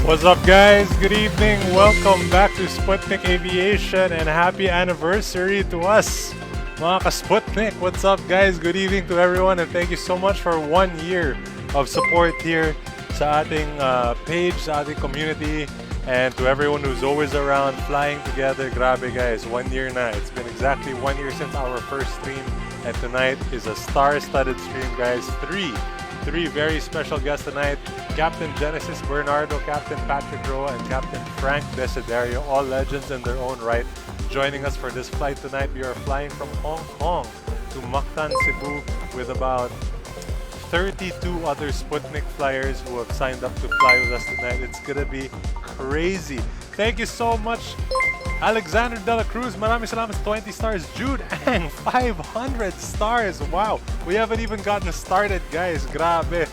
What's up, guys? Good evening. Welcome back to Sputnik Aviation and happy anniversary to us, mga ka-Sputnik. What's up, guys? Good evening to everyone and thank you so much for 1 year of support here sa ating page, sa ating community, and to everyone who's always around flying together. Grabe, guys. 1 year na. It's been exactly 1 year since our first stream, and tonight is a star-studded stream, guys. Three very special guests tonight. Captain Genesis Bernardo, Captain Patrick Roa, and Captain Frank Desiderio, all legends in their own right, joining us for this flight tonight. We are flying from Hong Kong to Mactan, Cebu, with about 32 other Sputnik flyers who have signed up to fly with us tonight. It's gonna be crazy. Thank you so much, Alexander De La Cruz. Maraming salamat, 20 stars. Jude Ang, 500 stars. Wow, we haven't even gotten started, guys. Grabe.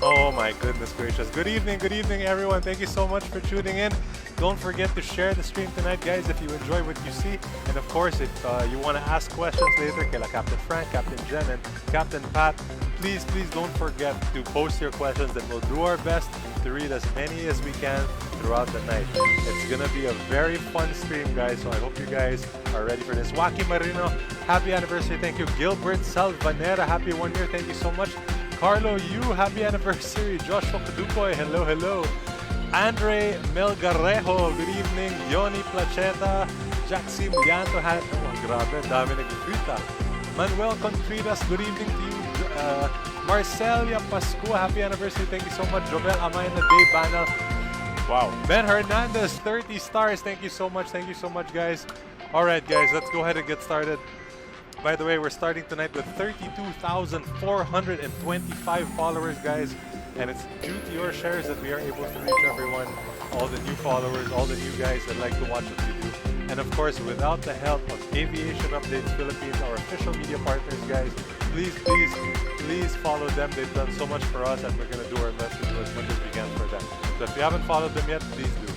Oh my goodness gracious. Good evening, everyone. Thank you so much for tuning in. Don't forget to share the stream tonight, guys, if you enjoy what you see. And of course, if you want to ask questions later, kila Captain Frank, Captain Jen, and Captain Pat, please don't forget to post your questions, and we'll do our best to read as many as we can throughout the night. It's gonna be a very fun stream, guys, so I hope you guys are ready for this. Waki Marino, happy anniversary. Thank you. Gilbert Salvanera, happy 1 year. Thank you so much. Carlo Yu, happy anniversary. Joshua Kadukoy, hello. Andre Melgarejo, good evening. Yoni Placheta, Jaxi Muyanto, oh, grabe, dami nag-tweeta. Manuel Contreras, good evening to you. Marcelia Pascua, happy anniversary. Thank you so much. Jovel Amay na Day Banal. Wow. Ben Hernandez, 30 stars. Thank you so much, guys. All right, guys, let's go ahead and get started. By the way, we're starting tonight with 32,425 followers, guys. And it's due to your shares that we are able to reach everyone, all the new followers, all the new guys that like to watch what we do. And of course, without the help of Aviation Updates Philippines, our official media partners, guys, please follow them. They've done so much for us, and we're going to do our best to do as much as we can for them. So if you haven't followed them yet, please do.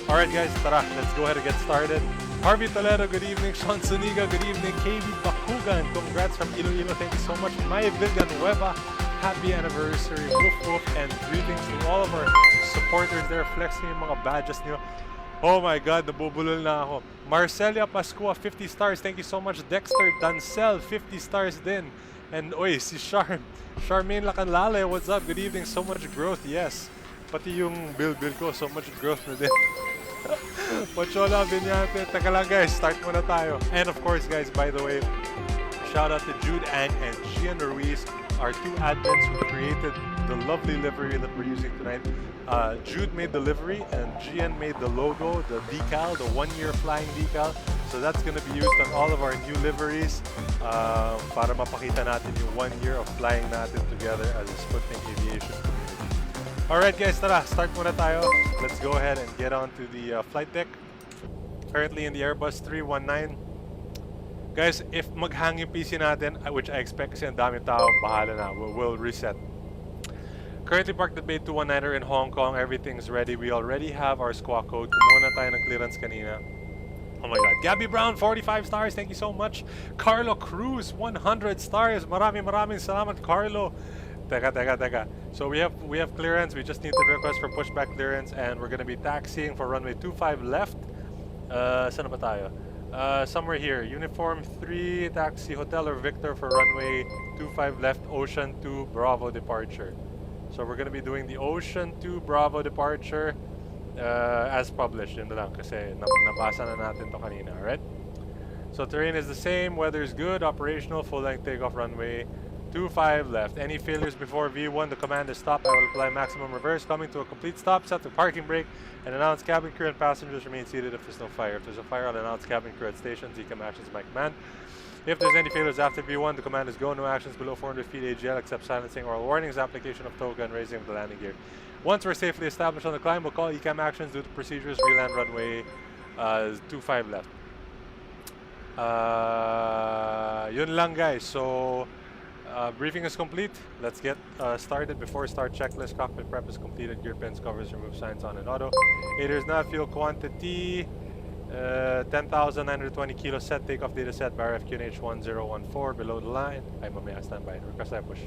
All right, guys, tara, let's go ahead and get started. Harvey Toledo, good evening. Sean Suniga, good evening. KB Bakugan, congrats from Iloilo. Thank you so much. May Villanueva, happy anniversary. Woof woof, and greetings to all of our supporters there. Flexing yung mga badges niyo. Oh my God, nabubulol na ako. Marcelia Pascua, 50 stars. Thank you so much. Dexter Dancel, 50 stars din. And oy, si Charmaine Lacanlale, what's up? Good evening. So much growth, yes. Pati yung bill ko, so much growth na din. Pachola Vinyante. Taka lang, guys, start muna tayo. And of course, guys, by the way, shout out to Jude Ang and Gian Ruiz, our two admins who created the lovely livery that we're using tonight. Jude made the livery and Gian made the logo, the decal, the 1 year flying decal. So that's going to be used on all of our new liveries para mapakita natin yung 1 year of flying natin together as a Sputnik Aviation community. Alright, guys, tara, start muna tayo. Let's go ahead and get on to the flight deck. Currently in the Airbus 319. Guys, if maghang yung PC natin, which I expect kasi ang daming tao, bahala na, we'll reset. Currently parked at Bay 219er in Hong Kong. Everything's ready. We already have our squawk code. Kumuha na tayo ng clearance kanina. Oh my God. Gabby Brown, 45 stars. Thank you so much. Carlo Cruz, 100 stars. Maraming salamat, Carlo. Teka. So we have clearance. We just need to request for pushback clearance, and we're gonna be taxiing for runway 25 left. Saan ba tayo? Somewhere here. Uniform 3, taxi Hotel or Victor for runway 25 left, Ocean 2 Bravo departure. So we're gonna be doing the Ocean 2 Bravo departure as published. Yun na lang kasi nabasa na natin to kanina. Alright? So terrain is the same. Weather is good. Operational. Full length takeoff runway 25 left. Any failures before V1, the command is stop. I will apply maximum reverse. Coming to a complete stop, set the parking brake, and announce cabin crew and passengers remain seated if there's no fire. If there's a fire, I'll announce cabin crew at stations. ECAM actions my command. If there's any failures after V1, the command is go. No actions below 400 feet AGL except silencing oral warnings, application of tow gun, raising of the landing gear. Once we're safely established on the climb, we'll call ECAM actions, do the procedures, reland runway 25 left. Yun lang, guys. So briefing is complete. Let's get started. Before start checklist, cockpit prep is completed. Gear pins, covers, remove signs on and auto. Aiders not fuel quantity. 10,920 kilos set. Takeoff data set. Bar FQNH 1014 below the line. Ay, mamaya standby. Request I push.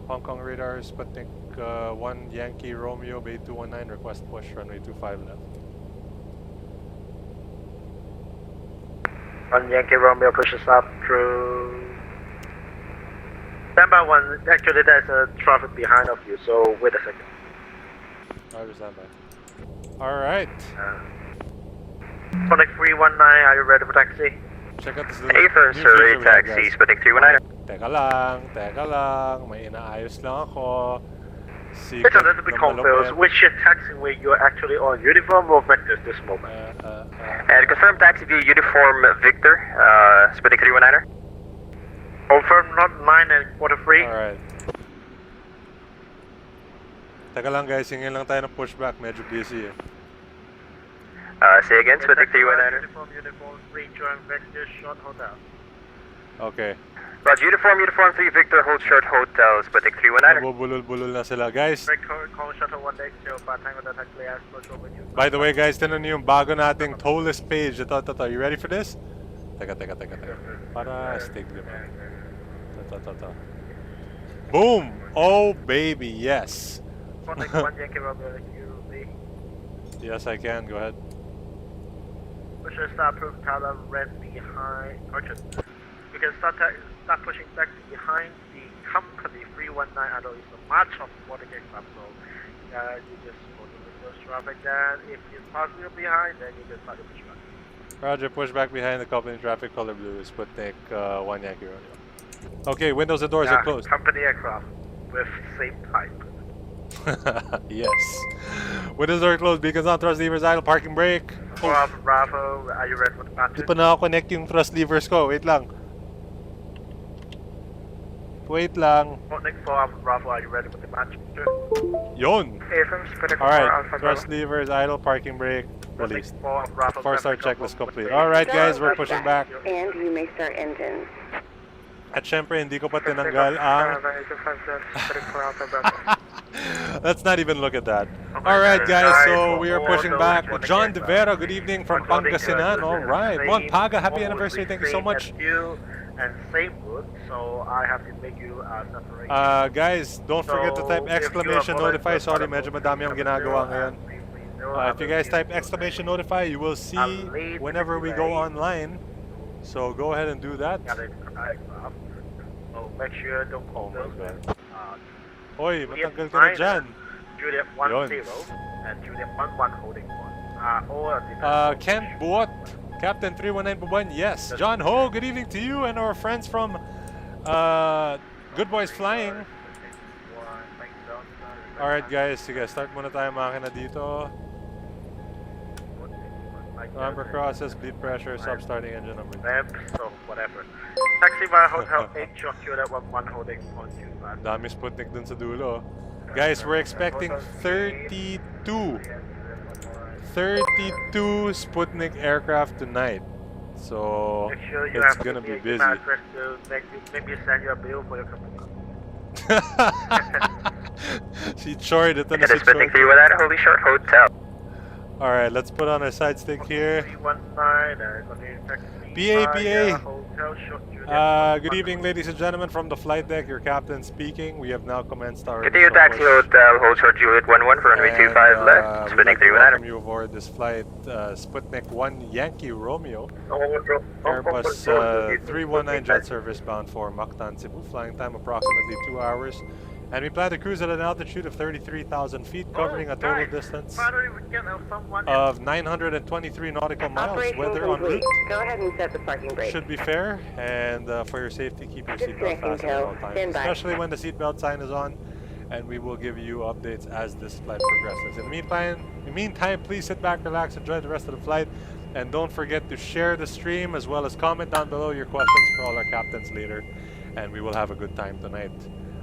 Hong Kong radar, Sputnik 1 Yankee Romeo, Bay 219, request push, runway 25 left. 1 Yankee Romeo pushes up through. Standby 1, actually there's a traffic behind of you, so wait a second. Roger, standby. Alright. Sputnik 319, are you ready for taxi? Check out this A little firm new survey feature we have, taxi, guys. Sputnik 319. Teka lang, may inaayos lang ako. It's a little bit confused. Which taxiway you're actually on, uniform or vector at this moment? And confirm taxi view uniform Victor, Sputnik 319er. Confirm not 9 and quarter 3. Alright. Teka lang guys, hingin lang tayo ng pushback, medyo busy eh. Say again, Sputnik 319er. Uniform 3, join vector, short hotel. Okay. Roger, uniform 3 Victor, hold short hotel, Sputnik 319er. Nabubulol-bulol na sila. Guys, Call shuttle 180, Tango Delta clear, approach over you. by the way guys, tinan niyo yung bago nating toll-less page. Ito. You ready for this? Teka. Para stick naman. Ito. Boom! Oh baby, yes! Sputnik 1 Yankee Romeo, QB. Yes, I can. Go ahead. Push start proof color red behind. Orchard. You can start pushing back behind the company 319. I know it's a march of Sputnik aircraft, so you just go to the first traffic. Then, if it's possible behind, then you can start to push back. Roger, push back behind the company traffic, color blue, Sputnik 1 Yankee Romeo. Okay, windows and doors are closed. Company aircraft with same type. Yes. Windows are closed, beacons on, thrust levers idle, parking brake. Bravo, are you ready for the battery? Di pa na-connect yung thrust levers ko. Wait lang. Sputnik 4 Bravo, are you ready for the battery? Yon. From Sputnik 4 Alright, Alpha thrust levers idle, parking brake released. 4 Bravo. 4-star checklist complete. Alright guys, we're pushing back. And you may start engines. At syempre, hindi ko pa tinanggal ang... Let's not even look at that. Alright guys, so we are pushing back. John Devera, good evening from Pangasinan. Alright, Mon Paga, happy anniversary, thank you so much. And same wood, so I have to make you separate. Guys, don't forget to type exclamation notify. Sorry, medyo madami ang ginagawa ngayon. If you guys type exclamation notify, you will see whenever we go online. So go ahead and do that. So make sure don't call those. Oy, matanggal ka na dyan. Juliet 10 and Juliet 11 holding 1. Kent Buot, Captain 319 Buban, yes. John Ho, good evening to you and our friends from Good Boys Flying. Alright guys, sige, start muna tayo makina dito. Number crosses, bleed pressure, stop-starting engine number 2. So whatever. Taxi via Hotel 8, Juliet 11 holding 125. Dami Sputnik dun sa dulo. Guys, we're expecting 32 Sputnik aircraft tonight. So it's gonna be busy. Maybe send you a bill for your company. Si Chord, ito na And si it's Sputnik Chord. 319, hold short hotel. Alright, let's put on our side stick here. 319, good evening, ladies and gentlemen, from the flight deck. Your captain speaking. We have now commenced our Continue taxi hotel, hold short Juliet 11 for runway 25 left, we'd like Sputnik to welcome 319er. you aboard this flight, Sputnik 1 Yankee Romeo, Airbus 319 jet service bound for Mactan, Cebu, flying time approximately 2 hours. And we plan to cruise at an altitude of 33,000 feet, covering a total distance of 923 nautical miles. Operation Weather en complete. route Go ahead and set the parking brake. should be fair, and for your safety, keep your seatbelt fastened at all times, Stand by. especially when the seatbelt sign is on. And we will give you updates as this flight progresses. In the meantime, please sit back, relax, enjoy the rest of the flight, and don't forget to share the stream as well as comment down below your questions for all our captains later, and we will have a good time tonight.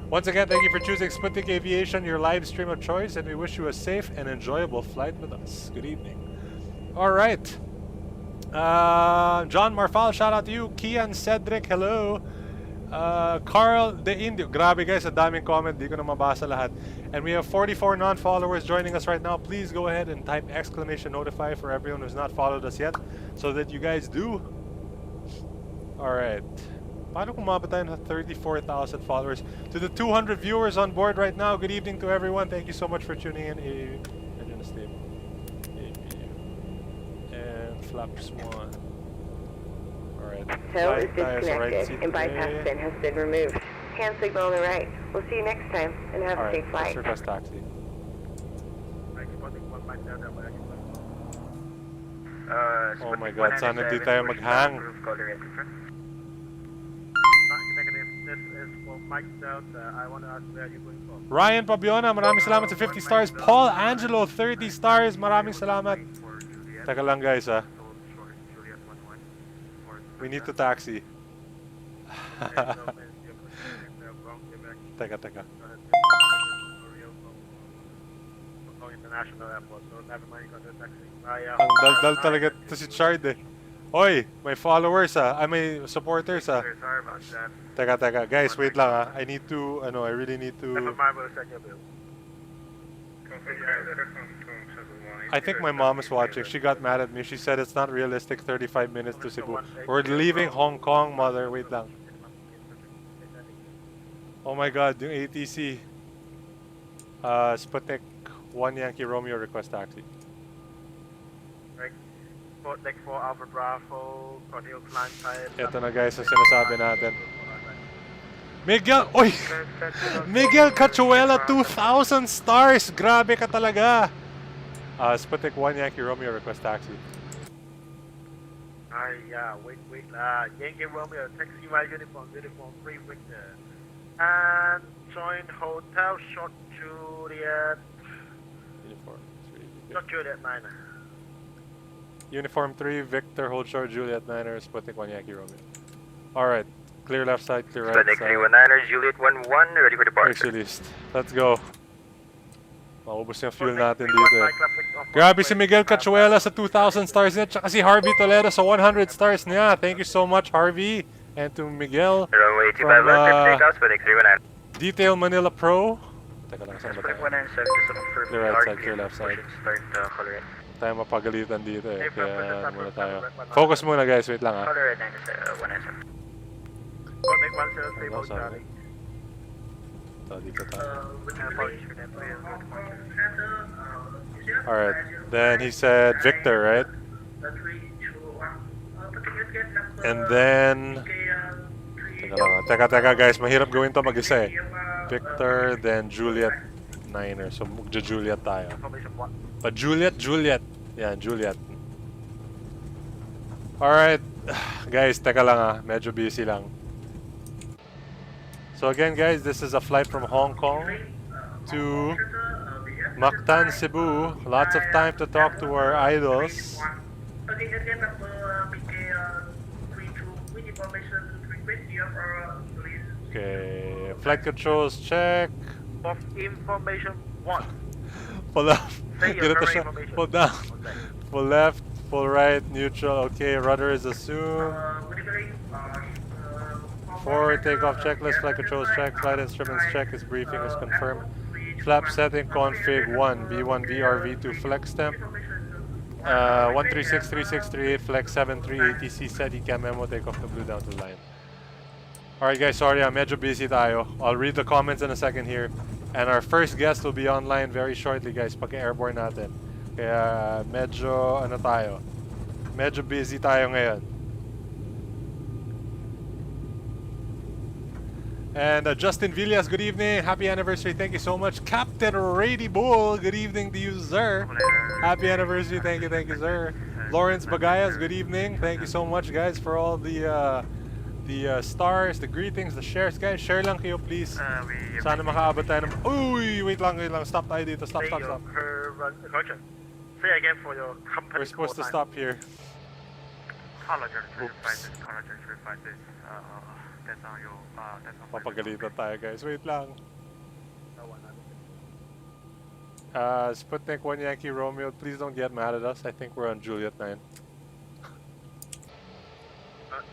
Once again, thank you for choosing Sputnik Aviation, your live stream of choice, and we wish you a safe and enjoyable flight with us. Good evening. All right. John Marfal, shout out to you. Kian Cedric, hello. Carl De Indio. Grabe guys, a daming comment. Di ko na mabasa lahat. And we have 44 non-followers joining us right now. Please go ahead and type exclamation notify for everyone who's not followed us yet, so that you guys do. All right. Paano kung mabot tayo ng 34,000 followers? To the 200 viewers on board right now, good evening to everyone. Thank you so much for tuning in. And stable. And flaps 1. Alright. Tow is disconnected and bypass bin has been removed. Hand signal on the right. We'll see you next time and have a safe flight. Let's request taxi. Oh my god, sana di tayo mag-hang. This is for Mike Delta. I want to ask where you're going for. Ryan Pabiona, maraming salamat sa 50 stars. Paul Angelo, 30 stars. Maraming salamat. Teka lang guys We need to taxi. Teka. International airport, so never mind, you got the taxi. Ang dal-dal talaga to si Chard Oy, may followers may supporters Sorry about that. Teka, guys, wait lang I need to, I really need Never to... mind, we'll send you a bill. I think my mom is watching. She got mad at me. She said it's not realistic 35 minutes to Cebu. We're leaving Hong Kong, mother. Wait lang. Oh my god, yung ATC. Sputnik 1 Yankee Romeo request taxi. Right. Sputnik 4 Alpha Bravo, continue climb time. Ito na guys ang sinasabi natin. Miguel! Oy! Miguel Cachuela, 2,000 stars! Grabe ka talaga! Sputnik 1 Yankee Romeo request taxi. Yeah, wait. Yankee Romeo, taxi my uniform 3 Victor. And join Hotel Short Juliet. Uniform 3. Short Juliet 9. Uniform 3, Victor, hold short, Juliet 9er, Sputnik 1 Yankee Romeo. Alright, clear left side, clear right Sputnik side. 319er, Juliet 11, ready for departure. Released. Let's go. Maubos yung fuel natin dito Grabe si Miguel Cachuela sa 2,000 stars niya, tsaka si Harvey Toledo sa 100 stars niya. Thank you so much, Harvey. And to Miguel Runway 25 from left, takeoff, Sputnik 319. Detail Manila Pro. Teka lang, saan ba Sputnik tayo? 197, just to confirm Clear right side, clear left side. Start color red. Tayo mapagalitan dito Kaya muna tayo. Focus muna guys, wait lang Color red 197. Sputnik 103 Hotel Charlie. Dito tayo. Apologies for that. Alright, then he said Victor, right? And then... Teka guys, mahirap gawin to mag-isa Victor, then Juliet 9er. So Juliet tayo. But Juliet. Yeah, Juliet. Alright, guys, teka lang medyo busy lang. So again guys, this is a flight from Hong Kong to Mactan, Cebu. Lots of time to talk to our idols. Okay, flight controls check. Of information 1. Full left. Full down. Full left. Full right. Neutral. Okay, rudder is assumed. Forward takeoff checklist. Flight controls check. Flight instruments check. This briefing is confirmed. Flap setting config 1. B1 BRV2 flex temp. 1363638 flex 73 ATC set ECAM memo takeoff to blue down to line. Alright guys, sorry medyo busy tayo. I'll read the comments in a second here. And our first guest will be online very shortly guys pagka-airborne natin. Kaya medyo tayo. Medyo busy tayo ngayon. And Justin Villas, good evening. Happy anniversary. Thank you so much. Captain Rady Bull, good evening to you, sir. Happy anniversary. Thank you, sir. Lawrence Bagayas, good evening. Thank you so much, guys, for all the stars, the greetings, the shares. Guys, share lang kayo, please. Sana makaabot tayo ng... Uy, wait lang. Stop tayo dito. Stop. Say again for your company. We're supposed to stop here. Oops. Papagalitan tayo, guys. Wait lang. Sputnik 1 Yankee Romeo, please don't get mad at us. I think we're on Juliet 9.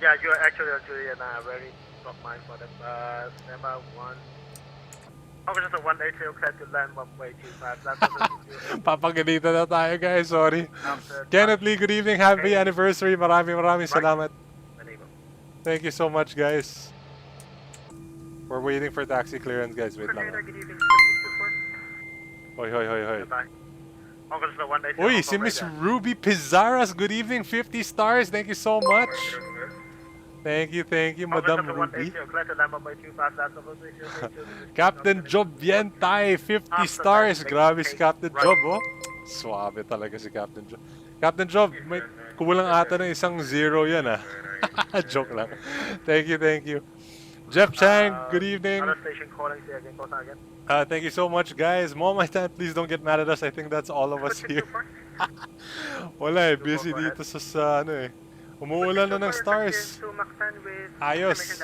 Yeah, you are actually on Juliet 9. Ready? Stop mine for them. Number 1. Officer 180 clear to land 1.25. Papagalitan na tayo, guys. Sorry. Kenneth Lee, good evening. Happy anniversary. Maraming salamat. Thank you so much, guys. We're waiting for taxi clearance, guys. Wait lang. Good evening, Sputnik 24. Hoy, hoy, hoy, hoy. Goodbye. Hong Kong 180. Uy, si Miss Ruby Pizarras. Good evening, 50 stars. Thank you so much. Thank you, Madam Ruby. Captain Job Vientay, 50 stars. Grabe si Captain Job, oh. Suabe talaga si Captain Job. Captain Job, may kulang ata ng isang zero yan, ah. Joke lang. Thank you. Jeff Chang, good evening. Thank you so much, guys. Mom, please don't get mad at us. I think that's all of us here. Wala eh, busy dito sa ano eh. Umuulan na ng stars. Ayos.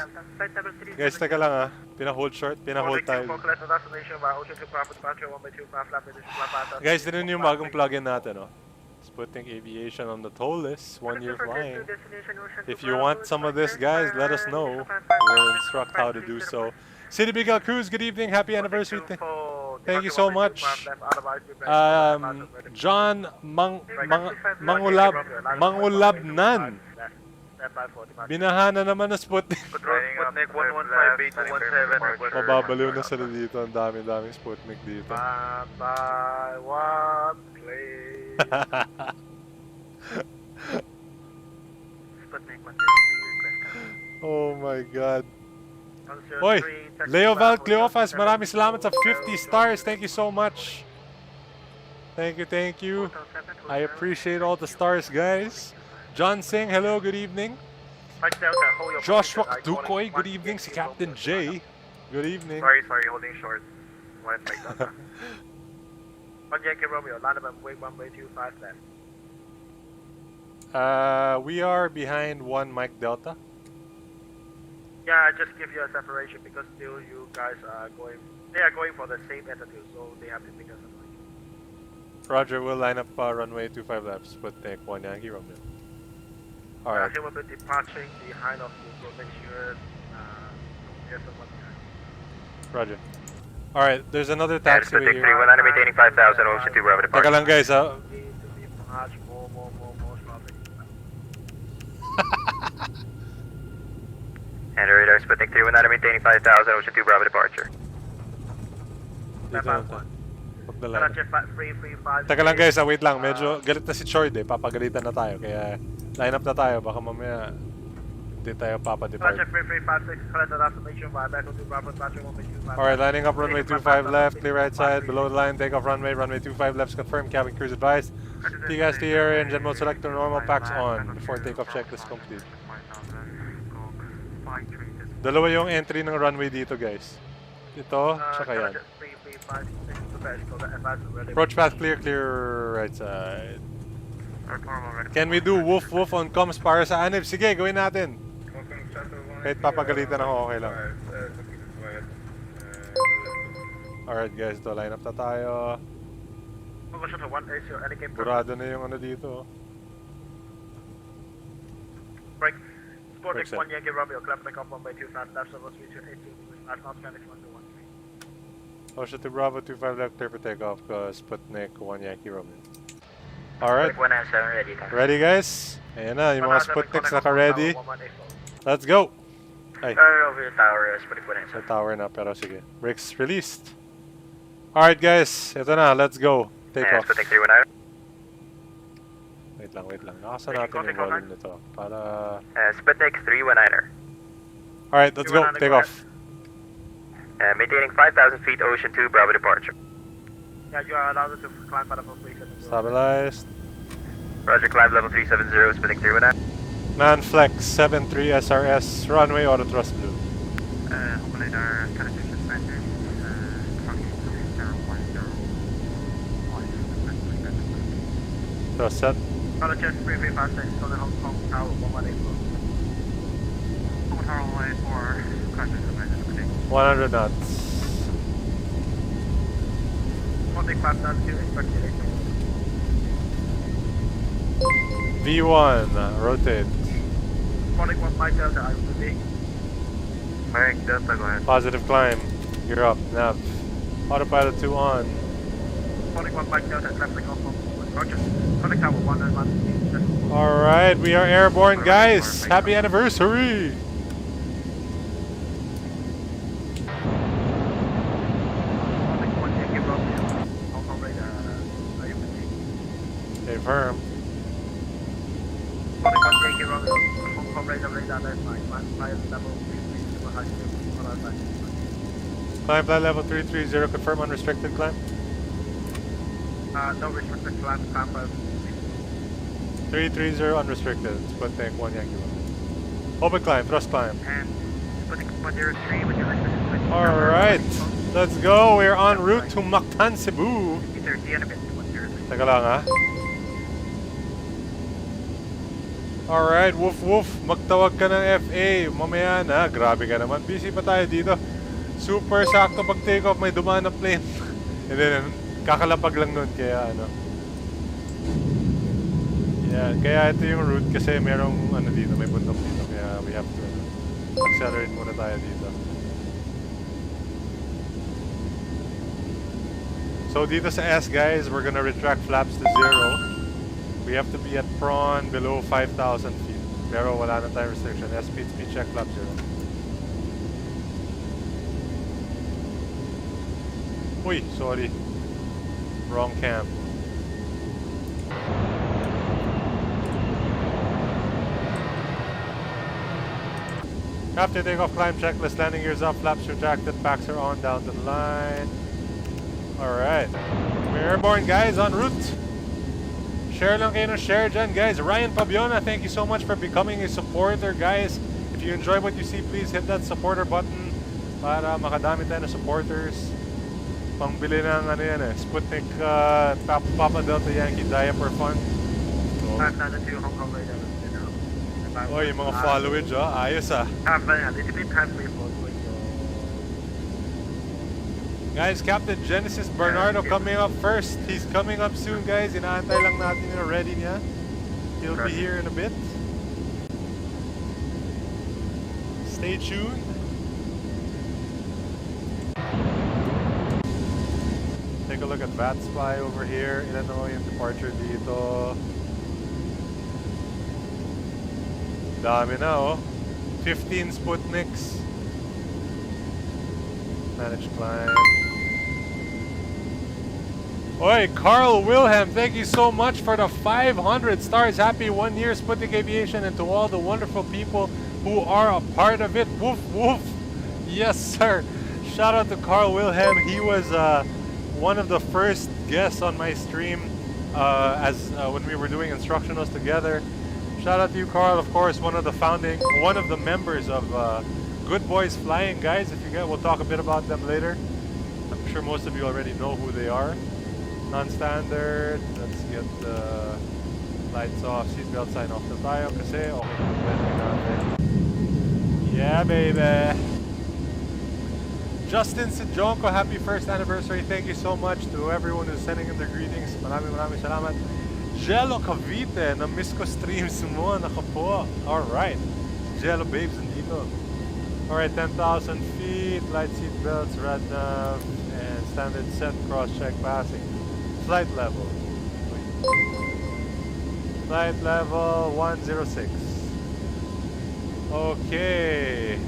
Guys, teka lang ah. Pina-hold tayo. Guys, din yung bagong plugin natin, oh. Sputnik Aviation on the toll list, 1 year flying. If you want some of this, guys, let us know. We'll instruct how to do so. City Big L Cruz, good evening, happy anniversary. Thank you so much. John Mangulabnan. Binahana naman na Sputnik. Sputnik 1158217. Mababaliw na sila dito. Ang dami-daming Sputnik dito. Oh my God. Oy, Leoval Cleofas, maraming salamat sa 50 stars. Thank you so much. Thank you. I appreciate all the stars, guys. John Singh, hello, good evening. Joshua Dukoy, good evening. Si Captain J, good evening. Sorry, holding short. One Mike Delta. 1 Yankee Romeo, land up and wait 1-way-25 left. We are behind 1 Mike Delta. Yeah, I just give you a separation because still you guys are going. They are going for the same altitude, so they have to make a separation. Roger, we'll line up runway 25 left. Sputnik 1 Yankee Romeo. Alright. He will be departing behind of you, so make sure there's someone behind. Roger. Alright, there's another taxi Sputnik here. 31, maintaining 5,000, Ocean 2 Bravo departure. Teka lang guys, ha. Need to be much more traffic. And radar Sputnik 31, maintaining 5,000, Ocean 2 Bravo departure. Dito na to. Pagdala na. 335. Teka lang guys, wait lang. Medyo galit na si Chord eh. Papagalitan na tayo. Kaya line up na tayo. Baka mamaya hindi tayo papadepart. Alright, lining up runway 25 left, clear right side, below the line, take off runway 25 left, confirm, cabin crews advised. TGAS to area, engine mode selector, normal packs on. Before takeoff checklist complete. Dalawa yung entry ng runway dito guys. Ito, tsaka yan. Approach path clear, right side. Can we do woof on comms para sa Anib? Sige, gawin natin. Kahit papagalitan ako, okay lang. Alright guys, ito, line up na tayo. Burado na yung ano dito. Break. Sputnik 1 Yankee Romeo, clap back up 1-way-25 left, so let's reach your 82 degrees, last not Spanish 1-2-1. Ocean to Bravo 25 left, clear for takeoff, Sputnik 1 Yankee Romeo. Alright. Ready guys? Ayan na, yung mga Sputniks naka-ready. Let's go! Ay. Sa tower na, pero sige. Brakes released. Alright guys, ito na, let's go. Take off. Sputnik 319. Wait lang. Nakasan natin yung volume nito. Para... Sputnik 319er. Alright, let's go. Take off. Maintaining 5,000 feet, Ocean 2, Bravo departure. Yeah, you are allowed to climb out of a place. Stabilized. Roger, climb level 370, Sputnik 319. Man flex 73 SRS, runway auto thrust blue. Radar, connection suspended. Thrust set. Apologize, 3356, on the Hong Kong Tower 118. Hong Kong Tower 184, connection suspended. 100 knots. 185.2, expect delay. V1, rotate. Sputnik 1 Mike Delta, I will be. Mike Delta, go ahead. Positive climb. Gear up, nav. Autopilot 2 on. Sputnik 1 Mike Delta, clap back up on Roger. Sputnik Tower 191. Alright, we are airborne guys. Happy anniversary! the radar, that's fine. Flight level 330 high speed. All right, Climb flight level 330, confirm unrestricted climb. no restricted climb, climb 330 unrestricted, Sputnik 1 Yankee 1. Open climb, thrust climb. and Sputnik 103, would you like to switch? Alright, let's go. We're en route to Mactan, Cebu. 30 and a bit, 103. Teka lang ha. Alright, woof woof. Magtawag ka ng FA. Mamaya na. Grabe ka naman. Busy pa tayo dito. Super sakto pag take off. May dumaan na plane. And then, kakalapag lang nun. Kaya ano. Yeah, kaya ito yung route kasi merong ano dito. May bundok dito. Kaya we have to accelerate muna tayo dito. So dito sa S guys, we're gonna retract flaps to 0. We have to be at prawn below 5,000 feet. Pero wala na tayong restriction. S speed check flap 0. Uy, sorry. Wrong cam. Captain, takeoff climb checklist. Landing gears up, flaps retracted, packs are on, down to the line. Alright. We're airborne guys, en route. Share lang kayo ng share dyan guys. Ryan Pabiona, thank you so much for becoming a supporter guys. If you enjoy what you see, please hit that supporter button para makadami tayo ng supporters. Pangbili ng ano yan eh, Sputnik Papa Delta Yankee Diaper Fund. So, Hong Kong radar, you know. oh, yung mga followage ayos ah. Have a little bit time for you. Guys, Captain Genesis Bernardo coming up first. He's coming up soon, guys. Inaantay lang natin yung ready niya. He'll be here in a bit. Stay tuned. Take a look at VAT Spy over here. Ilan na yung departure dito. Dami na 15 Sputniks. Manage climb. Oi, Carl Wilhelm, thank you so much for the 500 stars. Happy 1 year Sputnik Aviation, and to all the wonderful people who are a part of it. Woof woof. Yes, sir. Shout out to Carl Wilhelm. He was one of the first guests on my stream when we were doing instructionals together. Shout out to you, Carl. Of course, one of the members of Good Boys Flying, guys. If you get, we'll talk a bit about them later. I'm sure most of you already know who they are. Non-standard. Let's get the lights off. Seatbelt sign off na tayo kasi okay natin. Yeah, baby. Justin Sijonko, happy first anniversary. Thank you so much to everyone who's sending in their greetings. Maraming salamat. Jello Cavite, na-miss ko streams mo. Naka po. Alright. Jello babes nandito. Alright, 10,000 feet, light seat belts, rad nav, and standard set cross-check passing. Flight level. Flight level 106. Okay.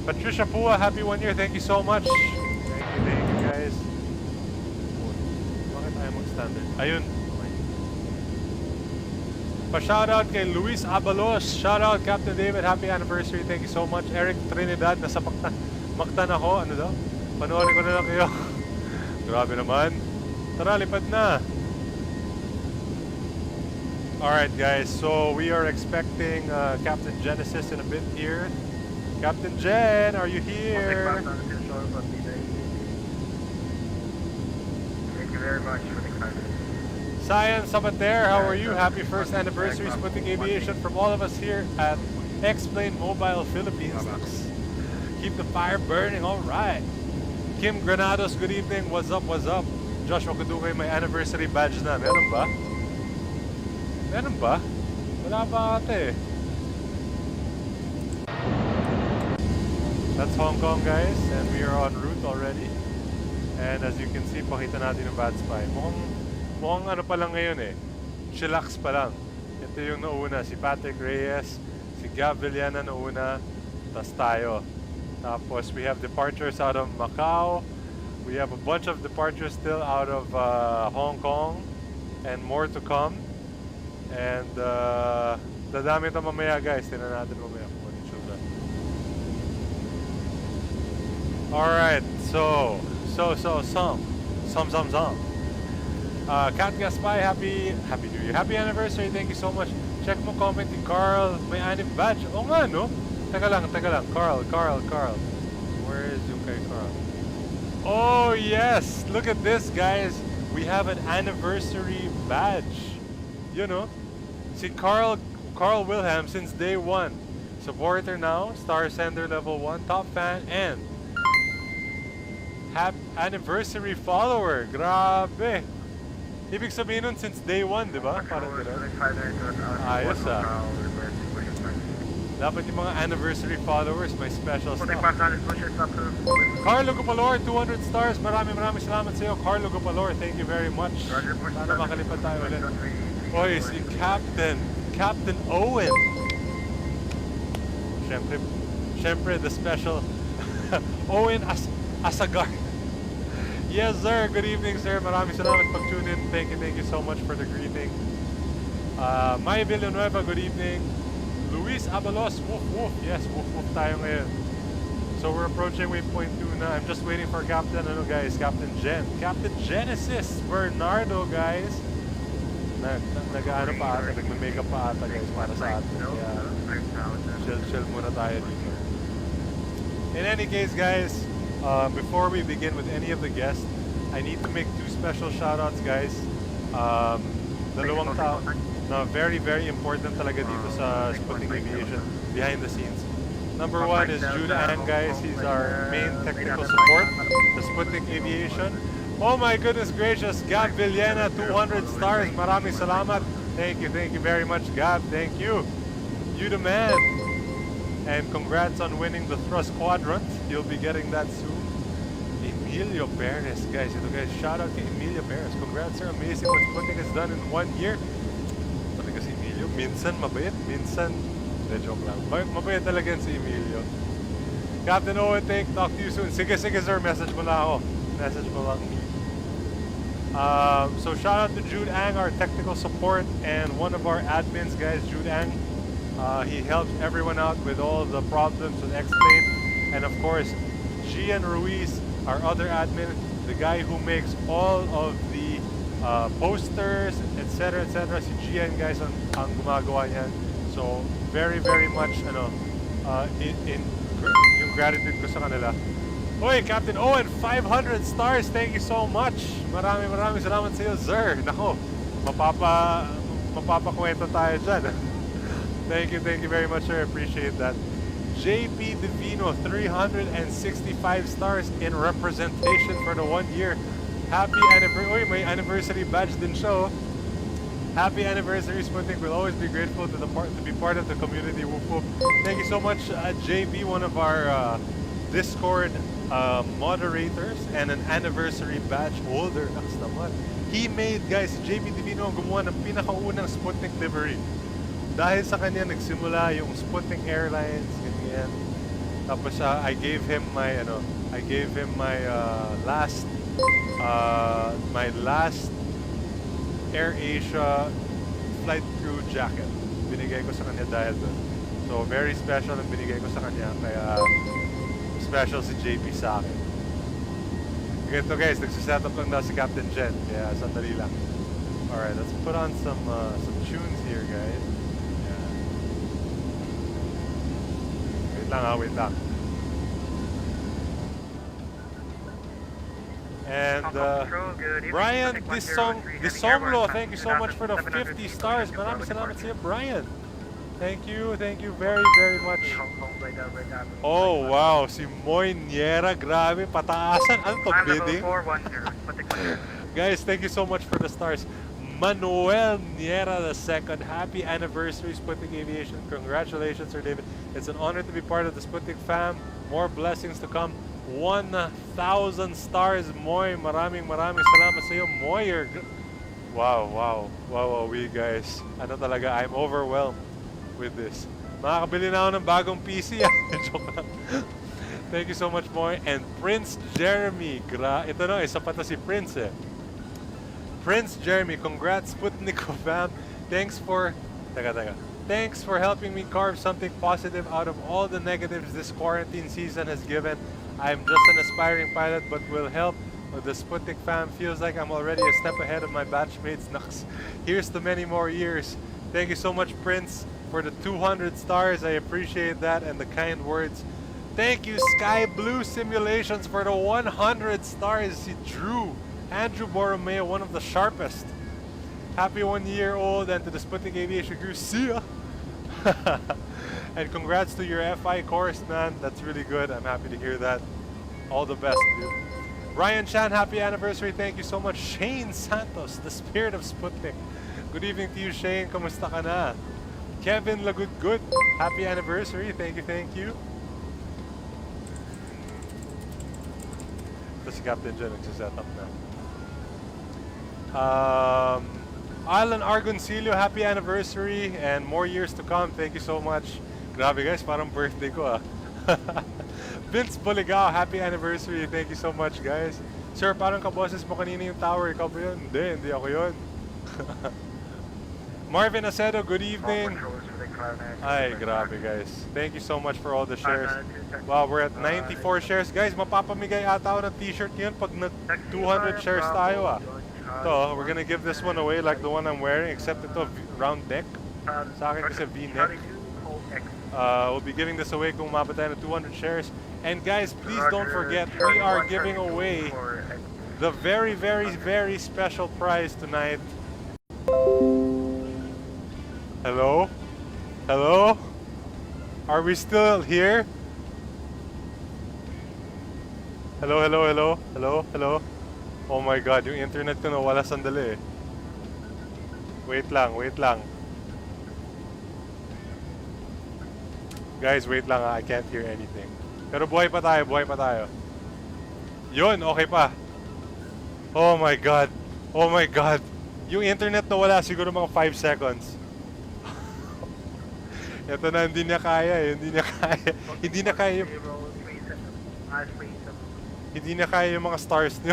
Patricia Pua, happy 1 year. Thank you so much. Thank you guys. Bakit ayaw mag-standard? Ayun. Pa-shoutout kay Luis Abalos. Shoutout Captain David. Happy anniversary. Thank you so much. Eric Trinidad. Nasa Mactan ako. Ano daw? Panoorin ko na lang kayo. Grabe naman. Tara, lipad na. Alright guys, so we are expecting Captain Genesis in a bit here. Captain Jen, are you here? Thank you very much for the comment. Cyan Sabater, how are you? Happy first anniversary Sputnik Aviation from all of us here at X-Plane Mobile Philippines. Keep the fire burning, alright. Kim Granados, good evening. What's up, what's up? Joshua Kadugay, may anniversary badge na. Meron ba? Meron ba? Wala pa ate. That's Hong Kong guys, and we are en route already. And as you can see, pakita natin yung bad spy. Mukhang ano pa lang ngayon eh. Chillax pa lang. Ito yung nauna, si Patrick Reyes, si Gab Villana nauna, tas tayo. Tapos we have departures out of Macau. We have a bunch of departures still out of Hong Kong, and more to come. And Dadami ito mamaya guys. Tingnan natin mamaya kung ano yung sugar. Alright, some. Cat Gaspy, happy New Year. Happy anniversary, thank you so much. Check mo comment ni Carl, may anib badge. Oo nga no? Teka lang. Carl. Where is yung kay Carl? Oh yes! Look at this guys! We have an anniversary badge. You know? Si Carl Wilhelm since day 1. Supporter now, Star Sender level 1, top fan, and anniversary follower. Grabe! Ibig sabihin nun since day 1, di ba? Parang gano'n. Ayos ah. Dapat yung mga anniversary followers may special stuff. Carlo Gupalor, 200 stars. Maraming salamat sa iyo, Carlo Gupalor. Thank you very much. Sana makalipad tayo ulit. Oy, si Captain Owen. Siyempre, the special Owen Asagar. Yes, sir. Good evening, sir. Maraming salamat pag-tune in. Thank you so much for the greeting. Maya Villanueva, good evening. Luis Abalos, woof. Yes, woof tayo ngayon. So we're approaching waypoint 2 na. I'm just waiting for Captain Captain Genesis, Bernardo, guys. Nag-ano pa ata, nagme-makeup pa ata, guys, para sa atin. Kaya chill muna tayo dito. In any case, guys, before we begin with any of the guests, I need to make 2 special shoutouts, guys. Dalawang tao. No, very important talaga dito sa Sputnik Aviation, behind the scenes. Number 1 is Jude Ann, guys. He's our main technical support, the Sputnik Aviation. Oh my goodness gracious, Gab Villena, 200 stars. Maraming salamat. Thank you very much, Gab. Thank you. You the man. And congrats on winning the thrust quadrant. You'll be getting that soon. Emilio Perez, guys. Ito guys, shout out to Emilio Perez. Congrats, sir. Amazing what Sputnik has done in 1 year. Talaga si Emilio, minsan mabait, minsan joke lang. Mabait talaga si Emilio. Captain Owen, talk to you soon. Sige sir, message mo lang ako. Message mo lang. So shout out to Jude Ang, our technical support, and one of our admins, guys, Jude Ang. He helps everyone out with all the problems with X-Plane. And of course, Gian Ruiz, our other admin, the guy who makes all of the posters, etc. Si Gian, guys, ang gumagawa niyan. So very much yung gratitude ko sa kanila. Oy, Captain Owen, 500 stars. Thank you so much. Maraming salamat sa iyo, sir. Nako, mapapakwento tayo dyan. Thank you very much, sir. Appreciate that. JP Divino, 365 stars in representation for the 1 year. Happy anniversary. Oy, may anniversary badge din siya. Happy anniversary, Sputnik. We'll always be grateful to be part of the community. Whoop whoop. Thank you so much, JP, one of our Discord moderators and an anniversary badge holder. Naks naman. He made, guys, JP Divino ang gumawa ng pinakaunang Sputnik livery. Dahil sa kanya nagsimula yung Sputnik Airlines, ganyan. Tapos I gave him my last Air Asia flight crew jacket. Binigay ko sa kanya dahil doon. So very special ang binigay ko sa kanya, kaya special si JP sa akin. Ganito guys, nagsiset up lang daw si Captain Jen, kaya sandali lang. Alright, let's put on some tunes here, guys. Yeah. Wait lang. And Brian Disonglo, thank you so much for the 50 stars. Maraming salamat sa iyo, Brian. Thank you very much. Oh wow, si Moy Niera, grabe, pataasan. Ano to, bidding? Guys, thank you so much for the stars. Manuel Niera II, happy anniversary, Sputnik Aviation. Congratulations, Sir David. It's an honor to be part of the Sputnik fam. More blessings to come. 1,000 stars, Moy. Maraming salamat sa iyo, Moy. Wow, we guys. Ano talaga, I'm overwhelmed with this. Makakabili na ako ng bagong PC. Joke lang. Thank you so much, Moy. And Prince Jeremy. Ito na, isa pa to si Prince eh. Prince Jeremy, congrats Sputnik fam. Thanks for... Teka. Thanks for helping me carve something positive out of all the negatives this quarantine season has given. I'm just an aspiring pilot, but will help the Sputnik fam. Feels like I'm already a step ahead of my batchmates. Nux. Here's to many more years. Thank you so much, Prince, for the 200 stars. I appreciate that and the kind words. Thank you, Sky Blue Simulations, for the 100 stars. Si Drew, Andrew Borromeo, one of the sharpest. Happy 1 year old, and to the Sputnik Aviation crew, see ya! And congrats to your FI course, man. That's really good. I'm happy to hear that. All the best, dude. Ryan Chan, happy anniversary. Thank you so much. Shane Santos, the spirit of Sputnik. Good evening to you, Shane. Kamusta ka na? Kevin Lagudgud, happy anniversary. Thank you, thank you. Ito si Captain Jen, nagsiset up na. Alan Argoncillo, happy anniversary and more years to come. Thank you so much. Grabe guys, parang birthday ko ah. Vince Buligao, happy anniversary. Thank you so much guys. Sir, parang kaboses mo kanina yung tower. Ikaw ba yun? Hindi ako yun. Marvin Acedo, good evening. Ay, grabe guys. Thank you so much for all the shares. Wow, we're at 94 shares. Guys, mapapamigay ata ako ng t-shirt ngayon pag nag 200 shares tayo ah. Ito, we're gonna give this one away like the one I'm wearing, except ito round neck. Sa akin kasi V-neck. We'll be giving this away kung umabot tayo ng 200 shares. And guys, please don't forget, we are giving away the very, very, very special prize tonight. Hello? Hello? Are we still here? Hello, hello, hello, hello, hello. Oh my god, yung internet ko nawala sandali eh. Wait lang, wait lang. Guys, wait lang ha, I can't hear anything. Pero buhay pa tayo, buhay pa tayo. Yun, okay pa. Oh my god, oh my god. Yung internet nawala siguro mga 5 seconds. Ito na, hindi niya kaya eh, hindi niya kaya. Hindi niya kaya yung... Hindi niya kaya yung mga stars niyo.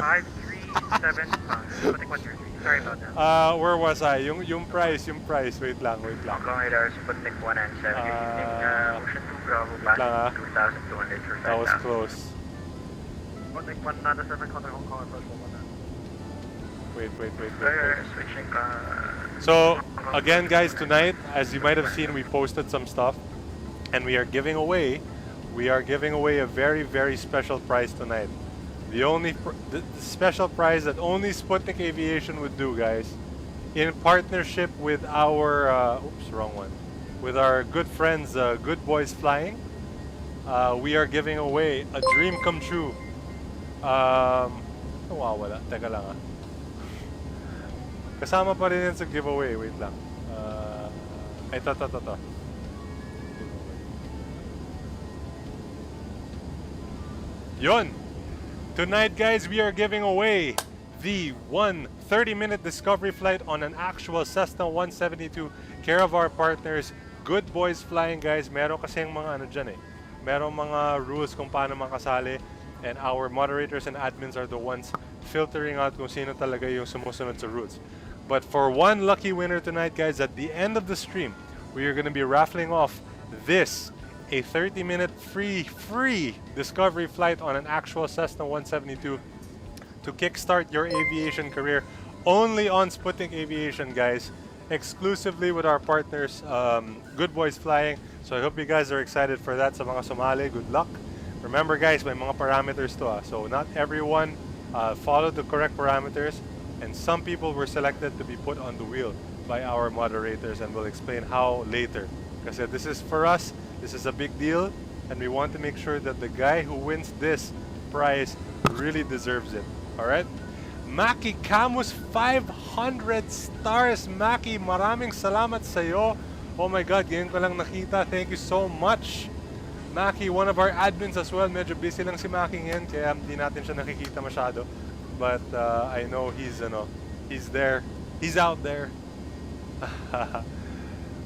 5375. Sorry about that. Where was I? Yung price, wait lang, wait lang. Hong Kong radar, Sputnik 1 and 7 using Ocean 2 Bravo Wait lang ah. 2,200 for 5,000. That was close. Sputnik 1 nada 7 contact Hong Kong approach 1. Wait. Switching So, again guys, tonight, as you might have seen, we posted some stuff. And we are giving away a very, very special prize tonight. The special prize that only Sputnik Aviation would do, guys. In partnership with our, with our good friends, Good Boys Flying. We are giving away a dream come true. Nawawala, teka lang ah. Kasama pa rin yan sa giveaway, wait lang. Ito. Yun! Tonight guys, we are giving away the 30-minute discovery flight on an actual Cessna 172 care of our partners, Good Boys Flying guys. Meron kasing mga ano dyan eh. Meron mga rules kung paano makasali. And our moderators and admins are the ones filtering out kung sino talaga yung sumusunod sa rules. But for one lucky winner tonight, guys, at the end of the stream, we are going to be raffling off this, a 30-minute free discovery flight on an actual Cessna 172 to kickstart your aviation career only on Sputnik Aviation, guys, exclusively with our partners, Good Boys Flying. So I hope you guys are excited for that. Sa mga sumali, good luck. Remember guys, may mga parameters to so not everyone followed the correct parameters, and some people were selected to be put on the wheel by our moderators, and we'll explain how later. Because this is for us, this is a big deal, and we want to make sure that the guy who wins this prize really deserves it. Alright? Maki Camus, 500 stars. Maki, maraming salamat sa'yo. Oh my god, ngayon ko lang nakita. Thank you so much. Maki, one of our admins as well. Medyo busy lang si Maki ngayon, kaya hindi natin siya nakikita masyado. But I know he's there. He's out there.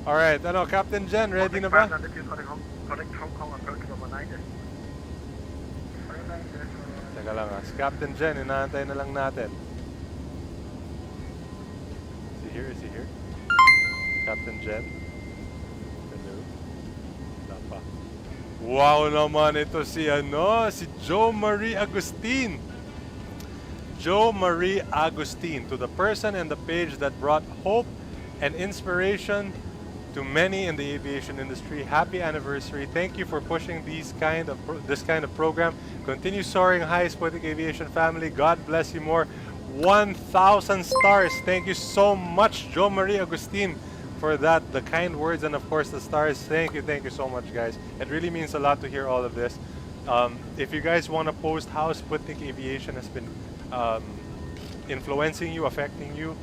Alright, Captain Jen, ready na ba? Teka lang si Captain Jen, inaantay na lang natin. Is he here? Captain Jen? Wow naman ito si Joe Marie Agustin. Joe Marie Agustin, to the person and the page that brought hope and inspiration to many in the aviation industry. Happy anniversary. Thank you for pushing this kind of program. Continue soaring high, Sputnik Aviation family. God bless you more. 1,000 stars. Thank you so much, Joe Marie Agustin, for that, the kind words, and of course the stars. Thank you so much, guys. It really means a lot to hear all of this. If you guys want to post how Sputnik Aviation has been influencing you, affecting you,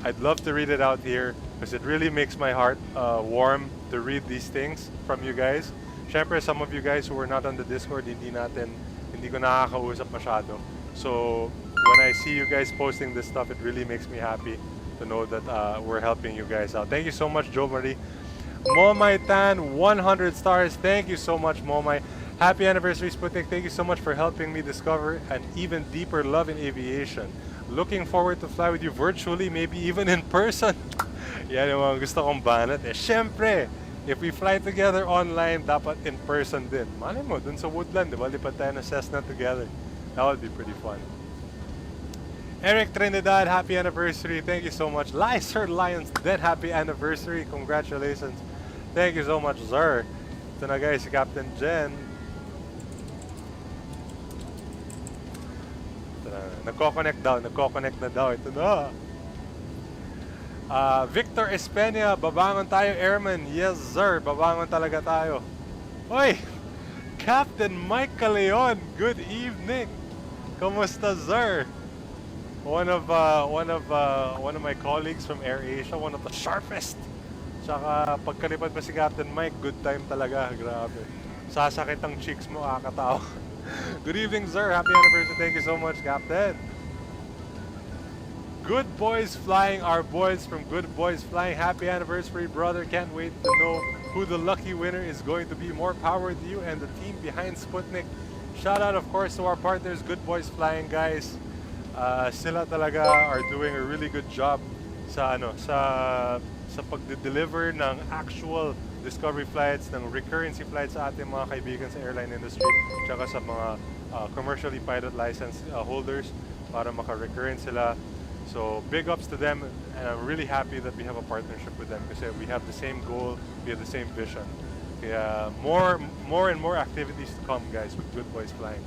I'd love to read it out here because it really makes my heart warm to read these things from you guys. Syempre, some of you guys who were not on the Discord, hindi ko nakakausap masyado. So when I see you guys posting this stuff, it really makes me happy to know that we're helping you guys out. Thank you so much, Joe Marie. Momai Tan, 100 stars. Thank you so much, Momai. Happy anniversary, Sputnik. Thank you so much for helping me discover an even deeper love in aviation. Looking forward to fly with you virtually, maybe even in person. Yan yung mga gusto kong banat eh. Syempre, if we fly together online, dapat in person din. Malay mo, dun sa Woodland, di ba? Lipad tayo ng Cessna together. That would be pretty fun. Eric Trinidad, happy anniversary. Thank you so much. Sir Lions, dead happy anniversary. Congratulations. Thank you so much, sir. Ito na guys, si Captain Jen. Nagko-connect na daw. Ito na. Victor Espenia, babangon tayo, Airman. Yes, sir. Babangon talaga tayo. Hoy! Captain Mike Caleon, good evening. Kumusta, sir? One of my colleagues from AirAsia, one of the sharpest. Tsaka pagkalipad pa si Captain Mike, good time talaga. Grabe. Sasakit ang cheeks mo, kakatawa. Good evening, sir. Happy anniversary. Thank you so much, Captain. Good Boys Flying, our boys from Good Boys Flying. Happy anniversary, brother. Can't wait to know who the lucky winner is going to be. More power to you and the team behind Sputnik. Shout out, of course, to our partners, Good Boys Flying, guys. Sila talaga are doing a really good job sa pagde-deliver ng actual discovery flights, ng recurrency flights sa ating mga kaibigan sa airline industry, tsaka sa mga commercially pilot license holders para maka-recurrent sila. So big ups to them, and I'm really happy that we have a partnership with them kasi we have the same goal, we have the same vision. Kaya more and more activities to come, guys, with Good Boys Flying.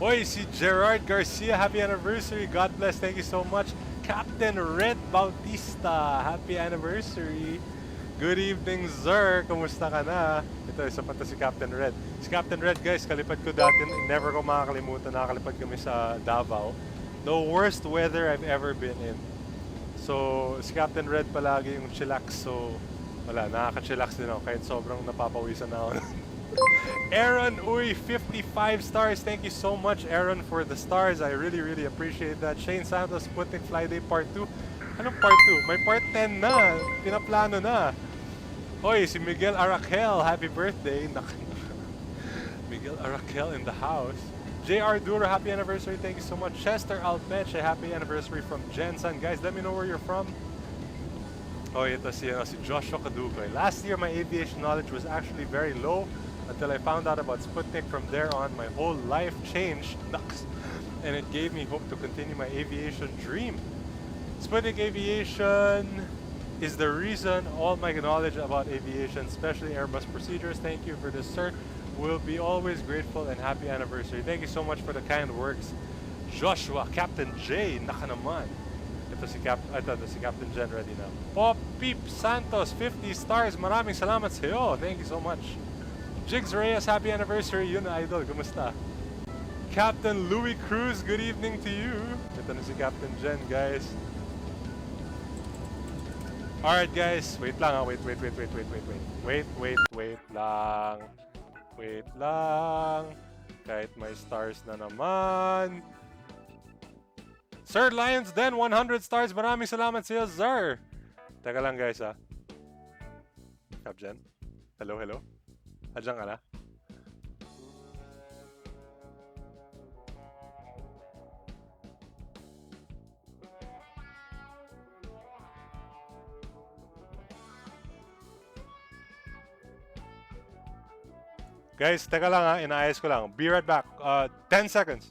Hoy, si Gerard Garcia, happy anniversary. God bless, thank you so much. Captain Red Bautista, happy anniversary. Good evening, sir. Kumusta ka na? Ito, isa pa to si Captain Red. Si Captain Red, guys, kalipad ko dati, never ko makakalimutan, nakakalipad kami sa Davao. The worst weather I've ever been in. So, si Captain Red palagi yung chillax. So, wala, nakaka-chillax din ako kahit sobrang napapawisan na ako. Aaron Uy, 55 stars. Thank you so much, Aaron, for the stars. I really, really appreciate that. Shane Santos, Sputnik Fly Day Part 2. Anong Part 2? May Part 10 na. Pinaplano na. Hoy, si Miguel Araquel, happy birthday. Miguel Araquel in the house. JR Duro, happy anniversary. Thank you so much. Chester Alpeche, happy anniversary from Jensen. Guys, let me know where you're from. Oh, ito si Joshua Kadukoy. Last year, my aviation knowledge was actually very low until I found out about Sputnik. From there on, my whole life changed. And it gave me hope to continue my aviation dream. Sputnik Aviation is the reason all my knowledge about aviation, especially Airbus procedures. Thank you for this, sir. We'll be always grateful, and happy anniversary. Thank you so much for the kind words. Joshua, Captain J, naka naman. Ito si Captain Jen ready na. Pop Peep Santos, 50 stars. Maraming salamat sa iyo. Thank you so much. Jigs Reyes, happy anniversary. Yun na, idol. Kumusta? Captain Louis Cruz, good evening to you. Ito na si Captain Jen, guys. Alright, guys. Wait lang, ha. Wait lang. Wait lang. Kahit may stars na naman. Sir Lions Den, 100 stars. Maraming salamat sa iyo, sir. Teka lang, guys, ha. Cap Jen? Hello? Adyan ka na? Guys, teka lang ha, inaayos ko lang. Be right back. 10 seconds.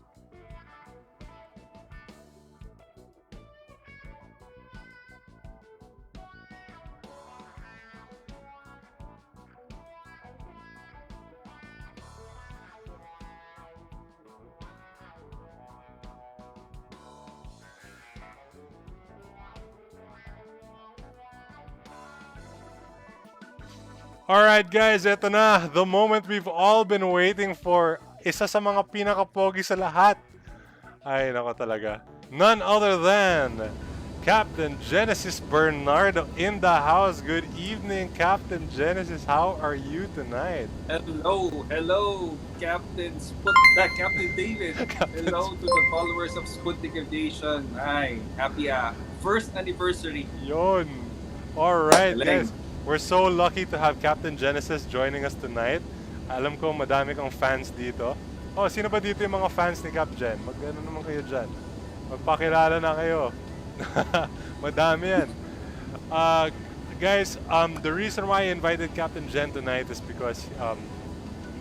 Alright guys, eto na. The moment we've all been waiting for. Isa sa mga pinaka-pogi sa lahat. Ay, nako talaga. None other than Captain Genesis Bernardo in the house. Good evening, Captain Genesis. How are you tonight? Hello, Captain Captain David. Hello to the followers of Sputnik Aviation. Hi, happy first anniversary. Yon. Alright, Galing. guys. We're so lucky to have Captain Genesis joining us tonight. Alam ko madami kang fans dito. Oh, sino ba dito yung mga fans ni Cap Gen? Mag-ano naman kayo dyan? Magpakilala na kayo. Madami yan. Guys, the reason why I invited Captain Gen tonight is because,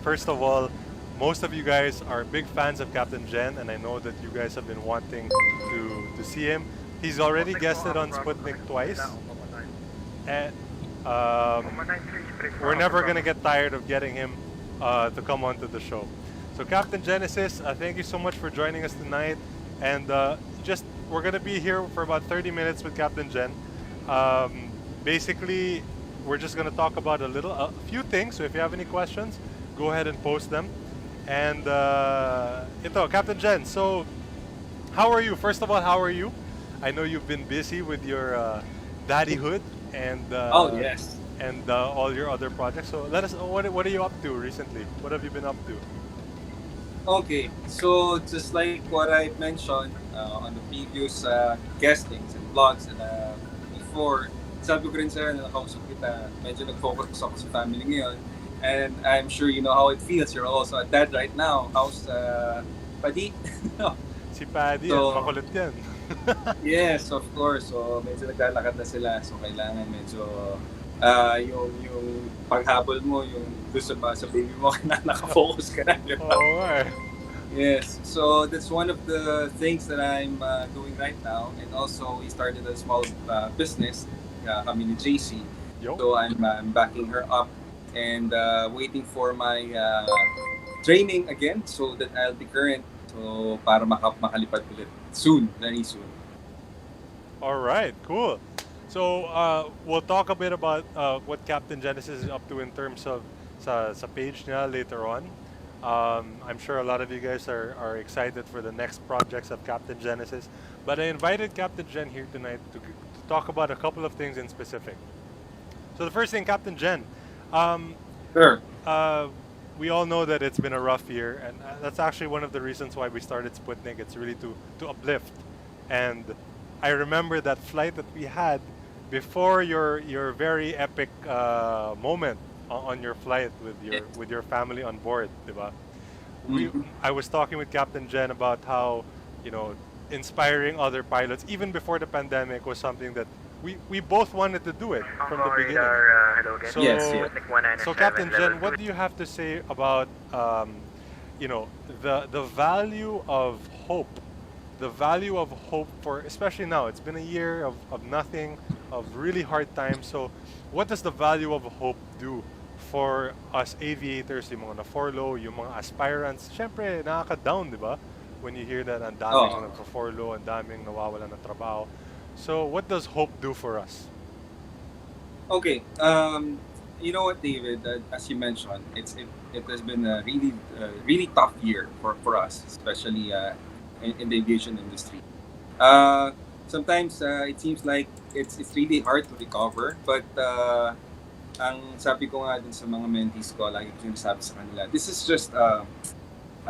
first of all, most of you guys are big fans of Captain Gen, and I know that you guys have been wanting to see him. He's already guested on Sputnik twice, and we're never gonna get tired of getting him to come onto the show. So Captain Genesis, thank you so much for joining us tonight, and we're gonna be here for about 30 minutes with Captain Gen. Basically, we're just gonna talk about a few things. So if you have any questions, go ahead and post them. And ito, Captain Gen. So, how are you? First of all, how are you? I know you've been busy with your daddyhood and Oh yes. and all your other projects. So let us know what are you up to recently? What have you been up to? Okay, so just like what I mentioned on the previous guestings and vlogs and before, sabi ko rin sa'yo na nakausap kita, medyo nag-focus ako sa family ngayon. And I'm sure you know how it feels. You're also a dad right now. How's Padi? Si Paddy, So- makulit yan. Yes, of course. So medyo naglalakad na sila. So kailangan medyo yung paghabol mo, yung gusto pa sa baby mo, nakafocus ka na. Di ba? Oo nga eh. Yes, so that's one of the things that I'm doing right now. And also, we started a small business, kami ni JC. Yo. So I'm backing her up and waiting for my training again so that I'll be current. So para makalipad ulit soon, very soon. All right, cool. So we'll talk a bit about what Captain Genesis is up to in terms of sa page niya later on. I'm sure a lot of you guys are excited for the next projects of Captain Genesis. But I invited Captain Gen here tonight to talk about a couple of things in specific. So the first thing, Captain Gen, Sure. we all know that it's been a rough year, and that's actually one of the reasons why we started Sputnik. It's really to uplift. And I remember that flight that we had before your very epic moment on your flight with your family on board, diba? I was talking with Captain Jen about how, inspiring other pilots even before the pandemic was something that we both wanted to do it from the beginning. Hello again. So, Yes, yes. so Captain Jen, what do you have to say about the value of hope? The value of hope for, especially now, it's been a year of nothing, of really hard times. So what does the value of hope do for us aviators, yung mga na-forlow, yung mga aspirants? Siyempre, nakaka-down, di ba? When you hear that, ang daming nagpa-forlow, ang daming nawawalan ng trabaho. So what does hope do for us? Okay. You know what, David? As you mentioned, it has been a really tough year for us, especially in the aviation industry. Sometimes it seems like it's really hard to recover, but ang sabi ko nga dun sa mga mentees ko, lagi ko sinasabi sa kanila, this is just a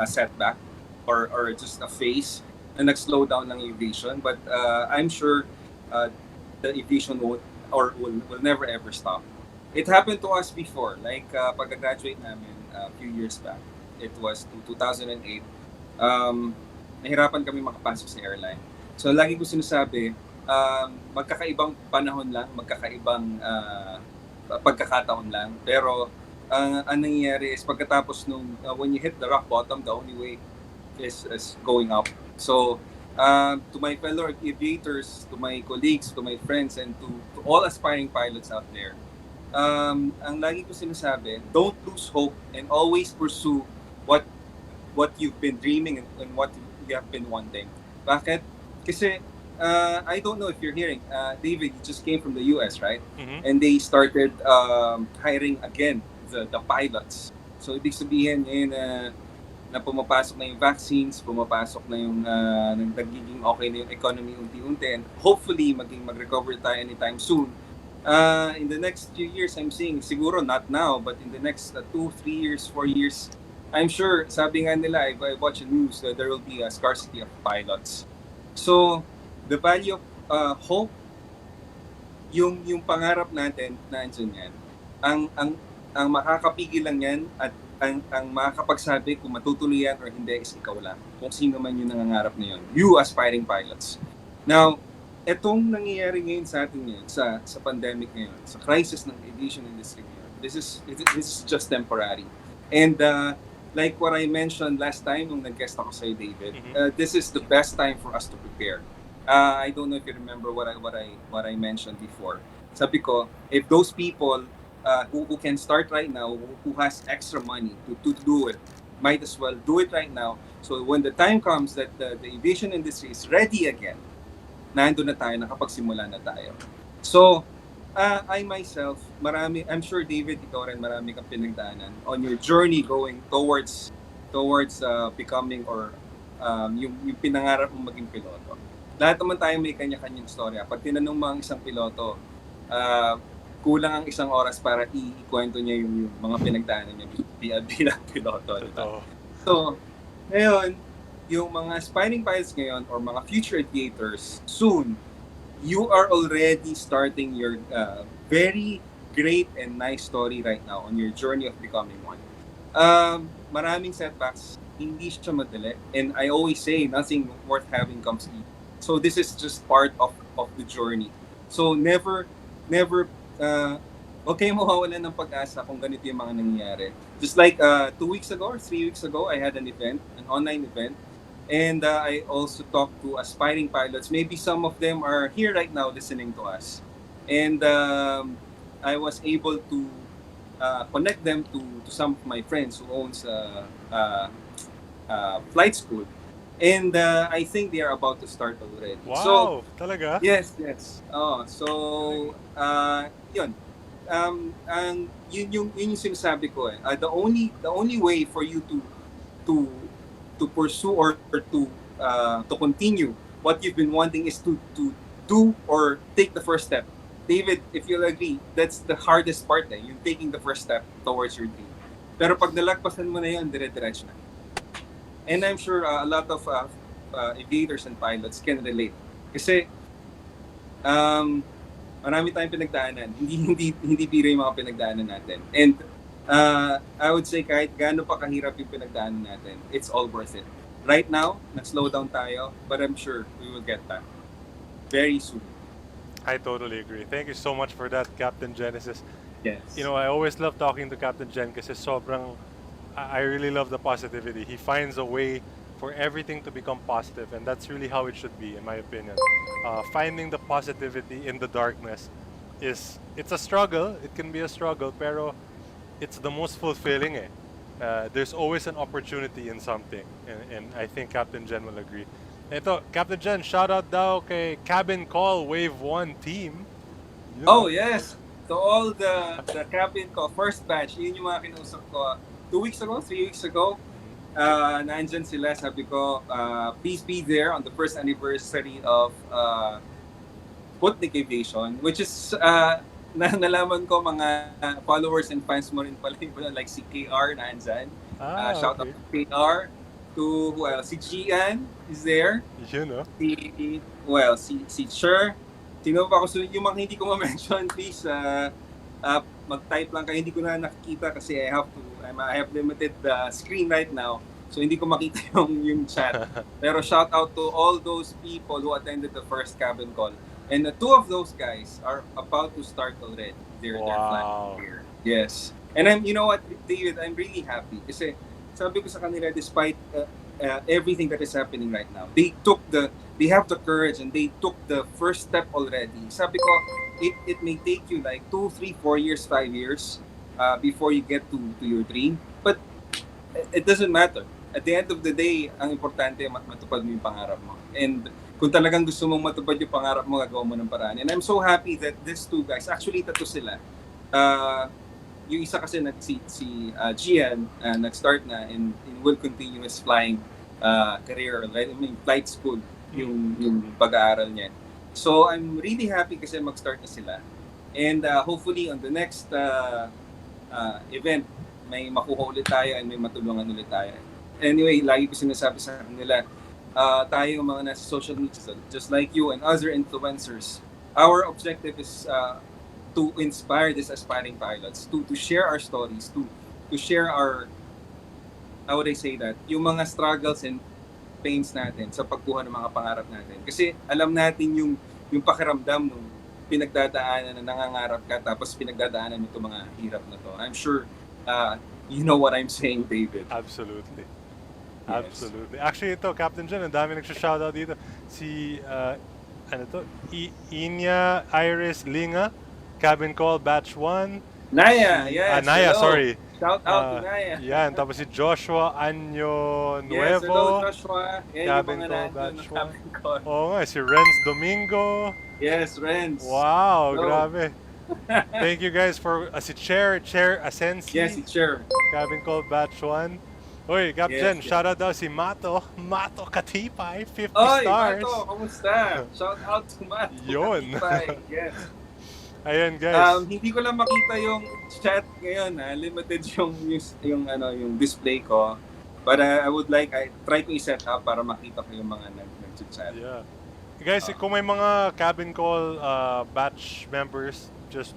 setback or just a phase na nag-slow down ng aviation, but I'm sure the aviation will never ever stop. It happened to us before, like pagka-graduate namin a few years back. It was 2008. Nahirapan kami makapasok sa airline. So lagi ko sinasabi, magkakaibang panahon lang, magkakaibang pagkakataon lang. Pero ang nangyayari is pagkatapos nung when you hit the rock bottom, the only way is going up. So, to my fellow aviators, to my colleagues, to my friends, and to all aspiring pilots out there, ang lagi ko sinasabi, don't lose hope and always pursue what you've been dreaming and what you have been wanting. Bakit? Kasi I don't know if you're hearing, David, you just came from the US, right? Mm-hmm. And they started hiring again the pilots. So ibig sabihin ngayon na pumapasok na yung vaccines, pumapasok na yung nagiging okay na yung economy unti-unti, and hopefully mag-recover tayo anytime soon. In the next few years, I'm seeing, siguro not now, but in the next 2, 3 years, 4 years, I'm sure, sabi nga nila, if I watch the news, there will be a scarcity of pilots. So, the value of hope, yung pangarap natin, nandiyan yan. Ang makakapigil lang yan at ang makakapagsabi kung matutuloy yan or hindi is ikaw lang. Kung sino man yung nangangarap na yun. You aspiring pilots. Now, etong nangyayari ngayon sa atin ngayon, sa pandemic ngayon, sa crisis ng aviation industry ngayon, this is just temporary. And like what I mentioned last time nung nag-guest ako sa David, this is the best time for us to prepare. I don't know if you remember what I mentioned before. Sabi ko, if those people who can start right now, who has extra money to do it, might as well do it right now. So when the time comes that the aviation industry is ready again, nandun na tayo, nakapagsimula na tayo. So, I myself, I'm sure David, ikaw rin, marami kang pinagdaanan on your journey going towards becoming or yung pinangarap mong maging piloto. Lahat naman tayo may kanya-kanyang storya. Pag tinanong mo ang isang piloto, kulang ang isang oras para ikwento niya yung mga pinagdaanan niya bilang piloto. Diba? So, ngayon, yung mga aspiring pilots ngayon or mga future aviators, soon, you are already starting your very great and nice story right now on your journey of becoming one. Maraming setbacks, hindi siya madali, and I always say nothing worth having comes easy. So this is just part of the journey. So never huwag kayong mawawalan ng pag-asa kung ganito yung mga nangyayari. Just like 2 weeks ago or 3 weeks ago, I had an online event, and I also talked to aspiring pilots. Maybe some of them are here right now listening to us. And I was able to connect them to some of my friends who owns flight school. And I think they are about to start already. Wow, so, talaga? Yes. So, yun. Yun yung sinasabi ko eh. The only way for you to pursue or to continue what you've been wanting is to do or take the first step. David, if you'll agree, that's the hardest part eh, yung taking the first step towards your dream. Pero pag nalagpasan mo na yun, dire-diretso na. And I'm sure a lot of aviators and pilots can relate. Kasi marami tayong pinagdaanan. Hindi biro yung mga pinagdaanan natin. And I would say kahit gaano pa kahirap yung pinagdaanan natin, it's all worth it. Right now, nag-slow down tayo, but I'm sure we will get that very soon. I totally agree. Thank you so much for that, Captain Genesis. Yes. You know, I always love talking to Captain Gen kasi sobrang, I really love the positivity. He finds a way for everything to become positive, and that's really how it should be, in my opinion. Finding the positivity in the darkness it's a struggle. It can be a struggle, pero it's the most fulfilling eh. There's always an opportunity in something, and I think Captain Gen will agree. Ito, Captain Gen, shout out daw kay Cabin Call Wave 1 team. Yun. Oh, yes. To all the cabin call, first batch, yun yung mga kinausap ko 2 weeks ago, 3 weeks ago. Nandyan sila, sabi ko, please be there on the first anniversary of Sputnik Aviation, which is, nalaman ko mga followers and fans mo rin pala, like si KR nandyan. Shout out to KR. To, well, si Gian is there. You know. Si Cher. Sino pa ako? Yung mga hindi ko ma-mention, please, mag-type lang kayo. Hindi ko na nakikita kasi I have limited screen right now. So hindi ko makita yung chat. Pero shout out to all those people who attended the first cabin call. And the 2 of those guys are about to start already. They're flying here. Yes. And you know what, David, I'm really happy kasi sabi ko sa kanila, despite everything that is happening right now, they have the courage and they took the first step already. Sabi ko, it may take you like 2, 3, 4 years, 5 years before you get to your dream. But it doesn't matter. At the end of the day, ang importante, matupad mo yung pangarap mo. And kung talagang gusto mong matupad yung pangarap mo, gagawa mo ng paraan. And I'm so happy that these two guys, actually tatlo sila, yung isa kasi si Gian, nag-start na and will continue his flying career, right? I mean, flight school, yung pag-aaral niya. So I'm really happy kasi mag-start na sila. And hopefully on the next event, may makuha ulit tayo and may matulungan ulit tayo. Anyway, lagi ko sinasabi sa kanila, tayo mga nasa social media, just like you and other influencers, our objective is to inspire these aspiring pilots, to share our stories, to share our, how would I say that, yung mga struggles and pains natin sa pagkuha ng mga pangarap natin. Kasi alam natin yung pakiramdam nung pinagdadaanan na nangangarap ka tapos pinagdadaanan mo itong mga hirap na to. I'm sure you know what I'm saying, David. Absolutely. Yes. Absolutely. Actually, ito, Captain Jen, ang dami nagsha-shoutout dito. Si, ano to? Inya Iris Linga, Cabin Call Batch 1. Naya, yes. Naya, hello. sorry. Shout out to Naya. Yan, tapos si Joshua Anyo Nuevo. Yes, hello Joshua. Yan Cabin yung mga Call nandun Batch ng Cabin Call. Oo nga, si Renz Domingo. Yes, Renz. Wow, Hello. grabe. Thank you guys for, si Chair Asensi. Yes, si Chair. Cabin Call Batch 1. Uy, Captain, Yes, yes. shoutout daw si Mato Katipay, 50 Oy, stars. Mato, kamusta? Shout out to Mato. Yun. Yes. Ayan guys. Hindi ko lang makita yung chat ngayon, limited yung display ko. But I try to i-set up para makita ko yung mga nag-chat. Yeah. Guys, kung may mga Cabin Call batch members, just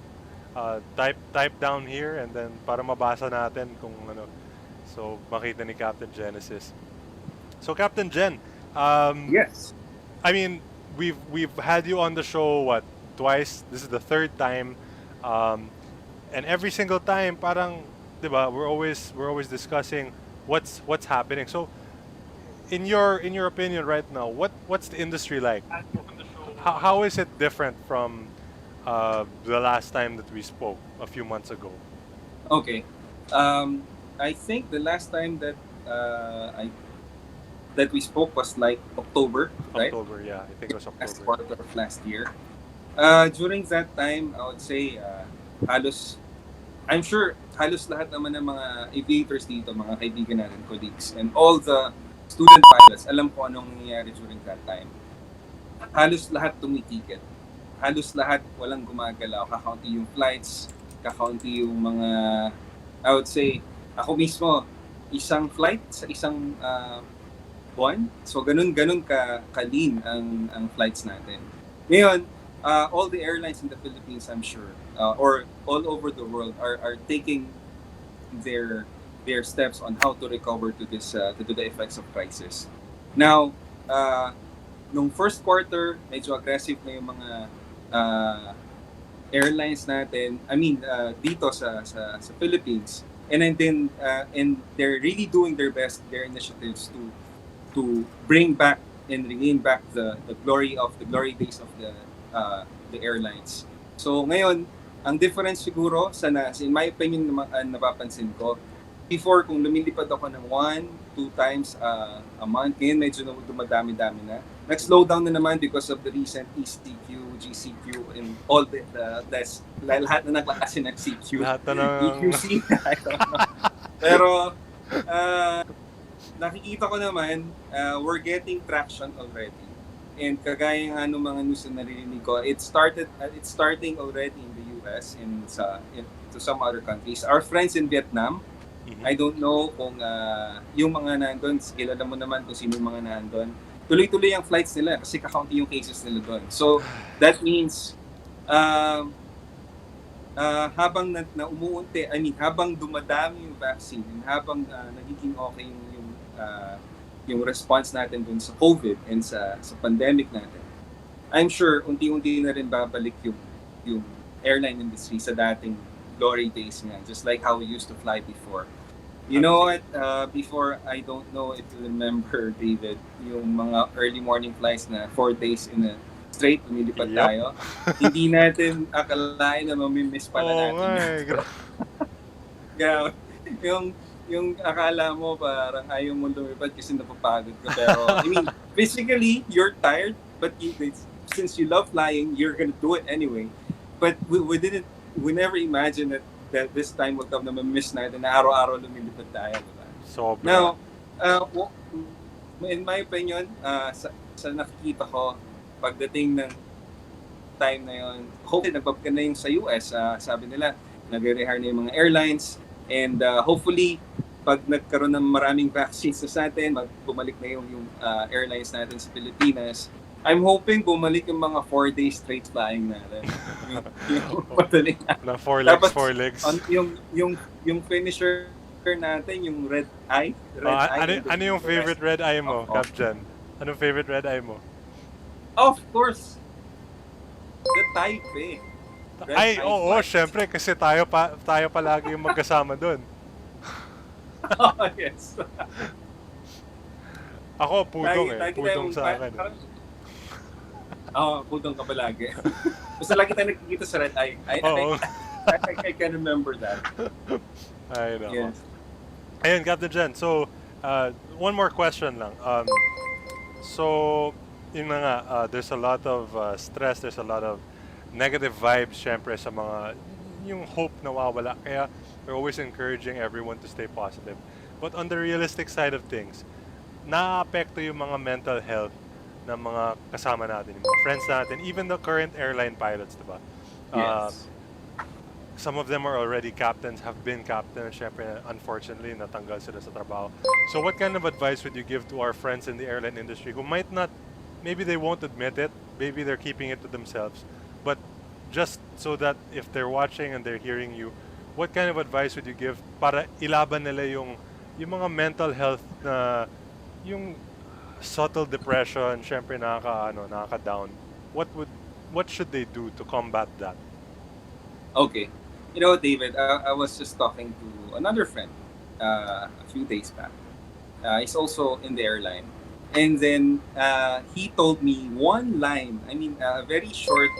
type down here and then para mabasa natin kung ano. So makita ni Captain Genesis. So Captain Jen, Yes. I mean, we've had you on the show twice. This is the third time, and every single time, parang, diba, we're always discussing what's happening. So, in your opinion right now, what's the industry like? How is it different from the last time that we spoke a few months ago? Okay. I think the last time that that we spoke was like October, right? October, yeah, I think it was Last October. quarter of last year. During that time, I would say I'm sure halos lahat naman ng mga aviators dito, mga kaibigan natin, colleagues, and all the student pilots, alam ko anong nangyayari during that time. Halos lahat tumitikit. Halos lahat walang gumagalaw. Kakaunti yung flights, kakaunti yung mga, I would say, ako mismo, isang flight sa isang buwan. So ganun ka-lean ang flights natin. Ngayon, all the airlines in the Philippines, I'm sure, or all over the world, are taking their steps on how to recover to the effects of crisis. Now, nung first quarter, medyo aggressive na yung mga airlines natin. I mean, dito sa Philippines, and then they're really doing their best, their initiatives to bring back and regain back the glory days of the airlines. So ngayon, ang difference siguro in my opinion, napapansin ko, before kung lumilipad ako ng 1-2 times a month, ngayon medyo dumadami-dami na. Nag-slow down na naman because of the recent ECQ, GCQ, and all lahat na naklase ng CQ. Lahat na ng... EQC, I don't know. Pero, nakikita ko naman, we're getting traction already. And kagaya nga nung mga news na narinig ko, it's starting already in the US and to some other countries. Our friends in Vietnam, I don't know kung yung mga nandun, kilala mo naman kung sino yung mga nandun. Tuloy-tuloy ang flights nila kasi kakaunti yung cases nila doon. So, that means, habang umuunti, habang dumadami yung vaccine, and habang nagiging okay yung response natin dun sa COVID and sa pandemic natin, I'm sure unti-unti na rin babalik yung airline industry sa dating glory days nga, just like how we used to fly before. You know what? Before, I don't know if you remember, David, yung mga early morning flights na 4 days in a straight, lumilipad tayo. Hindi natin akalain na mamimiss pala natin. Grabe. Yung akala mo parang ayaw mo lumipad kasi napapagod ka. Pero, I mean, physically, you're tired, but since you love flying, you're gonna do it anyway. But we never imagined that this time will come na ma-miss natin na araw-araw lumilipad tayo. Diba? Sobra. Now, in my opinion, sa nakikita ko, pagdating ng time na yun, hopefully nagbabka na yung sa US. Sabi nila, nagre-rehire na yung mga airlines. And hopefully, pag nagkaroon ng maraming vaccines sa atin, bumalik na yung airlines natin sa Pilipinas, I'm hoping bumalik yung mga 4 days straight flying natin. yung madaling na 4 legs, 4 legs. Yung finisher natin, yung red eye. Ano yung favorite red eye mo, Captain? Anong favorite red eye mo? Of course, the Taipei. Ay, oo, syempre, kasi tayo palagi yung magkasama doon. Oh, yes. Ako, pudong Pudong sa akin. Pudong ka palagi. Basta lagi tayo nakikita sa red eye. I can remember that. Ay, no. Yes. Ayun, Captain Jen. So, one more question lang. So, yun na nga, there's a lot of stress, there's a lot of negative vibes, syempre, sa mga, yung hope na wawala. Kaya, we're always encouraging everyone to stay positive. But on the realistic side of things, na-apekto yung mga mental health ng mga kasama natin, yung mga friends natin, even the current airline pilots, diba? Yes. Some of them are already captains, have been captains, syempre, unfortunately, natanggal sila sa trabaho. So what kind of advice would you give to our friends in the airline industry who might not, maybe they won't admit it, maybe they're keeping it to themselves, but just so that if they're watching and they're hearing you, what kind of advice would you give para ilaban nila yung mga mental health na, yung subtle depression, syempre nakaka-down. What should they do to combat that? Okay. You know, David, I was just talking to another friend a few days back. He's also in the airline. And then he told me one line, I mean, a very short,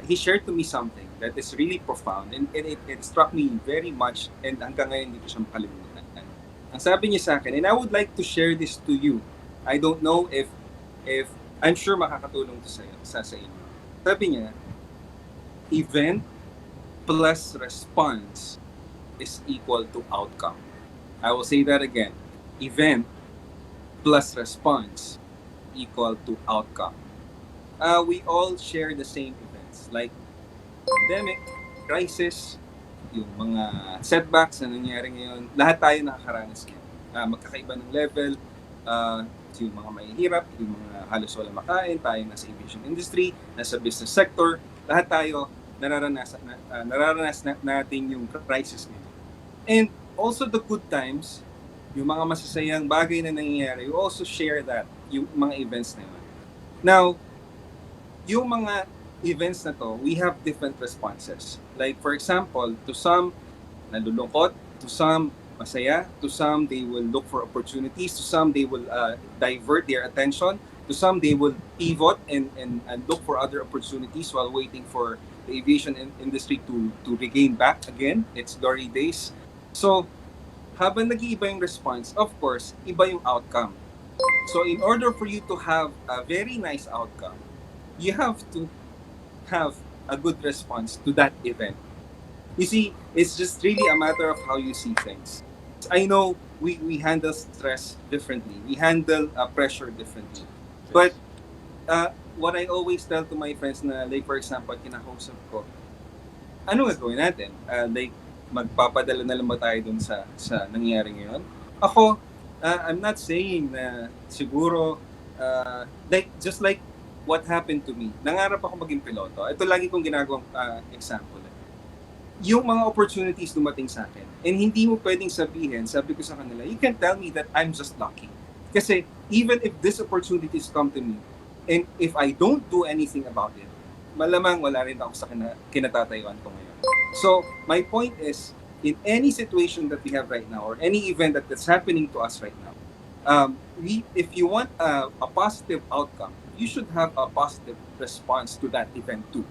he shared to me something that is really profound and it struck me very much and hanggang ngayon hindi ko siya makalimutan. Ang sabi niya sa akin, and I would like to share this to you. I don't know if I'm sure makakatulong to sa inyo. Sabi niya, event plus response is equal to outcome. I will say that again. Event plus response equal to outcome. We all share the same events like pandemic, crisis, yung mga setbacks na nangyari ngayon. Lahat tayo nakakaranas ngayon. Magkakaiba ng level. Yung mga mahihirap, yung mga halos walang makain, tayo nasa aviation industry, nasa business sector, lahat tayo nararanas natin yung crisis ngayon. And also the good times, yung mga masasayang bagay na nangyayari, you also share that, yung mga events na yun. Now, yung mga events na to, we have different responses. Like for example, to some, nalulungkot, to some, masaya, to some, they will look for opportunities, to some, they will divert their attention, to some, they will pivot and look for other opportunities while waiting for the aviation industry to regain back again its glory days. So, habang nag-iiba yung response, of course, iba yung outcome. So, in order for you to have a very nice outcome, you have to have a good response to that event. You see, it's just really a matter of how you see things. I know we handle stress differently. We handle pressure differently. But what I always tell to my friends na, like for example, kinakausap ko, ano gagawin natin? Like, magpapadala na lang ba tayo dun sa nangyayari ngayon? Ako, I'm not saying na siguro, just like what happened to me. Nangarap ako maging piloto. Ito lagi kong ginagawang example. Yung mga opportunities dumating sa akin, and hindi mo pwedeng sabihin, sabi ko sa kanila, you can tell me that I'm just lucky. Kasi even if these opportunities come to me, and if I don't do anything about it, malamang wala rin ako sa kinatatayuan ko ngayon. So my point is, in any situation that we have right now, or any event that's happening to us right now, if you want a positive outcome, you should have a positive response to that event too.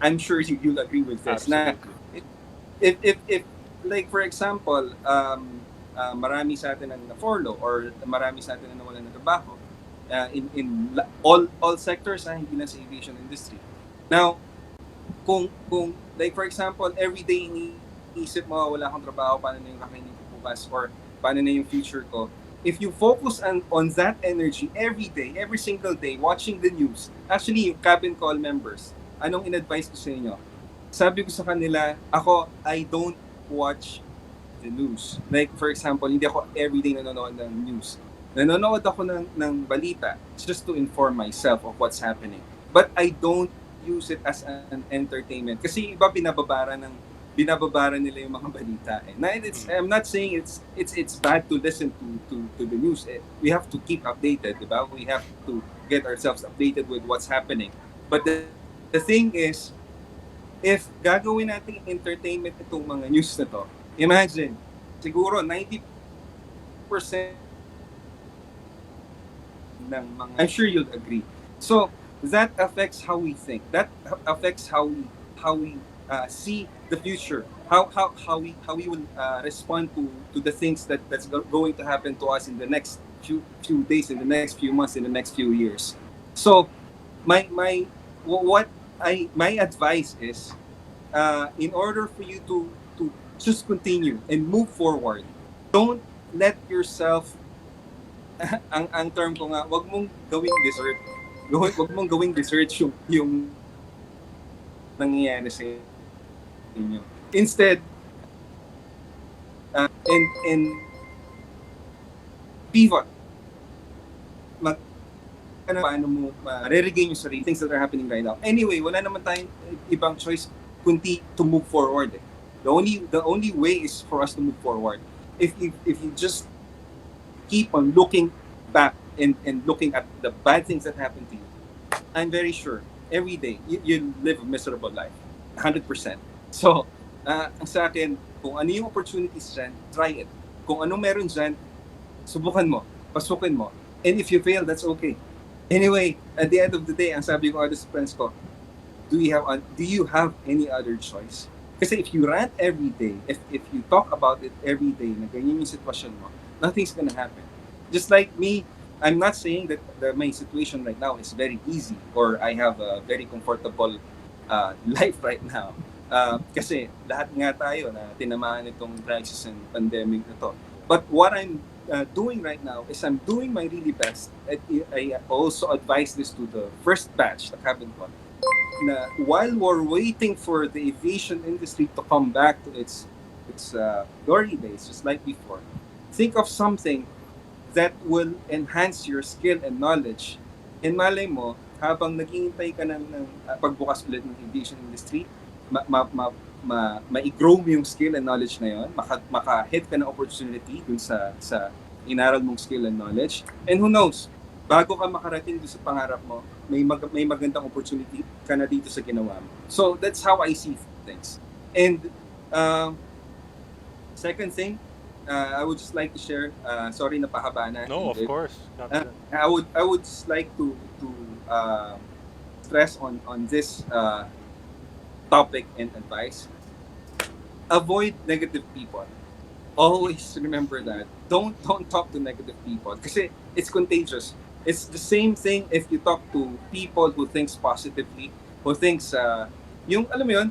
I'm sure you'll agree with this. Na, Absolutely. if like for example, marami sa atin ang na-follow or marami sa atin ang nawalan ng trabaho in all sectors, hindi lang sa aviation industry. Now, kung like for example, every day iniisip mo wala akong trabaho, paano na yung kakainin ko bukas or paano na yung future ko. If you focus on that energy every day, every single day, watching the news, actually yung cabin call members, anong in-advise ko sa inyo? Sabi ko sa kanila, I don't watch the news. Like for example, hindi ako everyday nanonood ng news. Nanonood ako ng balita just to inform myself of what's happening. But I don't use it as an entertainment. Kasi iba binababara nila yung mga balita. I'm not saying it's bad to listen to the news. We have to keep updated, diba? We have to get ourselves updated with what's happening. But the thing is, if gagawin nating entertainment itong mga news na to, imagine, siguro 90% ng mga, I'm sure you'll agree. So, that affects how we think. That affects how we see the future. How we will respond to the things that's going to happen to us in the next few days, in the next few months, in the next few years. So, my advice is, in order for you to just continue and move forward, don't let yourself ang term ko nga, wag mong gawing dessert. Wag mong gawing dessert yung nangyayari sa inyo. Instead, and pivot. Paano mo re-regain yung sarili, things that are happening right now. Anyway, wala naman tayong ibang choice kundi to move forward. The only way is for us to move forward. If you just keep on looking back and looking at the bad things that happen to you, I'm very sure every day you live a miserable life, 100%. So, sa akin, kung ano yung opportunities dyan, try it. Kung ano meron dyan, subukan mo, pasukin mo. And if you fail, that's okay. Anyway, at the end of the day, ang sabi ko sa friends ko, do you have any other choice? Kasi if you rant every day, if you talk about it every day, na ganyan yung sitwasyon mo, nothing's gonna happen. Just like me, I'm not saying that my situation right now is very easy or I have a very comfortable life right now. Kasi lahat nga tayo na tinamaan itong crisis and pandemic na to. But what I'm doing right now is I'm doing my really best. I also advise this to the first batch, the cabin call, na while we're waiting for the aviation industry to come back to its glory days, just like before, think of something that will enhance your skill and knowledge. And malay mo, habang naghihintay ka ng pagbukas ulit ng aviation industry, ma-grow mo yung skill and knowledge na yun, maka-hit ka ng opportunity dun sa inaral mong skill and knowledge. And who knows, bago ka makarating doon sa pangarap mo, may magandang opportunity ka na dito sa ginawa mo. So that's how I see things. And second thing, I would just like to share. Sorry na pahaba na. No, of course. I would just like to stress on this topic and advice. Avoid negative people. Always remember that. Don't talk to negative people kasi it's contagious. It's the same thing if you talk to people who thinks positively, who thinks yung alam mo yun,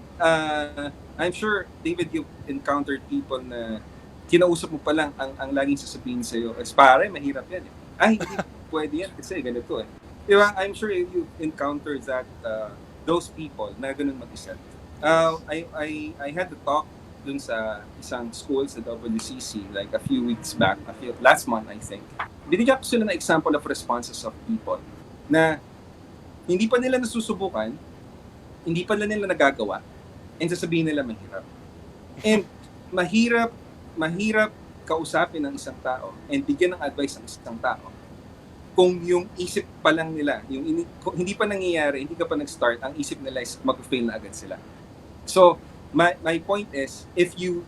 I'm sure David, you've encountered people na kinausap mo pa lang ang laging sasabihin sa'yo, pare, mahirap yan. Hindi pwede yan kasi ganito eh. Diba? I'm sure you've encountered that those people na ganun mag-isip. I had to talk dun sa isang school sa WCC like a few weeks back, last month I think. Binigyan ko sila ng example of responses of people na hindi pa nila nasusubukan, hindi pa nila nagagawa, and sasabihin nila mahirap. And mahirap kausapin ng isang tao and bigyan ng advice ng isang tao kung yung isip pa lang nila, kung hindi pa nangyayari, hindi ka pa nag-start, ang isip nila is mag-fail na agad sila. So, my point is, if you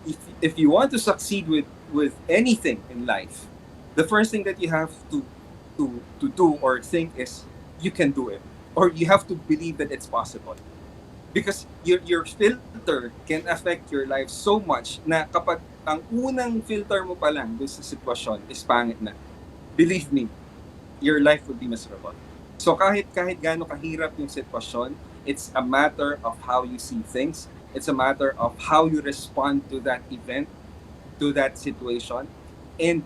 want to succeed with anything in life, the first thing that you have to do or think is you can do it, or you have to believe that it's possible. Because your filter can affect your life so much na kapag ang unang filter mo pa lang dun sa sitwasyon is pangit na, believe me, your life will be miserable. So kahit gaano kahirap yung sitwasyon, it's a matter of how you see things. It's a matter of how you respond to that event, to that situation, and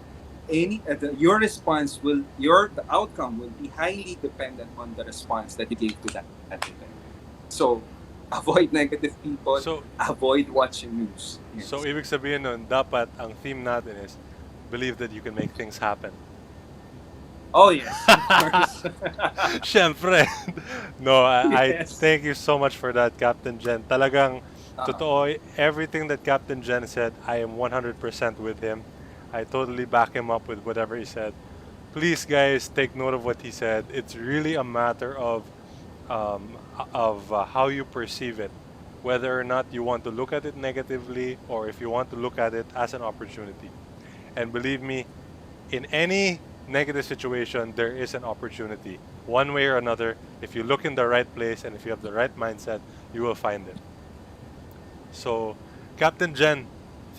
your response the outcome will be highly dependent on the response that you gave to that event. So avoid negative people, So, avoid watching news. Yes. so ibig sabihin nun, dapat ang theme natin is believe that you can make things happen. Oh yes, of course. Siyempre. No, I Yes. thank you so much for that, Captain Jen. Talagang Uh, totoo, everything that Captain Jen said, I am 100% with him. I totally back him up with whatever he said. Please, guys, take note of what he said. It's really a matter of how you perceive it, whether or not you want to look at it negatively or if you want to look at it as an opportunity. And believe me, in any negative situation, there is an opportunity. One way or another, if you look in the right place and if you have the right mindset, you will find it. So, Captain Jen,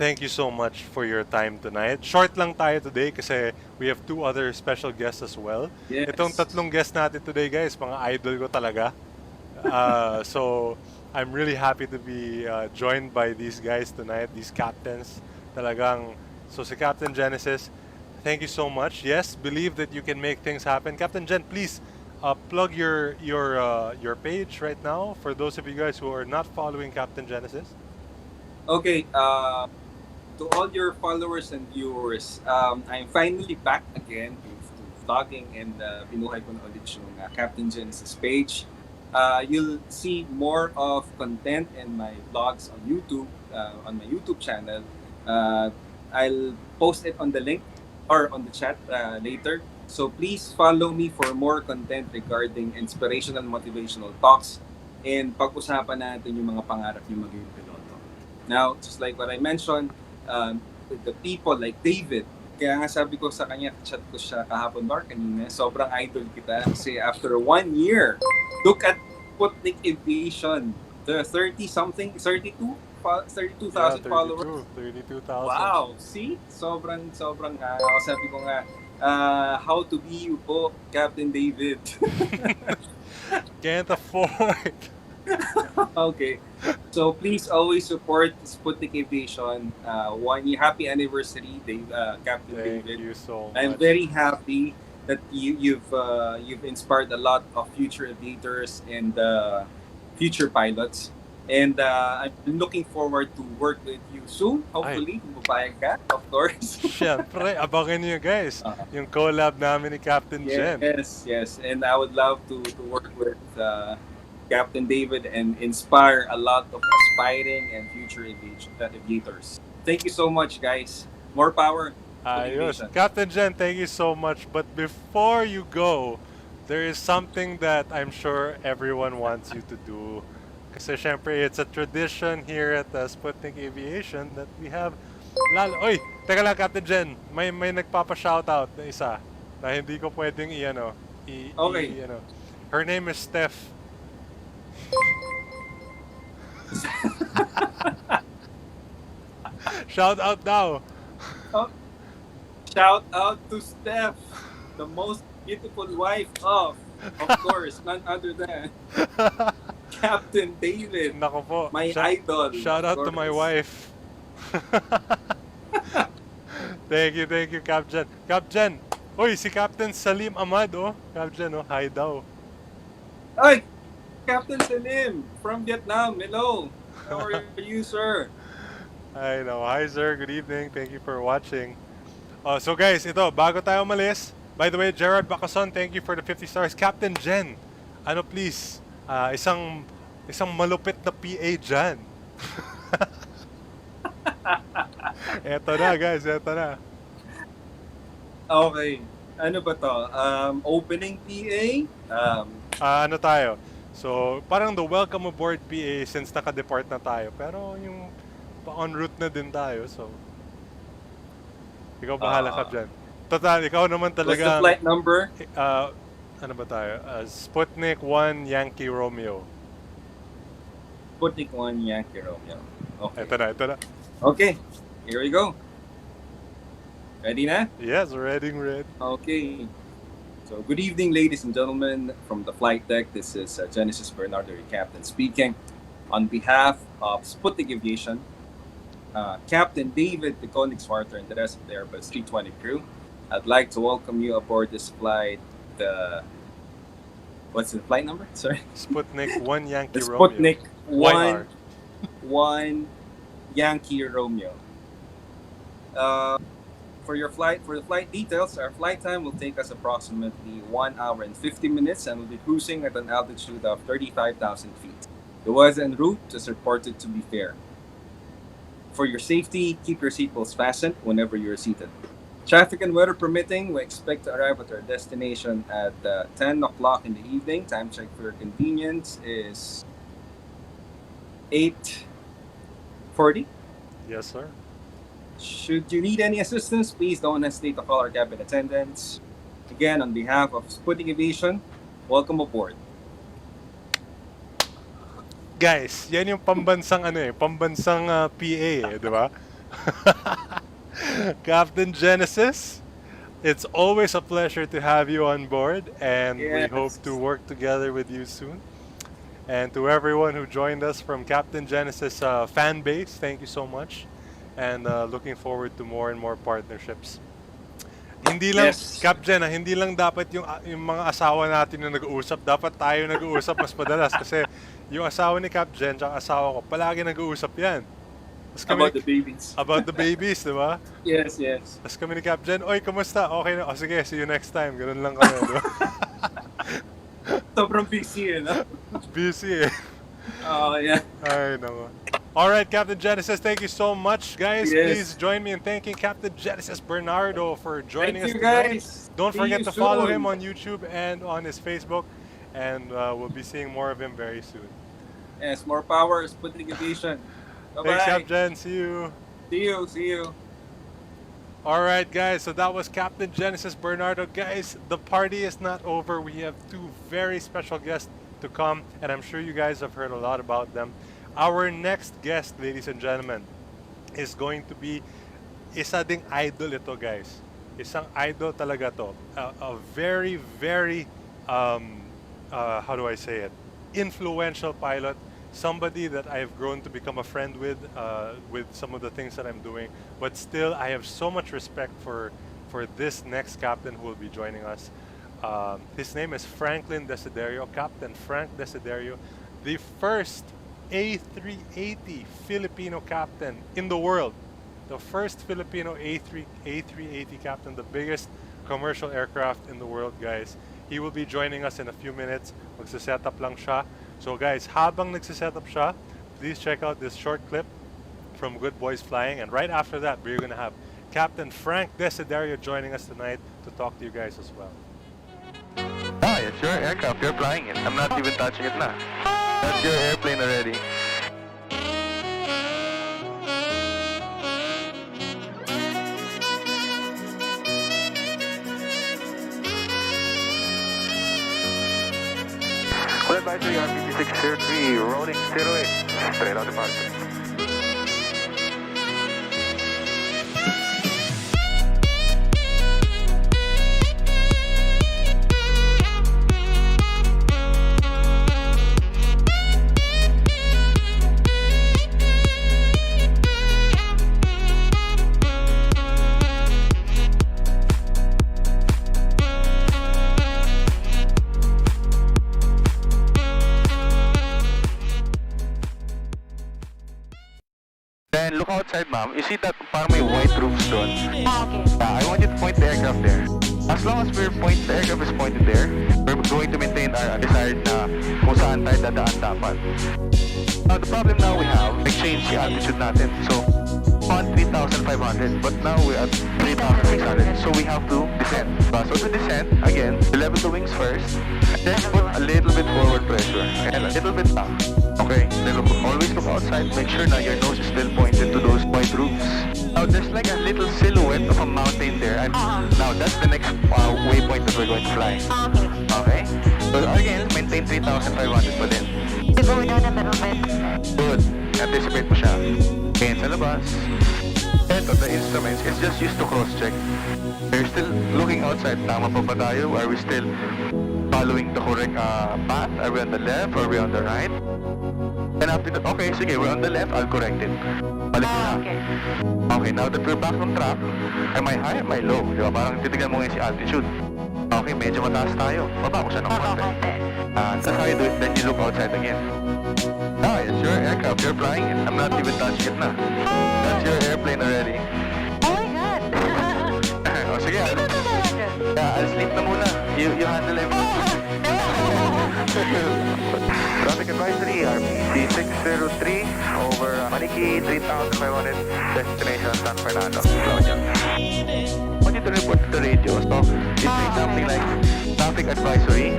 thank you so much for your time tonight. Short lang tayo today kasi we have two other special guests as well. yes. Itong tatlong guests natin today, guys, mga idol ko talaga. So, I'm really happy to be joined by these guys tonight, these captains. Talagang, so si Captain Genesis, thank you so much. Yes, believe that you can make things happen. Captain Jen, please plug your page right now for those of you guys who are not following Captain Genesis. Okay, to all your followers and viewers, I'm finally back again to vlogging, and pinuhay ko na ulit yung Captain Genesis page. You'll see more of content in my vlogs on YouTube, on my YouTube channel. I'll post it on the link or on the chat later. So please follow me for more content regarding inspirational, motivational talks, and pag-usapan natin yung mga pangarap yung maging piloto. Now, just like what I mentioned, the people like David, kaya nga sabi ko sa kanya, chat ko siya kahapon bar kanina, sobrang idol kita kasi after 1 year, look at Sputnik Aviation, the 32,000 Yeah, followers. 32,000. Wow, see? Sobrang sabi ko nga, how to be you po, Captain David. Can't afford. Okay. So please always support Sputnik Aviation. 1 year happy anniversary, Captain Thank David. you so much. I'm very happy that you've inspired a lot of future aviators and future pilots. And I'm looking forward to work with you soon. Hopefully, kung papayag ka, of course. Siyempre, abangan niyo guys, yung collab namin ni Captain Jen. Yes. And I would love to work with Captain David and inspire a lot of aspiring and future aviators. Thank you so much, guys. More power. Ayos. Captain Jen, thank you so much. But before you go, there is something that I'm sure everyone wants you to do. Kasi syempre, it's a tradition here at Sputnik Aviation that we have Oy, teka lang, Captain Jen. May nagpapa-shoutout na isa na hindi ko pwedeng Okay. Her name is Steph. Shout out now. Shout out to Steph, the most beautiful wife of course, none other than Captain David. Nako po. My idol. Shout out to my wife. Thank you, Cap Jen. Cap Jen. Uy, si Captain Salim Ahmad, oh. Cap Jen, oh. Hi daw. Ay, Captain Salim from Vietnam. Hello. How are you, sir? I know. Hi, sir. Good evening. Thank you for watching. So guys, ito, bago tayo umalis, by the way, Gerard Bacason, thank you for the 50 stars. Captain Jen, please, isang malupit na PA dyan. Eto na, guys. Eto na. Okay. Ano ba to? Opening PA? Ano tayo? So, parang the welcome aboard PA since naka-depart na tayo. Pero yung pa-en route na din tayo. So, ikaw bahala ka dyan. Total, ikaw naman What's the talaga. flight number? Ano ba tayo? Sputnik 1 Yankee Romeo. Sputnik 1 Yankee Romeo. Okay. Ito na. Okay, here we go. Ready na? Yes, ready. Okay. So, good evening, ladies and gentlemen, from the flight deck. This is Genesis Bernardo, your captain, speaking. On behalf of Sputnik Aviation, Captain David, the Koenigswarter, and the rest of the Airbus 320 crew, I'd like to welcome you aboard this flight. What's the flight number? Sorry. Sputnik 1 Yankee The Romeo. Sputnik 1 Yankee Romeo. For the flight details, our flight time will take us approximately 1 hour and 50 minutes, and we'll be cruising at an altitude of 35,000 feet. The weather en route is reported to be fair. For your safety, keep your seatbelts fastened whenever you're seated. Traffic and weather permitting, we expect to arrive at our destination at 10 o'clock in the evening. Time check for your convenience is 8:40. Yes, sir. Should you need any assistance, please don't hesitate to call our cabin attendants. Again, on behalf of Sputnik Aviation, welcome aboard. Guys, yan yung pambansang PA di ba? Captain Genesis, it's always a pleasure to have you on board, and we hope to work together with you soon. And to everyone who joined us from Captain Genesis fan base, thank you so much. And looking forward to more and more partnerships. Hindi lang, Cap Gen, hindi lang dapat yung mga asawa natin na nag-uusap, dapat tayo nag-uusap mas madalas kasi yung asawa ni Cap Gen at asawa ko, palagi nag-uusap yan. About the babies. About the babies, di ba? Yes. Tapos kami ni Cap Gen, oy, kamusta? Okay na. O sige, see you next time. Ganun lang kami, di ba? Sobrang busy no? Busy Oh, yeah. Ay, nako. Alright, Captain Genesis, thank you so much, guys. Yes. Please join me in thanking Captain Genesis Bernardo for joining us Thank you, tonight. guys. Don't See forget you to follow soon. him on YouTube and on his Facebook, and we'll be seeing more of him very soon. Yes, more power, Sputnik Aviation. Bye-bye. Thanks, Captain. See you. See you. Alright, guys, so that was Captain Genesis Bernardo. Guys, the party is not over. We have two very special guests to come, and I'm sure you guys have heard a lot about them. Our next guest, ladies and gentlemen, is going to be isa ding idol ito, guys. Isang idol talaga to. A very, very, how do I say it? Influential pilot. Somebody that I've grown to become a friend with some of the things that I'm doing. But still, I have so much respect for this next captain who will be joining us. His name is Franklin Desiderio, Captain Frank Desiderio, the first A380 Filipino captain in the world. The first Filipino A380 captain, the biggest commercial aircraft in the world, guys. He will be joining us in a few minutes. Magsiset up lang siya. So guys, habang nagsiset up siya, please check out this short clip from Good Boys Flying. And right after that, we're going to have Captain Frank Desiderio joining us tonight to talk to you guys as well. Ah, it's your aircraft. You're flying it. I'm not even touching it now. That's your airplane already. Clear advisory RPG 603, rolling 08, straight out departure. Then look outside, ma'am. You see that parang may white roofs doon? Okay. I want you to point the aircraft there. As long as the aircraft is pointed there, we're going to maintain our desired na kung saan tayo dadaan dapat. Now, the problem now we have, nag-change the altitude natin. So, on 3,500, but now we're at 3,600, so we have to descend. So to descend, again, level the wings first, then put a little bit forward pressure, and a little bit back. Okay, then always look outside, make sure that your nose is still pointed to those white roofs. Now there's like a little silhouette of a mountain there, and now that's the next waypoint that we're going to fly. Okay, so again, maintain 3,500 pa din. Go down a little bit. Good. Anticipate mo siya. Ngayon sa labas. Ito, the instruments, it's just used to cross-check. We're still looking outside. Tama pa ba tayo? Are we still following the correct path? Are we on the left? Are we on the right? And after that, okay, sige, we're on the left. I'll correct it. Balik mo na. Okay, now that we're back on track, am I high? Am I low? Diba? Parang titignan mo ngayon si altitude. Okay, medyo mataas tayo. Baba ko siya ng konti. That's how you do it. Then you look outside again. Ah, it's your aircraft. You're flying it. I'm not even touching it na. That's your airplane already. Oh my God! Oh, sige. I'll sleep na muna. You handle everything. Traffic advisory, RPC 603 over Maniki 3,500, destination San Fernando. I want you to report to the radio. So it says something like traffic advisory,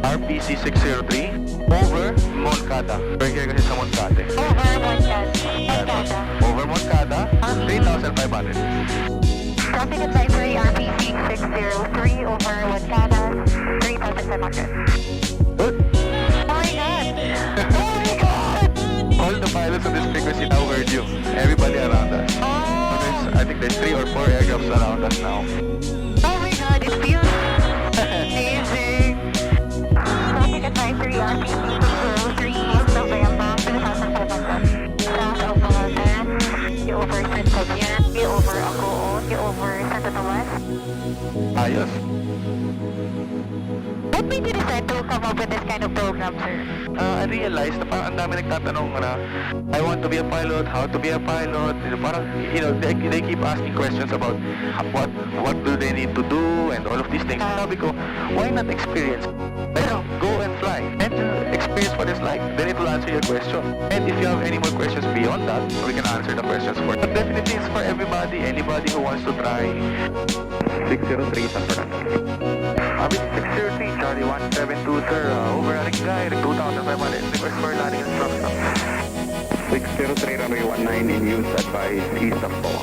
RPC 603 over Moncada. We're here kasi sa Moncada. Over Moncada, 3,500. Traffic advisory RPC 603 over Moncada, 3,500. Good. Oh my God! Oh my God! All the pilots on this frequency now heard you. Everybody around us. I think there's 3 or 4 aircrafts around us now. Oh my God, it feels amazing! Traffic advisory RPC 603 November 2007. South of Malatan, you over San Fabian, you over Agoon, you over Santa Tomas. Ayos. What made you decide to come up with this kind of program, sir? I realized na parang ang dami nagtatanong na I want to be a pilot, how to be a pilot. Parang, they keep asking questions about what do they need to do and all of these things. Sabi ko, why not experience? Go and fly and experience what it's like. Then it will answer your question. And if you have any more questions beyond that, we can answer the questions for you. But definitely it's for everybody, anybody who wants to try. 603 San Fernando. Abit 603 Charlie 172 sir, over Alingay, 2,500, request for landing instruction. 603 runway 19 in use, advise east of Boa.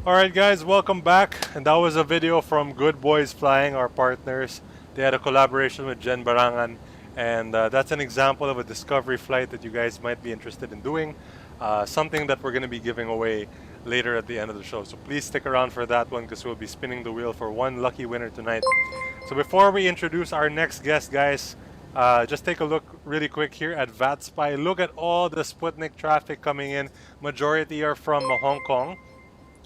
Alright guys, welcome back. And that was a video from Good Boys Flying, our partners. They had a collaboration with Jen Barangan. And that's an example of a discovery flight that you guys might be interested in doing. Something that we're going to be giving away later at the end of the show. So please stick around for that one because we'll be spinning the wheel for one lucky winner tonight. So before we introduce our next guest, guys, just take a look really quick here at VATSPY. Look at all the Sputnik traffic coming in. Majority are from Hong Kong.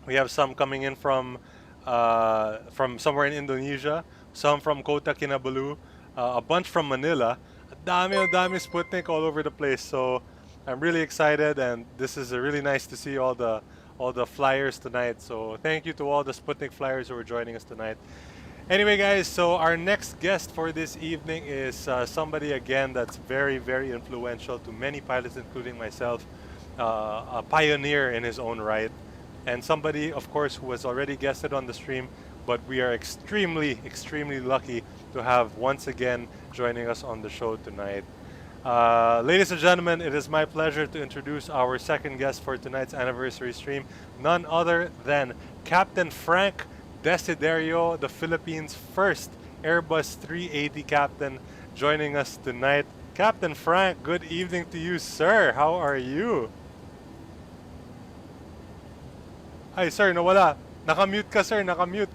We have some coming in from somewhere in Indonesia, some from Kota Kinabalu, a bunch from Manila. Dami Sputnik all over the place. So I'm really excited, and this is really nice to see all the flyers tonight. So thank you to all the Sputnik flyers who are joining us tonight. Anyway, guys, so our next guest for this evening is somebody again that's very, very influential to many pilots, including myself, a pioneer in his own right, and somebody, of course, who has already guested on the stream. But we are extremely, extremely lucky to have once again joining us on the show tonight. Ladies and gentlemen, it is my pleasure to introduce our second guest for tonight's anniversary stream, none other than Captain Frank Desiderio, the Philippines' first Airbus 380 captain, joining us tonight. Captain Frank, good evening to you, sir. How are you? Ay, sir, nawala. Nakamute ka, sir. Nakamute.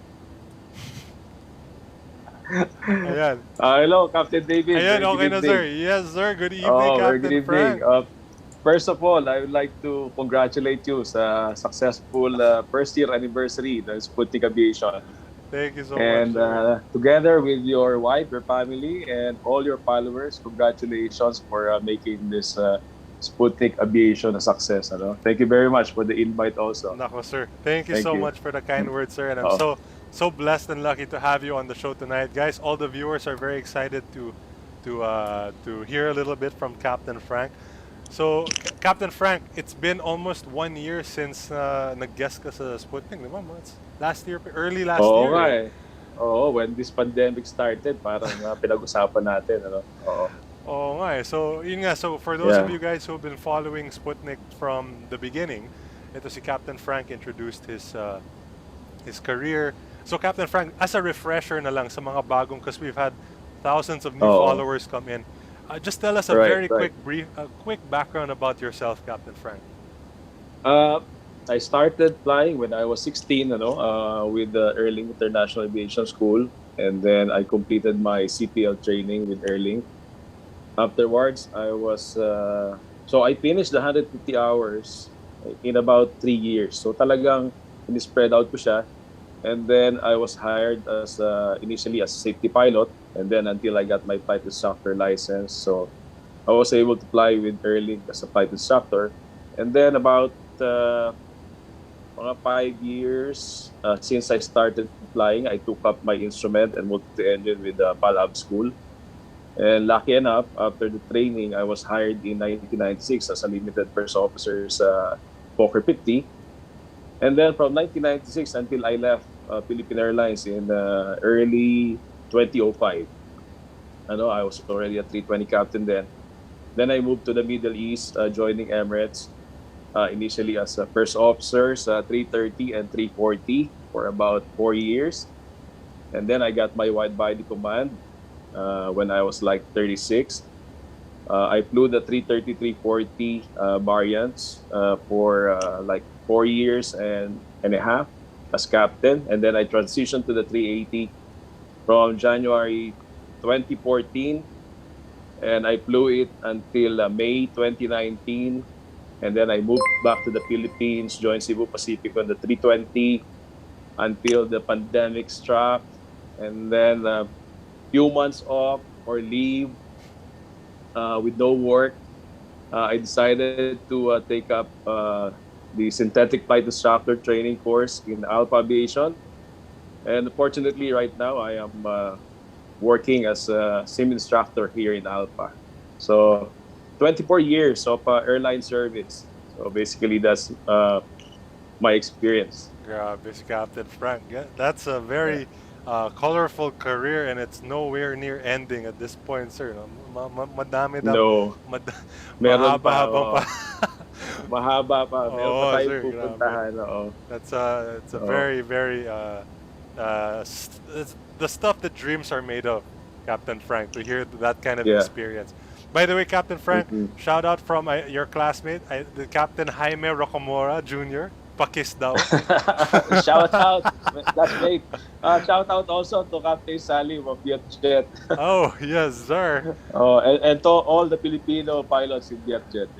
Ayan. Hello, Captain David. Ayan, Very good okay na, evening. sir. Yes, sir. Good evening, Oh, very Captain good evening. Frank. First of all, I would like to congratulate you sa successful first year anniversary ng Sputnik Aviation. Thank you so And much, sir. together with your wife, your family, and all your followers, congratulations for making this Sputnik Aviation a success. Ano? Thank you very much for the invite also. Nako, sir. Thank you Thank so you. much for the kind words, sir. And I'm Oh. so blessed and lucky to have you on the show tonight, guys. All the viewers are very excited to hear a little bit from Captain Frank. So, Captain Frank, it's been almost 1 year since nag-guest ka sa Sputnik, di ba? It's last year, early last Oo year. nga eh. Oo, when this pandemic started, parang pinag-usapan natin. Ano? Oo. Oh, nga eh. So, yun nga. So, for those of Yeah. you guys who've been following Sputnik from the beginning, ito si Captain Frank introduced his career. So, Captain Frank, as a refresher na lang sa mga bagong, because we've had thousands of new Oo. followers come in. Just tell us a Right, very right. quick background about yourself, Captain Frank. I started flying when I was 16, with Erling International Aviation School, and then I completed my CPL training with Erling. Afterwards, I finished the 150 hours in about 3 years. So talagang spread out ko siya. And then I was hired as initially as a safety pilot, and then until I got my flight instructor license. So I was able to fly with Erling as a flight instructor. And then about mga 5 years since I started flying, I took up my instrument and multi-engine with the PALAB school. And lucky enough, after the training, I was hired in 1996 as a limited first officer sa Fokker 50. And then from 1996 until I left Philippine Airlines in early 2005, I was already a 320 captain then. Then I moved to the Middle East, joining Emirates, initially as a first officer sa 330 and 340 for about 4 years. And then I got my wide body command when I was like 36. I flew the 330, 340 variants for like 4 years and a half as captain. And then I transitioned to the 380 from January 2014. And I flew it until May 2019. And then I moved back to the Philippines, joined Cebu Pacific on the 320 until the pandemic struck. And then a few months off or leave with no work, I decided to take up the synthetic flight instructor training course in Alpha Aviation. And fortunately, right now, I am working as a sim instructor here in Alpha. So 24 years of airline service. So basically, that's my experience. Grabe si Captain Frank. Yeah, that's a very colorful career, and it's nowhere near ending at this point, sir. No? Madami daw. No, meron pa. Mahaba-haba pa. Mahaba pa. Meron Oo, pa tayong sir, pupuntahan. Oo. It's a very, very it's the stuff that dreams are made of, Captain Frank. To hear that kind of Yeah. experience. By the way, Captain Frank, Mhm. shout out from your classmate, the Captain Jaime Rocamora Jr. Pakis daw. Shout out, classmate. Shout out also to Captain Salim of VietJet. Oh, yes, sir. And to all the Filipino pilots in VietJet.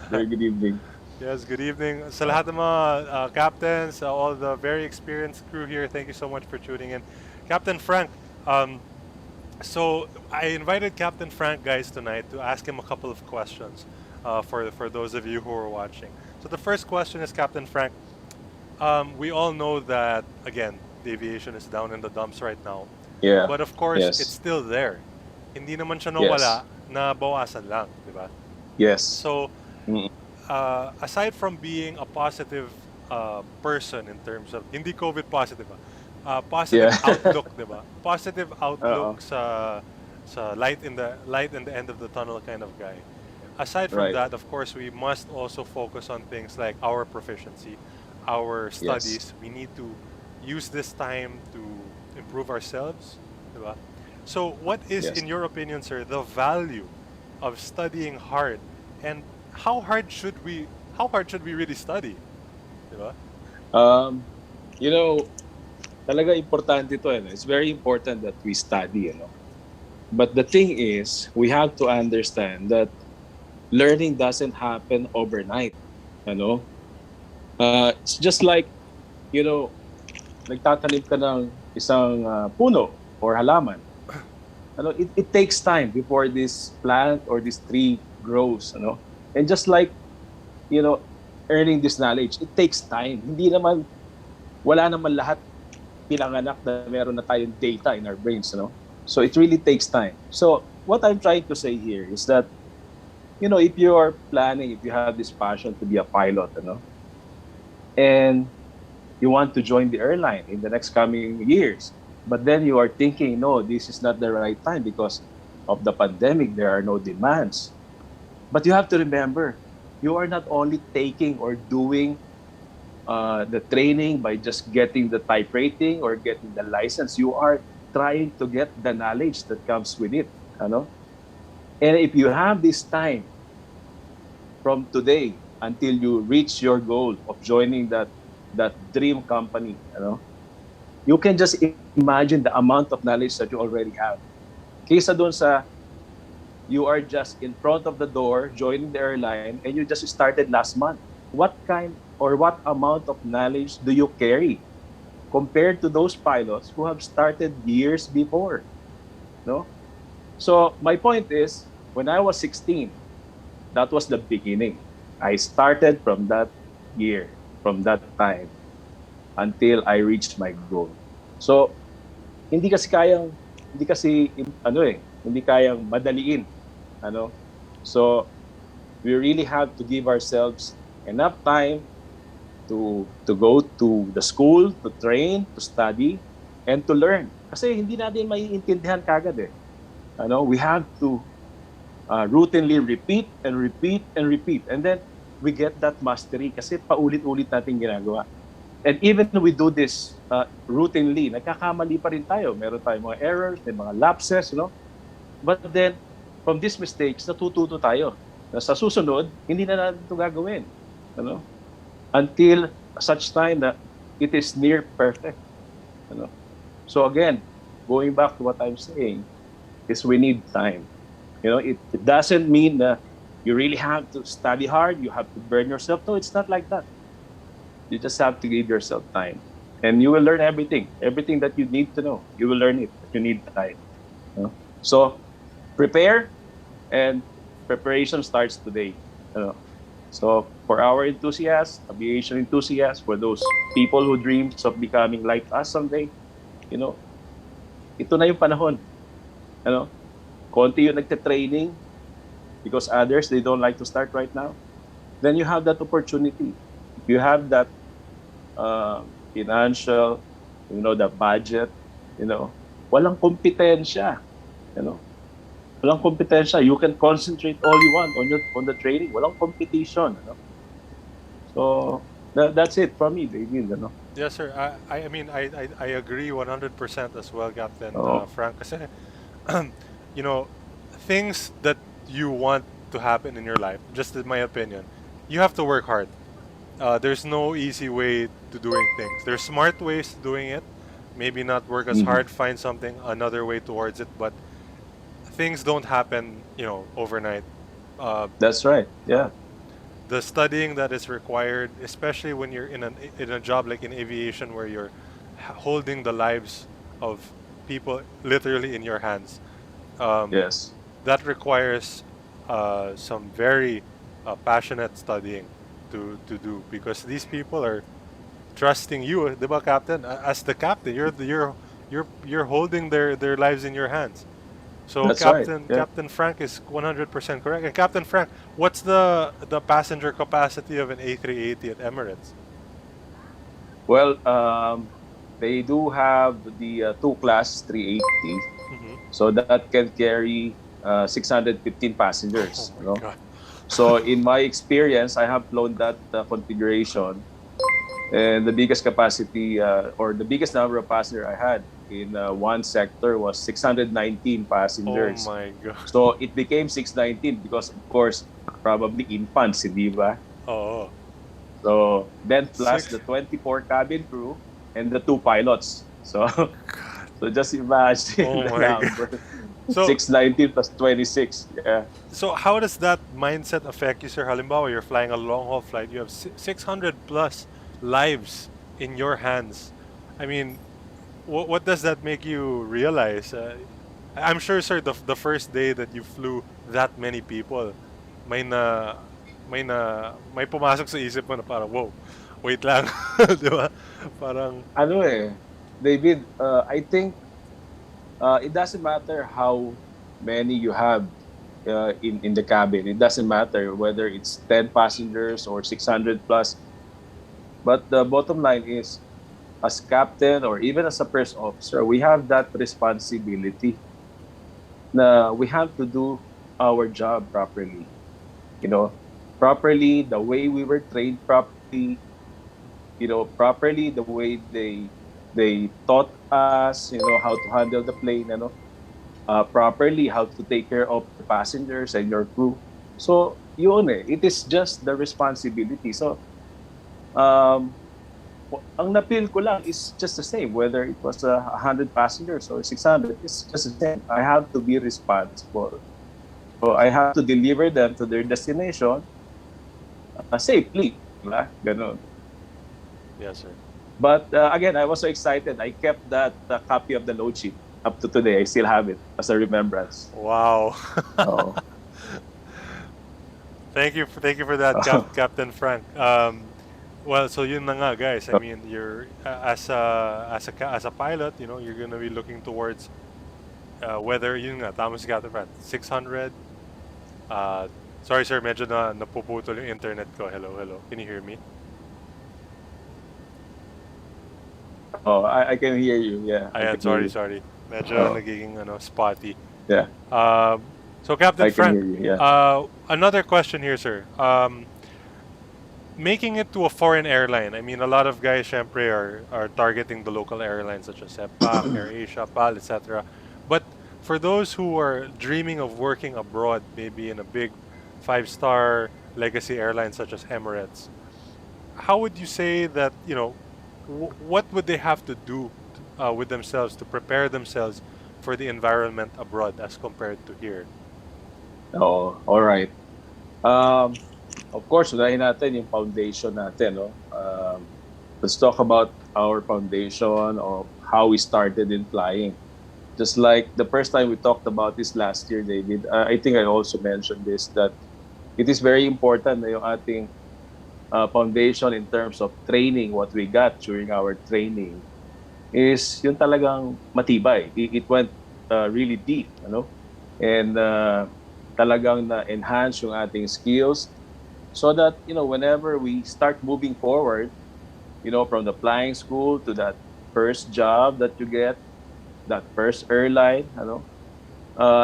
Very good evening. Yes, good evening. Sa lahat ng mga captains, all the very experienced crew here, thank you so much for tuning in. Captain Frank, so I invited Captain Frank, guys, tonight to ask him a couple of questions for those of you who are watching. So the first question is, Captain Frank, we all know that, again, the aviation is down in the dumps right now. Yeah. But of course, it's Yes. still there. Hindi naman siya Yes. nawala, nabawasan lang, di ba? Yes. So, Mm. aside from being a positive person in terms of hindi COVID positive, positive Yeah. outlook, 'di ba? Positive outlook Uh-oh. sa light in the end of the tunnel kind of guy. Aside from Right. that, of course, we must also focus on things like our proficiency, our Yes. studies. We need to use this time to improve ourselves, 'di ba? So, what is, Yes. in your opinion, sir, the value of studying hard, and how hard should we how hard should we really study? Diba? Um, you know, talaga importante ito, eh. It's very important that we study, you know. But the thing is, we have to understand that learning doesn't happen overnight, you know. It's just like, you know, nagtatanim ka ng isang puno or halaman. Ano, it takes time before this plant or this tree grows, you know. And just like, you know, earning this knowledge, it takes time. Hindi naman, wala naman lahat pinanganak na meron na tayong data in our brains, you know. So it really takes time. So what I'm trying to say here is that, you know, if you are planning, if you have this passion to be a pilot, you know, and you want to join the airline in the next coming years, but then you are thinking, no, this is not the right time because of the pandemic, there are no demands. But you have to remember, you are not only taking or doing the training by just getting the type rating or getting the license. You are trying to get the knowledge that comes with it. You know? And if you have this time from today until you reach your goal of joining that dream company, you know, you can just imagine the amount of knowledge that you already have. Kaysa doon sa you are just in front of the door joining the airline and you just started last month. What kind or what amount of knowledge do you carry compared to those pilots who have started years before? No? So my point is, when I was 16, that was the beginning. I started from that year, from that time until I reached my goal. So hindi kasi ano eh, hindi kayang madaliin, ano? So we really have to give ourselves enough time to go to the school, to train, to study, and to learn. Kasi hindi natin maiintindihan kagad eh. Ano, we have to routinely repeat and repeat and repeat. And then we get that mastery kasi paulit-ulit natin ginagawa. And even we do this routinely, nagkakamali pa rin tayo. Meron tayong mga errors, may mga lapses, you know? But then, from these mistakes, natututo tayo. Na sa susunod, hindi na natin ito gagawin. Ano? Until such time that it is near perfect. Ano? So again, going back to what I'm saying, is we need time. You know, it doesn't mean that you really have to study hard, you have to burn yourself. No, it's not like that. You just have to give yourself time. And you will learn everything that you need to know. You will learn it, but you need time. You know? So, prepare, and preparation starts today. You know? So, for our enthusiasts, aviation enthusiasts, for those people who dreams of becoming like us someday, you know, ito na yung panahon. You know, konti yung nagte-training because others, they don't like to start right now. Then you have that opportunity. If you have that financial, you know, the budget, you know, walang kompetensya. You know, walang kompetensya. You can concentrate all you want on the training. Walang competition. You know? So that's it from me, David. You know? Yes, sir. I mean, I agree 100% as well, Captain Frank. Kasi, you know, things that you want to happen in your life, just in my opinion, you have to work hard. There's no easy way to doing things. There's smart ways to doing it. Maybe not work as hard, find something, another way towards it, but things don't happen, you know, overnight. That's right. Yeah. The studying that is required, especially when you're in a job like in aviation where you're holding the lives of people literally in your hands. Yes. That requires some very passionate studying to do, because these people are trusting you, di ba, Captain? As the captain, you're you're holding their lives in your hands. So That's right. Yeah. Captain Frank is 100% correct. And Captain Frank, what's the passenger capacity of an A380 at Emirates? Well, they do have the two-class 380, Mm-hmm. so that can carry 615 Oh passengers. my You know? God. So in my experience, I have flown that configuration, and the biggest capacity or the biggest number of passengers I had in one sector was 619 Oh passengers. my God. So it became 619 because, of course, probably infants, hindi ba? Oh, So then plus six. the 24 cabin crew and the two pilots. So God. so just imagine Oh the my God. number. So 619 plus 26. Yeah. so how does that mindset affect you, sir? Halimbawa, you're flying a long haul flight. You have 600 plus lives in your hands. I mean, what does that make you realize? I'm sure, sir, the first day that you flew that many people, may na may pumasok sa isip mo na parang, whoa, wait lang, di ba? Parang, Ano David, I think it doesn't matter how many you have in the cabin. It doesn't matter whether it's 10 passengers or 600 plus. But the bottom line is, as captain or even as a first officer, we have that responsibility. Na we have to do our job properly. You know, properly the way we were trained properly. Properly the way they taught us. How to handle the plane. Properly how to take care of the passengers and your crew. So yun it is just the responsibility. So um, ang napil ko lang is just the same whether it was 100 passengers or 600. It's just the same. I have to be responsible. So I have to deliver them to their destination safely. Diba? Ganon. yes, sir. But again, I was so excited. I kept that copy of the load sheet up to today. I still have it as a remembrance. Wow. Oh. Thank you for that, Captain Frank. Well, so yun na nga, guys. I mean, you're as a pilot, you're gonna be looking towards whether yun nga, tama si Captain Frank, 600. Sorry, sir, medyo napuputol yung internet ko. Hello. Can you hear me? Oh, I can hear you. Yeah. I Ayan, can hear you. sorry. Medyo nagiging spotty. Yeah. So Captain I can Frank, hear you. Yeah. another question here, sir. Making it to a foreign airline, I mean, a lot of guys, syempre, are targeting the local airlines such as Capt, AirAsia, PAL, etc. But for those who are dreaming of working abroad, maybe in a big five-star legacy airline such as Emirates, how would you say that, what would they have to do with themselves to prepare themselves for the environment abroad as compared to here? Oh, all right. Of course, unahin natin yung foundation natin. No? Let's talk about our foundation of how we started in flying. Just like the first time we talked about this last year, David, I think I also mentioned this, that it is very important na yung ating foundation in terms of training, what we got during our training, is yung talagang matibay. It went really deep, and talagang na-enhance yung ating skills so that, whenever we start moving forward, from the flying school to that first job that you get, that first airline,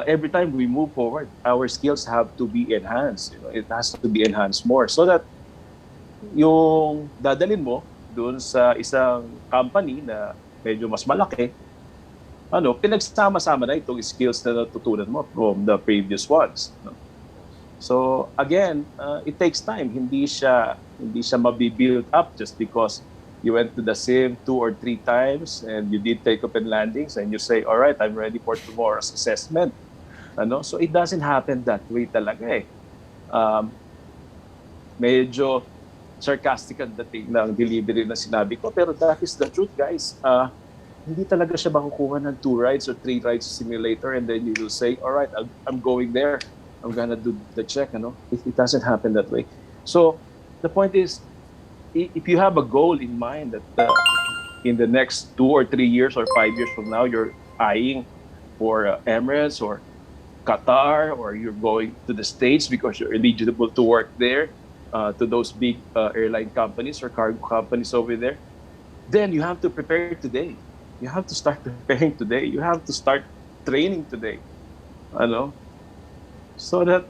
every time we move forward, our skills have to be enhanced. It has to be enhanced more so that yung dadalin mo doon sa isang company na medyo mas malaki, pinagsama-sama na itong skills na natutunan mo from the previous ones. So again, it takes time. Hindi siya mabibuild up just because you went to the sim 2 or 3 times and you did take-off and landings and you say, all right, I'm ready for tomorrow's assessment. So it doesn't happen that way talaga . Medyo sarcastic ang dating ng delivery na sinabi ko, pero that is the truth, guys. Hindi talaga siya makukuha ng 2 rides or 3 rides simulator and then you will say, all right, I'm going there. I'm gonna do the check. It doesn't happen that way. So the point is, if you have a goal in mind that in the next 2 or 3 years or 5 years from now, you're eyeing for Emirates or Qatar, or you're going to the States because you're eligible to work there, to those big airline companies or cargo companies over there, then you have to prepare today. You have to start preparing today. You have to start training today. Ano? So that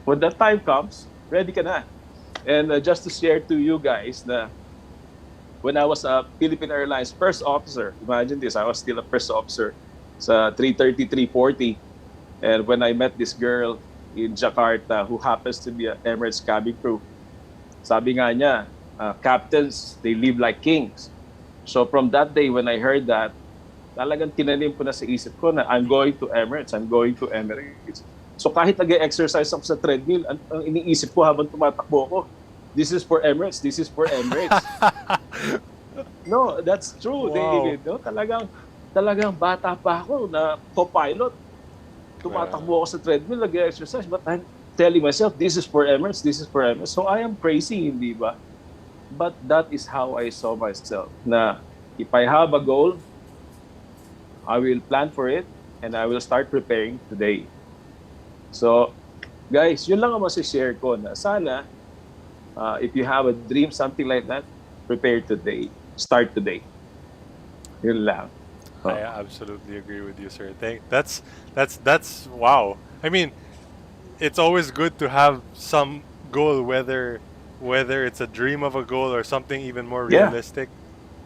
when that time comes, ready ka na. And just to share to you guys na when I was a Philippine Airlines first officer, imagine this, I was still a first officer sa 330, 340. And when I met this girl in Jakarta who happens to be an Emirates cabin crew, sabi nga niya, captains, they live like kings. So from that day when I heard that, talagang tinanim ko na sa isip ko na I'm going to Emirates, I'm going to Emirates. So kahit nag-exercise ako sa treadmill, ang iniisip ko habang tumatakbo ako, this is for Emirates, this is for Emirates. No, that's true, Wow. David. No? Talagang bata pa ako na co-pilot. Tumatakbo ako sa treadmill, nag-exercise, but I'm telling myself, this is for Emirates, this is for Emirates. So I am praising, hindi ba? But that is how I saw myself, na if I have a goal, I will plan for it, and I will start preparing today. So, guys, yun lang ang masishare ko na sana, if you have a dream, something like that, prepare today. Start today. Yun lang. I absolutely agree with you, sir. That's wow. I mean, it's always good to have some goal, whether it's a dream of a goal or something even more Yeah. realistic.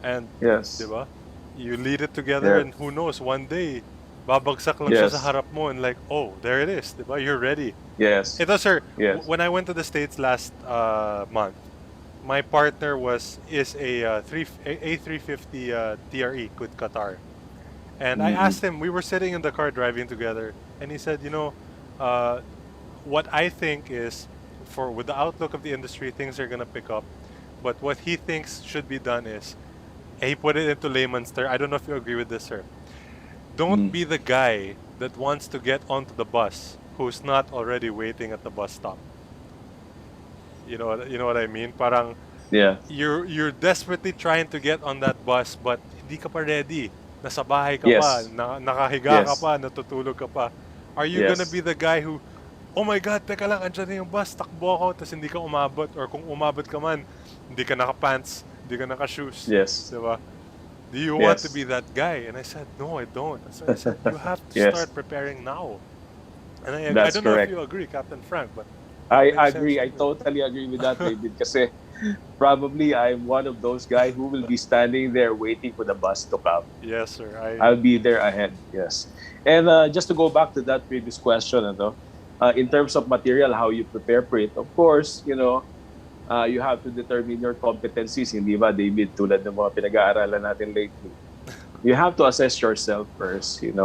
And Yes. diba? You lead it together, Yeah. and who knows, one day babagsak lang siya Yes. sa harap mo, and like, oh, there it is, diba? You're ready. Yes. Ito, sir, Yes. when I went to the States last month, my partner is a A350 TRE with Qatar. And I asked him, we were sitting in the car driving together, and he said, what I think is, with the outlook of the industry, things are going to pick up. But what he thinks should be done is, he put it into layman's terms. I don't know if you agree with this, sir. Don't be the guy that wants to get onto the bus who's not already waiting at the bus stop. You know what I mean? Parang Yeah. you're desperately trying to get on that bus, but hindi ka pa ready. Nasa bahay ka Yes. pa, nakahiga ka Yes. pa, natutulog ka pa. Are you Yes. gonna be the guy who, oh my God, teka lang, andyan na yung bus, takbo ako, tapos hindi ka umabot, or kung umabot ka man, hindi ka naka-pants, hindi ka naka-shoes. Yes. Diba? Do you want to Yes. be that guy? And I said, no, I don't. So I said, you have to Yes. start preparing now. And I That's don't know correct. if you agree, Captain Frank, but I makes agree. I sense. totally agree with that, David. Kasi probably I'm one of those guys who will be standing there waiting for the bus to come. Yes, sir. I'll be there ahead. Yes. And just to go back to that previous question, in terms of material, how you prepare for it, of course, you have to determine your competencies, hindi ba, David, tulad ng mga pinag-aaralan natin lately. You have to assess yourself first, in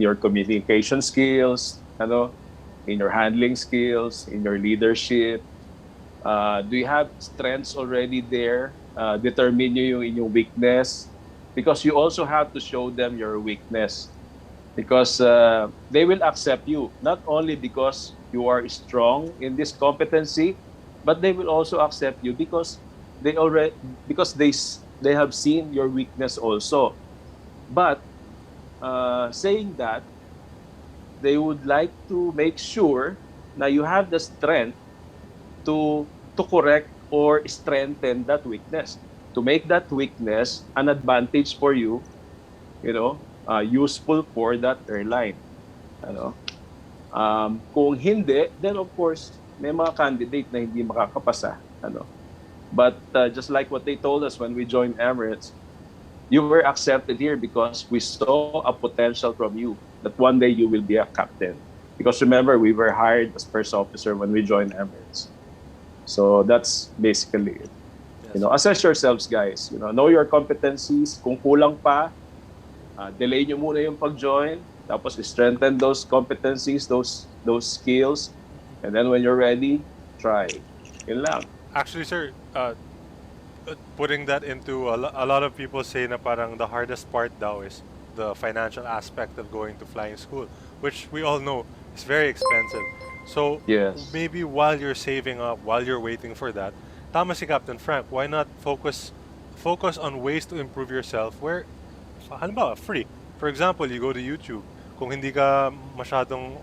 your communication skills, in your handling skills, in your leadership. Do you have strengths already there? Determine nyo yung inyong weakness. Because you also have to show them your weakness. Because they will accept you, not only because you are strong in this competency, but they will also accept you because they have seen your weakness also. But saying that, they would like to make sure na you have the strength to correct or strengthen that weakness, to make that weakness an advantage for you, useful for that airline. Kung hindi, then of course may mga candidate na hindi makakapasa. But just like what they told us when we joined Emirates, you were accepted here because we saw a potential from you that one day you will be a captain. Because remember, we were hired as first officer when we joined Emirates. So that's basically it. Yes. Assess yourselves, guys. Know your competencies. Kung kulang pa, delay nyo muna yung pag-join. Tapos strengthen those competencies, those skills. And then when you're ready, try. Yun lang. Actually, sir, putting that into a lot of people say na parang the hardest part daw is the financial aspect of going to flying school, which we all know is very expensive. So Yes. maybe while you're saving up, while you're waiting for that, tama si Captain Frank, why not focus focus on ways to improve yourself where halimbawa free. For example, you go to YouTube. Kung hindi ka masyadong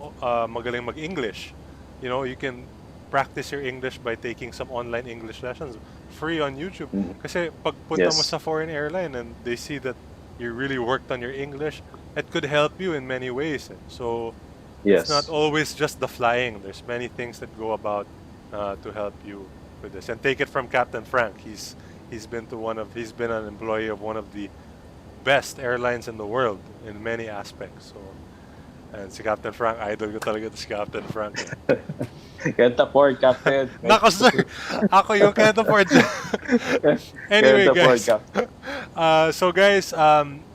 magaling mag-English, you can practice your English by taking some online English lessons free on YouTube. Mhm. Kasi pag punta mo Yes. sa foreign airline and they see that you really worked on your English, it could help you in many ways. So it's not Yes. always just the flying. There's many things that go about to help you with this. And take it from Captain Frank. He's been an employee of one of the best airlines in the world in many aspects. So, and si Captain Frank, idol ko talaga to si Captain Frank. Kenta Ford, Captain. Nako sir, ako yung Kento Ford. Anyway, Kenta Ford, guys. Captain. So guys,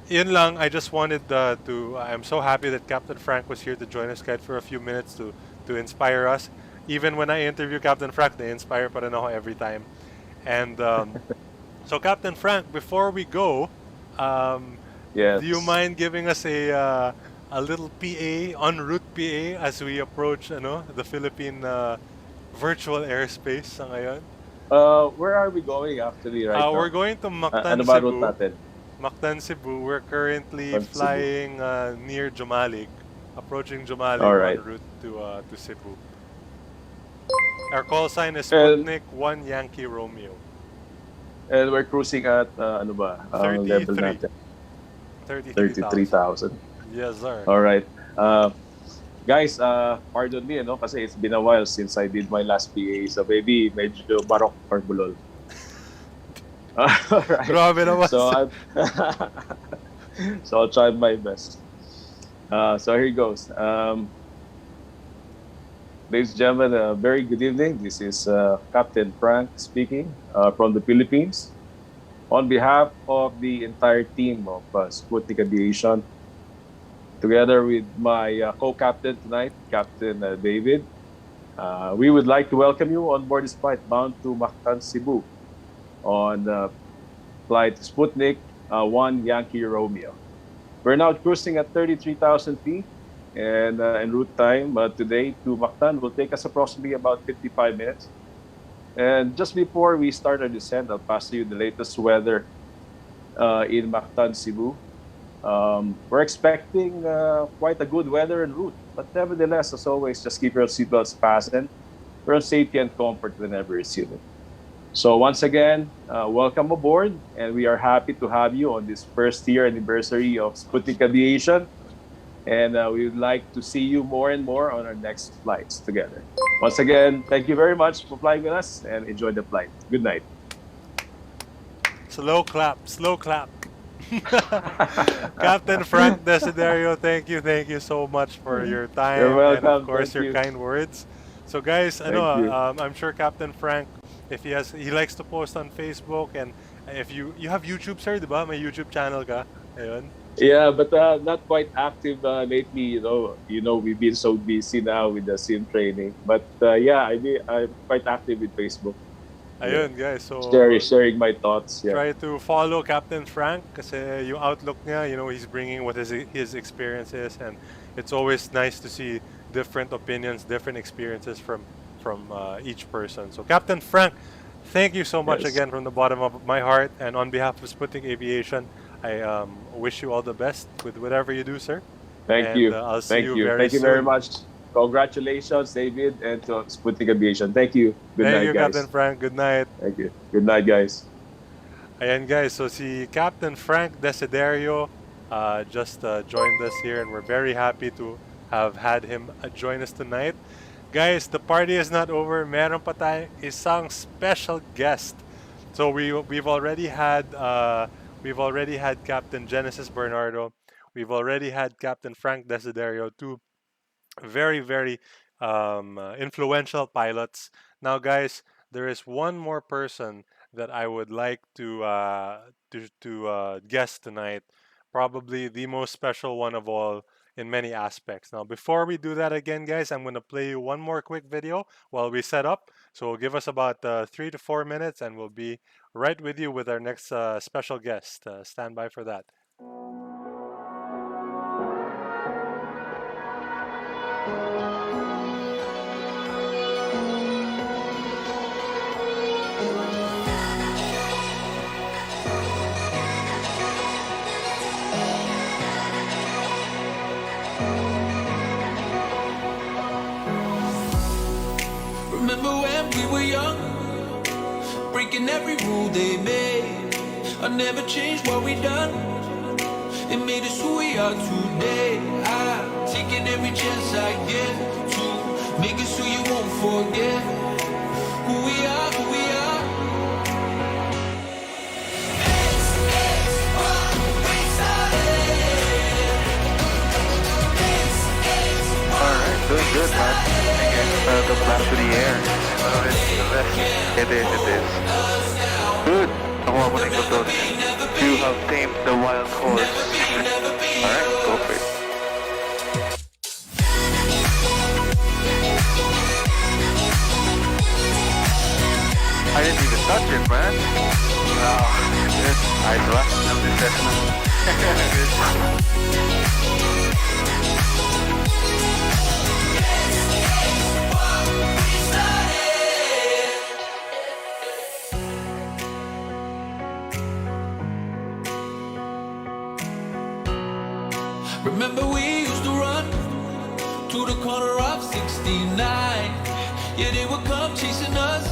yun lang. I just wanted I'm so happy that Captain Frank was here to join us guys for a few minutes to inspire us. Even when I interview Captain Frank, they inspire pa rin ako every time. And so Captain Frank, before we go, Yes. do you mind giving us a little PA, en route PA as we approach the Philippine virtual airspace sa ngayon? Where are we going actually right now? We're going to Mactan, Ano ba route Cebu. natin? Mactan, Cebu. We're currently Mactan, Cebu. flying near Jumalig, approaching Jumalig Alright. en route to Cebu. Our call sign is And- Sputnik 1 Yankee Romeo. And we're cruising at, ano ba? Ang level 33. natin. 33,000. 33,000. Yes, sir. Alright. Guys, pardon me, kasi it's been a while since I did my last PA. So maybe medyo barok or bulol. Alright. Grabe naman. So I'll try my best. So here goes. Ladies and gentlemen, very good evening. This is Captain Frank speaking from the Philippines. On behalf of the entire team of Sputnik Aviation, together with my co-captain tonight, Captain David, we would like to welcome you on board this flight bound to Mactan, Cebu on flight Sputnik 1 Yankee Romeo. We're now cruising at 33,000 feet and en route time today to Mactan will take us approximately about 55 minutes. And just before we start our descent, I'll pass you the latest weather in Mactan, Cebu. We're expecting quite a good weather en route, but nevertheless, as always, just keep your seatbelts fastened for safety and comfort whenever it's needed. So once again, welcome aboard, and we are happy to have you on this first year anniversary of Sputnik Aviation. And we would like to see you more and more on our next flights together. Once again, thank you very much for flying with us and enjoy the flight. Good night. Slow clap, slow clap. Captain Frank Desiderio, thank you so much for your time. You're welcome. And of course, Thank your you. kind words. So guys, Thank you. I'm sure Captain Frank, if he likes to post on Facebook, and if you have YouTube, sir, diba? May YouTube channel ka. Ayun. Yeah, but not quite active lately. We've been so busy now with the sim training. But yeah, I'm quite active with Facebook. Ayun, guys. So Sharing my thoughts. Yeah. try to follow Captain Frank kasi yung outlook niya, he's bringing what his experiences, and it's always nice to see different opinions, different experiences from each person. So Captain Frank, thank you so much Yes. again from the bottom of my heart, and on behalf of Sputnik Aviation, I wish you all the best with whatever you do, sir. Thank And, you. I'll see Thank you you. very Thank you very soon. much. Congratulations, David, and to Sputnik Aviation. Thank you. Good Thank night, you, guys. Captain Frank. Good night. Thank you. Good night, guys. Ayan guys, so si Captain Frank Desiderio just joined us here, and we're very happy to have had him join us tonight. Guys, the party is not over. Meron pa tayong isang special guest. So we've already had Captain Genesis Bernardo. We've already had Captain Frank Desiderio, two very very influential pilots. Now guys, there is one more person that I would like to guest tonight, probably the most special one of all in many aspects. Now before we do that again, guys, I'm going to play you one more quick video while we set up. So give us about 3 to 4 minutes and we'll be right with you with our next special guest. Stand by for that. breaking every rule they made. I never changed what we done. It made us who we are today. I'm taking every chance I get to make us who you won't forget. Who we are, who we are. Alright, doing good, man. Okay, welcome back to the air. It is, it is. Good. Nakuha mo na yung control. You have tamed the wild horse. Alright, go for it. I didn't even touch it, man. Oh, good. Nice one. Remember we used to run to the corner of 69. Yeah, they would come chasing us.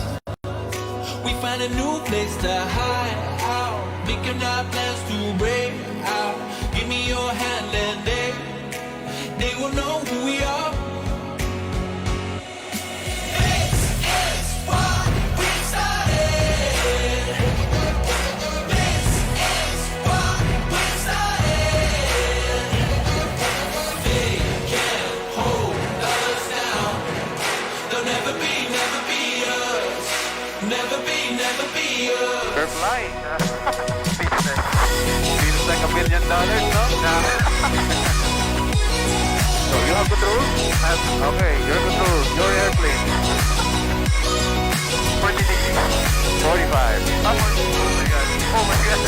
We find a new place to hide out, making our plans to break out. Give me your hand and they will know who we are. This is what we started. This is what we started. They can't hold us down. They'll never be us. Never be us. They're flying. Feels like $1 million, no? So you have control? Okay, your control. Your airplane. 40 degrees. 45. Oh my god. Oh my god.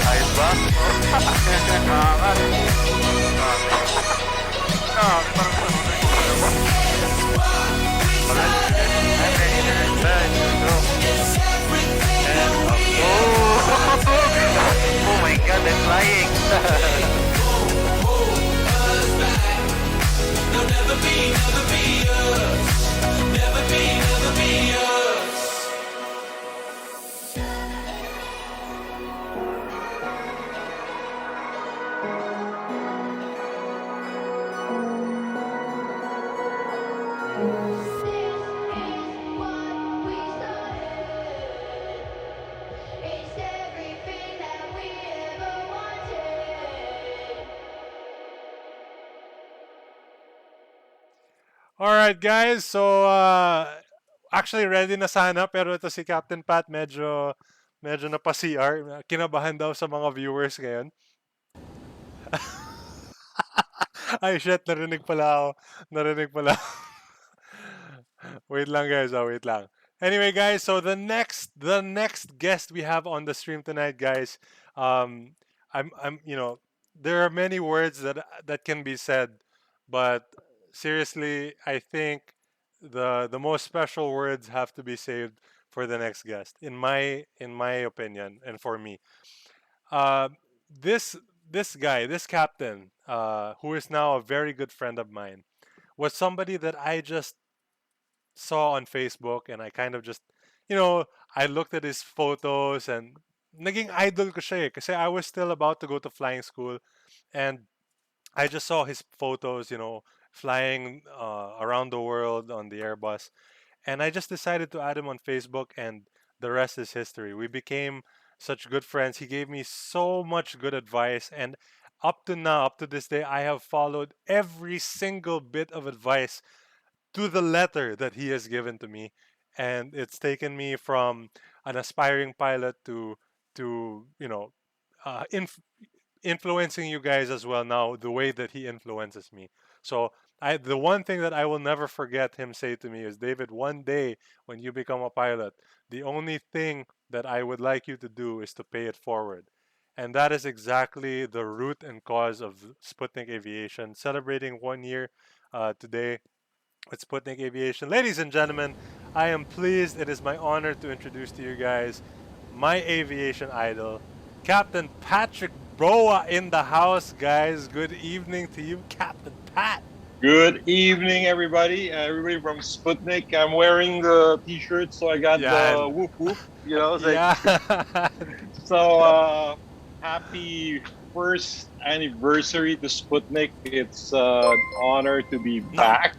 Ayos ba? Oh my god, they're flying! They'll never be us. Never be us. Alright guys, so actually ready na sana pero ito si Captain Pat medyo napa-CR. Kinabahan daw sa mga viewers ngayon. Ay shit, narinig pala ako. Wait lang guys, wait lang. Anyway guys, so the next guest we have on the stream tonight, guys, I'm there are many words that can be said, but seriously, I think the most special words have to be saved for the next guest, in my opinion, and for me. Uh, this guy, this captain, who is now a very good friend of mine, was somebody that I just saw on Facebook, and I kind of just, I looked at his photos and naging idol ko siya eh, kasi I was still about to go to flying school, and I just saw his photos, flying around the world on the Airbus, and I just decided to add him on Facebook, and the rest is history. We became such good friends. He gave me so much good advice, and up to now, up to this day, I have followed every single bit of advice to the letter that he has given to me, and it's taken me from an aspiring pilot to influencing you guys as well now the way that he influences me. So the one thing that I will never forget him say to me is, David, one day when you become a pilot, the only thing that I would like you to do is to pay it forward. And that is exactly the root and cause of Sputnik Aviation, celebrating 1 year today with Sputnik Aviation. Ladies and gentlemen, I am pleased. It is my honor to introduce to you guys my aviation idol, Captain Patrick Broa in the house, guys. Good evening to you, Captain Pat. Good evening, everybody. Everybody from Sputnik. I'm wearing the T-shirt, so I got the Yan. whoop whoop. You know, it's like Yeah. so. Happy first anniversary to Sputnik. It's an honor to be back.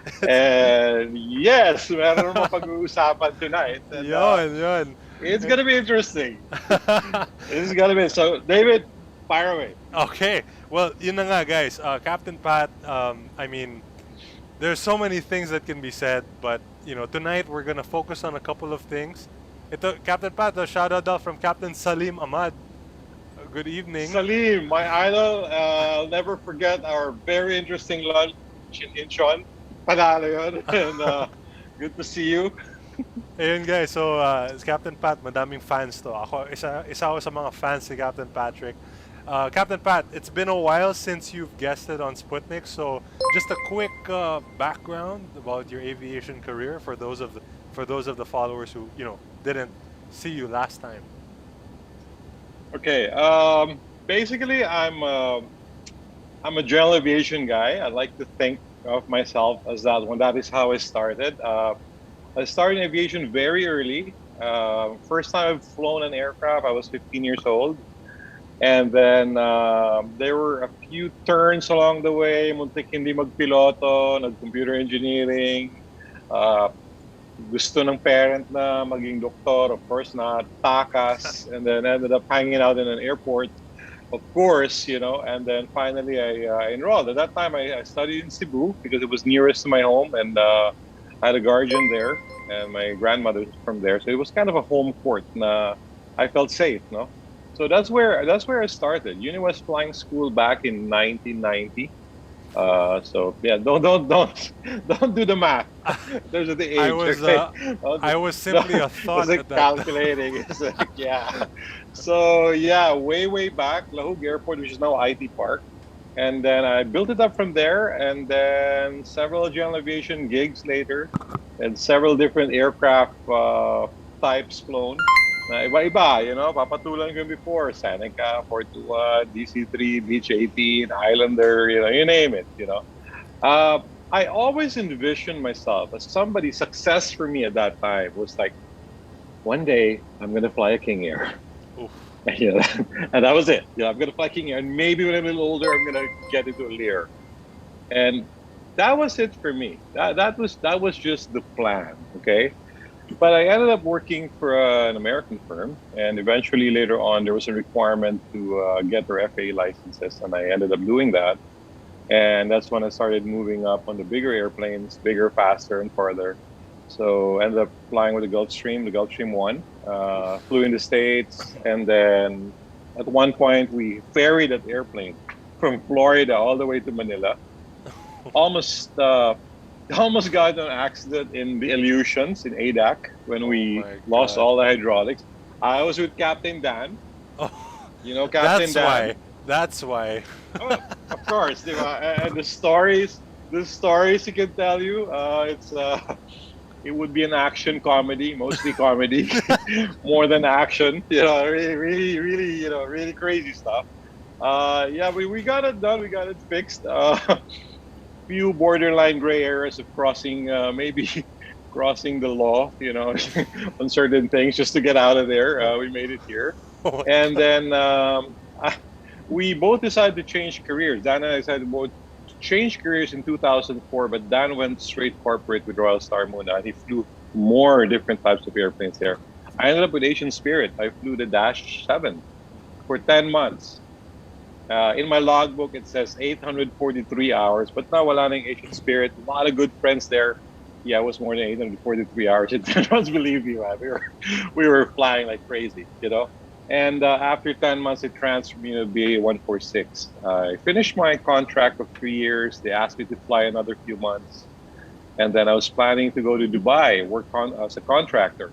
It's And yes, meron naman pag-uusapan tonight, and yon. it's gonna be interesting. It's gonna be so. David, fire away. Okay. Well, yun na nga, guys. Captain Pat, I mean, there's so many things that can be said, but, tonight we're going to focus on a couple of things. Ito, Captain Pat, a shout out daw from Captain Salim Ahmad. Good evening. Salim, my idol. I'll never forget our very interesting lunch in Incheon. Panalo yun. And good to see you. Ayun, guys. So, it's Captain Pat, madaming fans to. Ako, isa ako sa mga fans ni Captain Patrick. Captain Pat, it's been a while since you've guested on Sputnik, so just a quick background about your aviation career for those of the followers who didn't see you last time. Okay. Basically, I'm a general aviation guy. I like to think of myself as that one. That is how I started. I started in aviation very early. First time I've flown an aircraft, I was 15 years old. And then there were a few turns along the way. Muntik hindi magpiloto, nag-computer engineering. Gusto ng parent na maging doktor, of course not. Takas, and then ended up hanging out in an airport, of course, And then finally I enrolled. At that time I studied in Cebu because it was nearest to my home, and I had a guardian there, and my grandmother was from there. So it was kind of a home court na I felt safe, no? So that's where I started. Uniwest Flying School back in 1990. So yeah, don't do the math. There's the age. I was simply a thought It's like at that calculating. It's like, yeah. So yeah, way back, Lahug Airport, which is now IT Park, and then I built it up from there, and then several general aviation gigs later, and several different aircraft types flown. Na iba-iba, papatulan ko before, Seneca, 421, DC-3, Beech 18, Islander, you name it, I always envisioned myself as somebody, success for me at that time was like, one day I'm going to fly a King Air. Oof. And that was it. I'm going to fly King Air, and maybe when I'm a little older, I'm going to get into a Lear. And that was it for me. That was just the plan, okay? But I ended up working for an American firm, and eventually later on there was a requirement to get their FAA licenses, and I ended up doing that. And that's when I started moving up on the bigger airplanes, bigger, faster, and farther. So ended up flying with the Gulfstream 1, flew in the States, and then at one point we ferried that airplane from Florida all the way to Manila. Almost got in an accident in the Aleutians in ADAC when we lost all the hydraulics. I was with Captain Dan. Oh, Captain Dan. That's why. Oh, of course, and the stories he can tell you, it would be an action comedy, mostly comedy, more than action. Really, really crazy stuff. Yeah, we got it done. We got it fixed. Few borderline gray areas of maybe crossing the law, on certain things just to get out of there. We made it here. And then we both decided to change careers. Dan and I decided both to change careers in 2004, but Dan went straight corporate with Royal Star Muna, and he flew more different types of airplanes there. I ended up with Asian Spirit. I flew the Dash 7 for 10 months. In my logbook, it says 843 hours, but now wala nang Asian Spirit. A lot of good friends there. Yeah, it was more than 843 hours. It was, believe me, man. We were flying like crazy, And after 10 months, it transferred me to BA 146. I finished my contract of 3 years. They asked me to fly another few months. And then I was planning to go to Dubai, work as a contractor.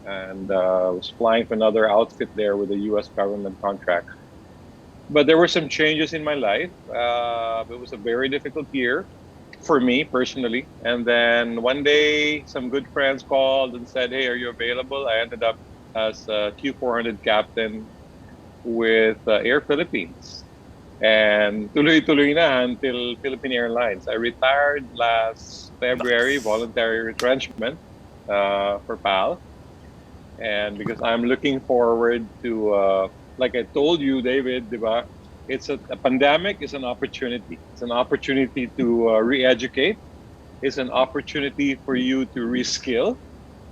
And I was flying for another outfit there with a U.S. government contract. But there were some changes in my life. It was a very difficult year for me personally. And then one day, some good friends called and said, "Hey, are you available?" I ended up as a Q400 captain with Air Philippines. And tuloy-tuloy na until Philippine Airlines. I retired last February, voluntary retrenchment for PAL. And because I'm looking forward to, like I told you, David, diba? It's a pandemic is an opportunity. It's an opportunity to re-educate. It's an opportunity for you to reskill.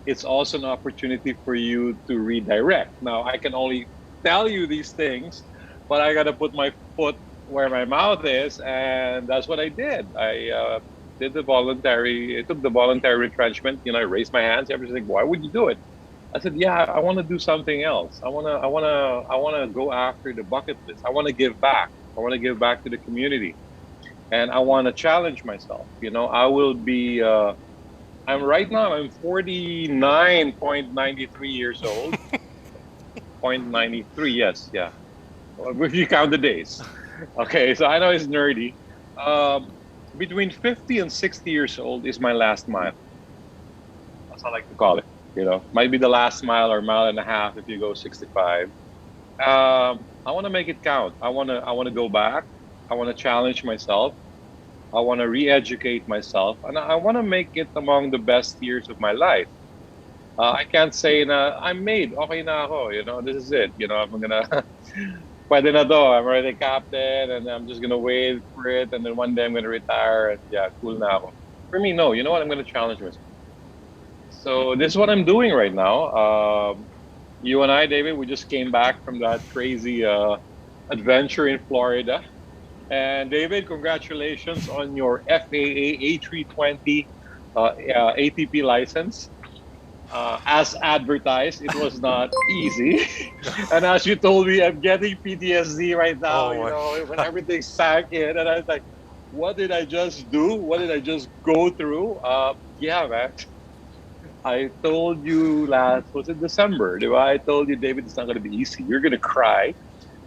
It's also an opportunity for you to redirect. Now, I can only tell you these things, but I got to put my foot where my mouth is, and that's what I did. I did I took the voluntary retrenchment. I raised my hands. Everybody's like, "Why would you do it?" I said, "Yeah, I want to do something else. I wanna go after the bucket list. I want to give back. I want to give back to the community, and I want to challenge myself. I will be. I'm 49.93 years old. 0.93, yes, yeah. If you count the days. Okay, so I know it's nerdy. Between 50 and 60 years old is my last mile. That's how I like to call it. Might be the last mile or mile and a half if you go 65. I want to make it count. I want to go back. I want to challenge myself. I want to re-educate myself, and I want to make it among the best years of my life. I can't say na I'm made. Okay na ako. This is it. I'm gonna. Pwede na to. I'm already captain, and I'm just gonna wait for it, and then one day I'm gonna retire, and yeah, cool na ako. For me, no. You know what? I'm gonna challenge myself. So this is what I'm doing right now. You and I, David, we just came back from that crazy adventure in Florida. And David, congratulations on your FAA A320 ATP license. As advertised, it was not easy. And as you told me, I'm getting PTSD right now, when everything sank in. And I was like, what did I just do? What did I just go through? Yeah, man. I told you was it December? I told you, David, it's not going to be easy. You're going to cry.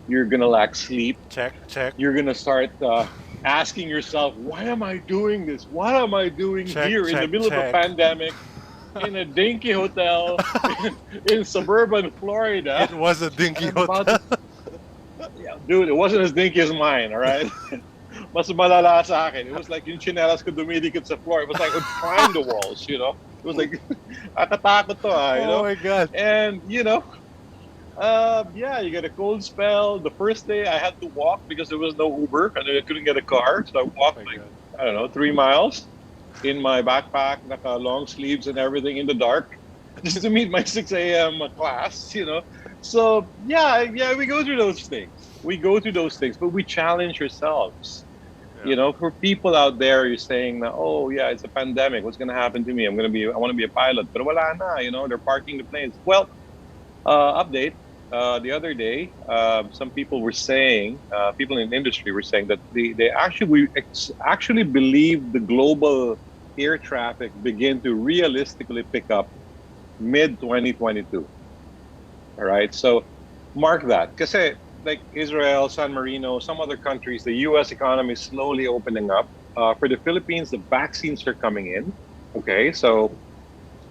You're going to lack sleep. Check. You're going to start asking yourself, why am I doing this? What am I doing here in the middle of a pandemic in a dinky hotel in suburban Florida? It was a dinky hotel. Yeah, dude, it wasn't as dinky as mine, all right? Mas malala sa akin. It was like yung chinelas ko dumidikit sa floor. It was like I would climb the walls, It was like, akatakot to, Oh my God. And, yeah, you get a cold spell. The first day I had to walk because there was no Uber and I couldn't get a car. So I walked 3 miles in my backpack, long sleeves and everything in the dark just to meet my 6 a.m. class, So yeah, we go through those things. But we challenge ourselves. Yeah. For people out there, you're saying, oh yeah, it's a pandemic. What's going to happen to me? I want to be a pilot. But wala na, they're parking the planes. Well, update. The other day, some people were saying, people in the industry were saying that they actually believe the global air traffic begin to realistically pick up mid 2022. All right, so mark that. Kasi like Israel, San Marino, some other countries, the U.S. economy is slowly opening up. For the Philippines, the vaccines are coming in. Okay, so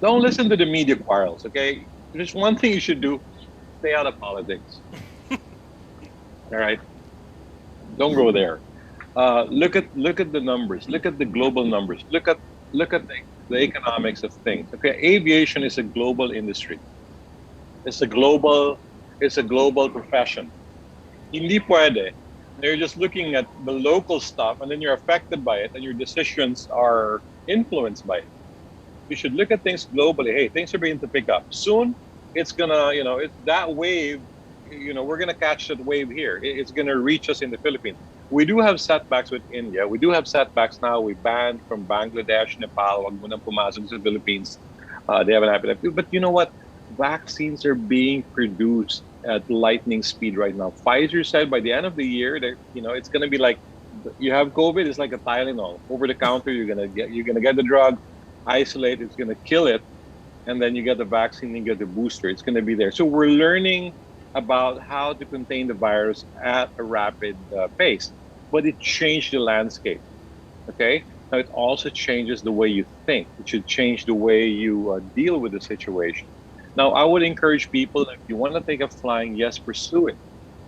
don't listen to the media quarrels. Okay, there's one thing you should do: stay out of politics. All right, don't go there. Look at the numbers. Look at the global numbers. Look at the economics of things. Okay, aviation is a global industry. It's a global profession. Hindi pwede. You're just looking at the local stuff and then you're affected by it and your decisions are influenced by it. You should look at things globally. Hey, things are beginning to pick up. Soon, it's gonna, it's that wave, we're gonna catch that wave here. It's gonna reach us in the Philippines. We do have setbacks with India. We do have setbacks now. We banned from Bangladesh, Nepal, wag mo nang pumasok sa Philippines. They haven't happened. But you know what? Vaccines are being produced at lightning speed right now. Pfizer said by the end of the year, it's going to be like you have COVID. It's like a Tylenol over the counter. You're gonna get the drug, isolate. It's going to kill it, and then you get the vaccine and get the booster. It's going to be there. So we're learning about how to contain the virus at a rapid pace, but it changed the landscape. Okay. Now it also changes the way you think. It should change the way you deal with the situation. Now, I would encourage people, if you want to take up flying, yes, pursue it.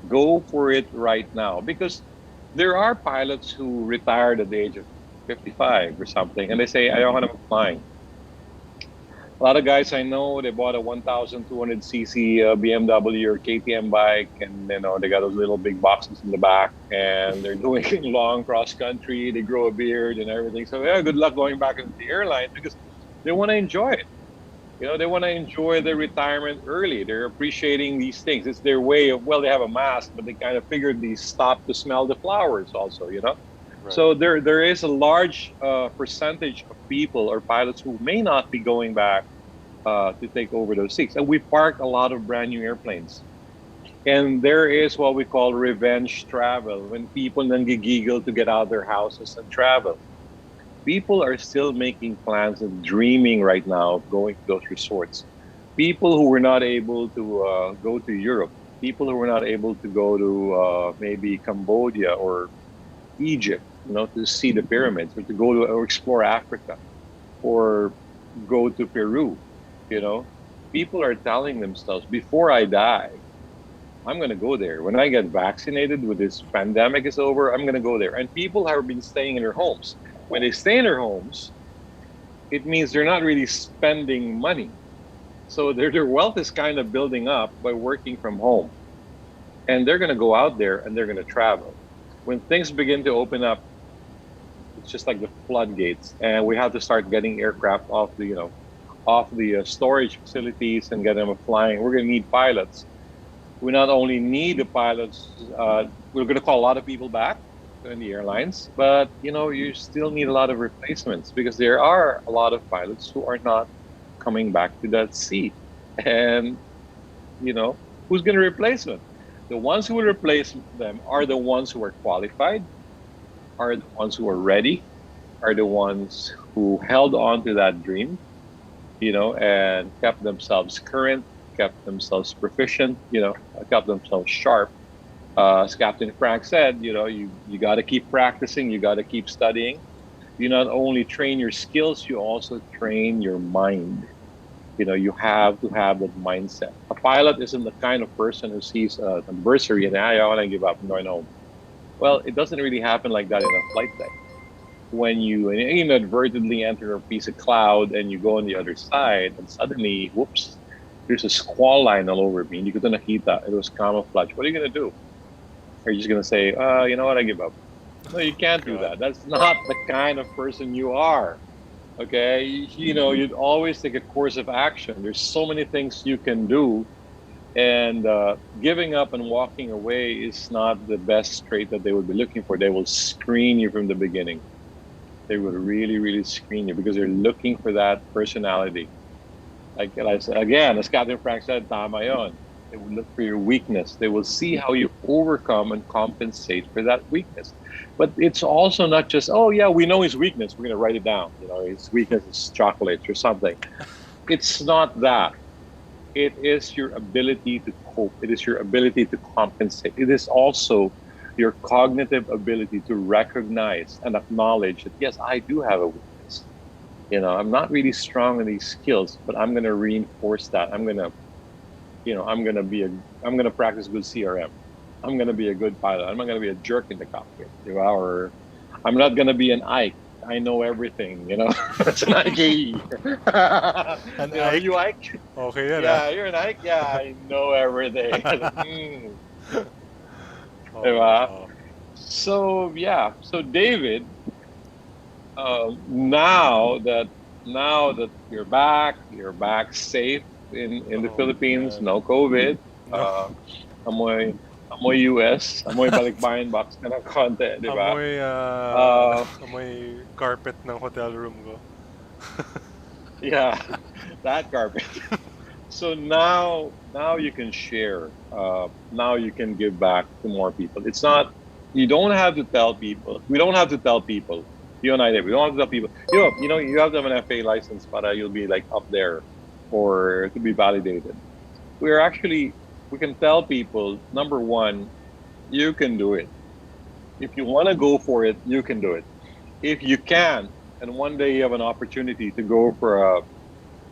Go for it right now. Because there are pilots who retired at the age of 55 or something, and they say, I don't want to flying. A lot of guys I know, they bought a 1,200 cc BMW or KTM bike, and they got those little big boxes in the back, and they're doing long cross country. They grow a beard and everything. So yeah, good luck going back into the airline because they want to enjoy it. They want to enjoy their retirement early. They're appreciating these things. It's their way of, well, they have a mask, but they kind of figured they stop to smell the flowers also. Right. So there is a large percentage of people or pilots who may not be going back to take over those seats. And we park a lot of brand new airplanes. And there is what we call revenge travel, when people then giggle to get out of their houses and travel. People are still making plans and dreaming right now of going to those resorts. People who were not able to go to Europe, people who were not able to go to maybe Cambodia or Egypt, to see the pyramids, or to go to or explore Africa, or go to Peru. People are telling themselves, before I die, I'm going to go there. When I get vaccinated, with this pandemic is over, I'm going to go there. And people have been staying in their homes. When they stay in their homes, it means they're not really spending money. So their wealth is kind of building up by working from home. And they're going to go out there and they're going to travel. When things begin to open up, it's just like the floodgates, and we have to start getting aircraft off the storage facilities and get them flying. We're going to need pilots. We not only need the pilots, we're going to call a lot of people back in the airlines, but you still need a lot of replacements, because there are a lot of pilots who are not coming back to that seat. And who's going to replace them? The ones who will replace them are the ones who are qualified, are the ones who are ready, are the ones who held on to that dream, and kept themselves current, kept themselves proficient, kept themselves sharp. As Captain Frank said, you got to keep practicing, you got to keep studying. You not only train your skills, you also train your mind. You have to have that mindset. A pilot isn't the kind of person who sees an adversary and, I want to give up, I'm going home. Well, it doesn't really happen like that in a flight deck. When you inadvertently enter a piece of cloud and you go on the other side, and suddenly, whoops, there's a squall line all over me. Hindi ko ito nakita. It was camouflage. What are you going to do? Are you just going to say, you know what, I give up? No, you can't do that. That's not the kind of person you are. Okay? You'd always take a course of action. There's so many things you can do. And giving up and walking away is not the best trait that they would be looking for. They will screen you from the beginning. They will really, really screen you, because they're looking for that personality. Like I said, again, as Captain Frank said, tama yun. They will look for your weakness. They will see how you overcome and compensate for that weakness. But it's also not just, oh yeah, we know his weakness, we're going to write it down. His weakness is chocolates or something. It's not that. It is your ability to cope. It is your ability to compensate. It is also your cognitive ability to recognize and acknowledge that, yes, I do have a weakness. I'm not really strong in these skills, but I'm going to reinforce that. I'm going to practice good CRM. I'm going to be a good pilot. I'm not going to be a jerk in the cockpit. Or I'm not going to be an Ike. I know everything, That's an Ike. Are you Ike? Okay, yeah, you're an Ike. Yeah, I know everything. Oh. So David, now that you're back safe in the Philippines, man. no COVID. Amoy US, amoy balikbayan box ka ng konti, di ba? Amoy carpet ng hotel room ko. Yeah, that carpet. So now you can share. Now you can give back to more people. It's not. You don't have to tell people. We don't have to tell people. You and I did. We don't have to tell people. You have to have an FA license, but you'll be like up there, or to be validated. We can tell people, number one, you can do it. If you want to go for it, you can do it. If you can, and one day you have an opportunity to go for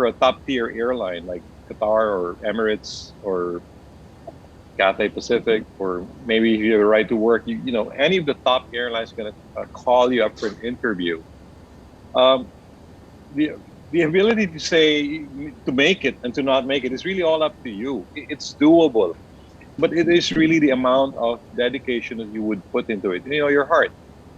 a top tier airline like Qatar or Emirates or Cathay Pacific, or maybe if you have a right to work, you know, any of the top airlines are going to call you up for an interview. Um, the the ability to say to make it and to not make it is really all up to you. It's doable, but it is really the amount of dedication that you would put into it. You know, your heart.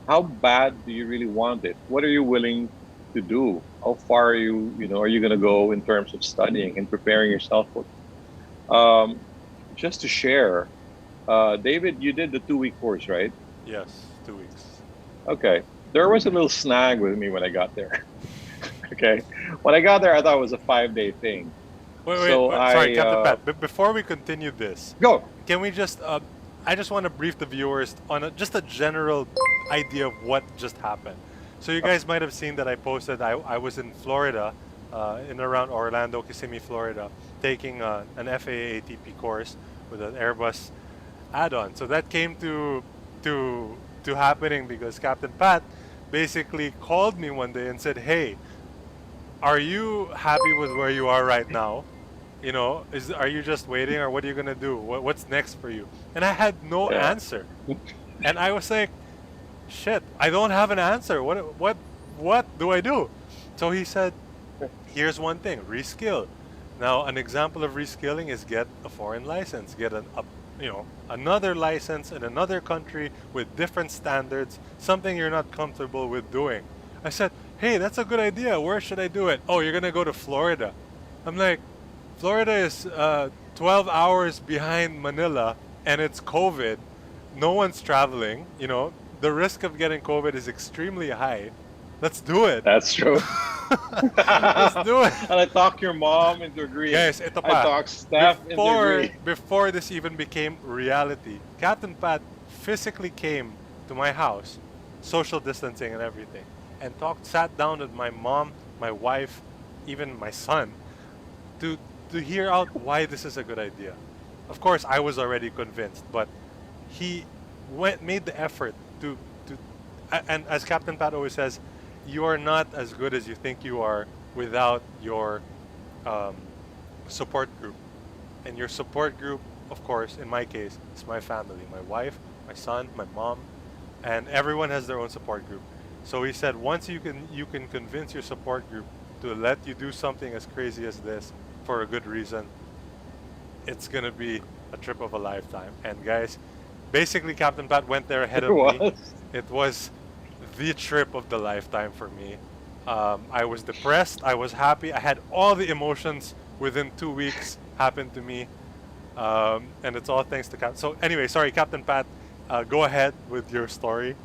How bad do you really want it? What are you willing to do? How far are you know, are you going to go in terms of studying and preparing yourself for? Um, just to share, David, you did the 2-week course, right? Yes, 2 weeks. Okay. There was a little snag with me when I got there. Okay. When I got there, I thought it was a 5-day thing. Wait, So sorry, Captain Pat. But before we continue this, go. can we just? I just want to brief the viewers on just a general idea of what just happened. So you guys might have seen that I posted. I was in Florida, in around Orlando, Kissimmee, Florida, taking an FAA ATP course with an Airbus add-on. So that came to happening because Captain Pat basically called me one day and said, "Hey, are you happy with where you are right now? You know, are you just waiting, or what are you gonna do? What's next for you?" And I had no answer, and I was like, "Shit, I don't have an answer. What do I do?" So he said, "Here's one thing: reskill." Now, an example of reskilling is get a foreign license, get another license in another country with different standards, something you're not comfortable with doing. I said, "Hey, that's a good idea. Where should I do it?" "Oh, you're gonna go to Florida." I'm like, Florida is 12 hours behind Manila, and it's COVID. No one's traveling. You know, the risk of getting COVID is extremely high. Let's do it. That's true. Let's do it. And I talked your mom into agreeing. Guys, ito I pa. talked staff into agreeing. Before this even became reality, Captain Pat physically came to my house, social distancing and everything, and sat down with my mom, my wife, even my son, to hear out why this is a good idea. Of course, I was already convinced, but he made the effort to and as Captain Pat always says, you are not as good as you think you are without your support group. And your support group, of course, in my case, is my family, my wife, my son, my mom, and everyone has their own support group. So he said, once you can convince your support group to let you do something as crazy as this for a good reason, it's gonna be a trip of a lifetime. And guys, basically Captain Pat went there ahead of me. It was the trip of the lifetime for me. I was depressed, I was happy, I had all the emotions within 2 weeks happen to me. And it's all thanks to Captain. So anyway, sorry, Captain Pat, go ahead with your story.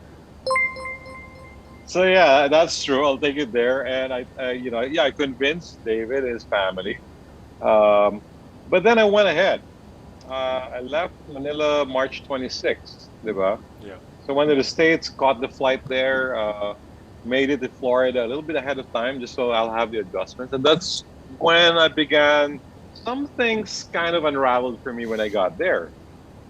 So yeah, that's true. I'll take it there, and I convinced David and his family. But then I went ahead. I left Manila March 26th, diba? Yeah. So went to the States, caught the flight there, made it to Florida a little bit ahead of time, just so I'll have the adjustments. And that's when I began. Some things kind of unraveled for me when I got there.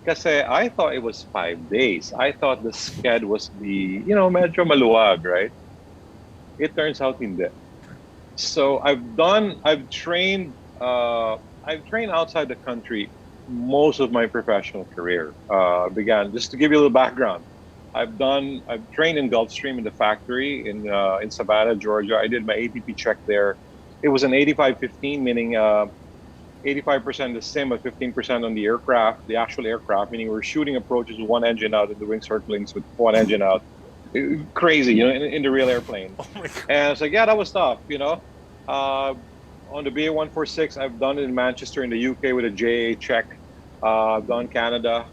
Kasi I thought it was 5 days. I thought the sked was medyo maluwag, right? It turns out hindi. So I've trained outside the country most of my professional career. Began, just to give you a little background, I've trained in Gulfstream in the factory in Savannah, Georgia. I did my ATP check there. It was an 85-15, meaning 85% the sim, but 15% on the aircraft, the actual aircraft, meaning we're shooting approaches with one engine out and doing circlings with one engine out. Crazy, in the real airplane. Oh my God. And it's like, yeah, that was tough, On the BA-146, I've done it in Manchester in the UK with a JA check. I've done Canada,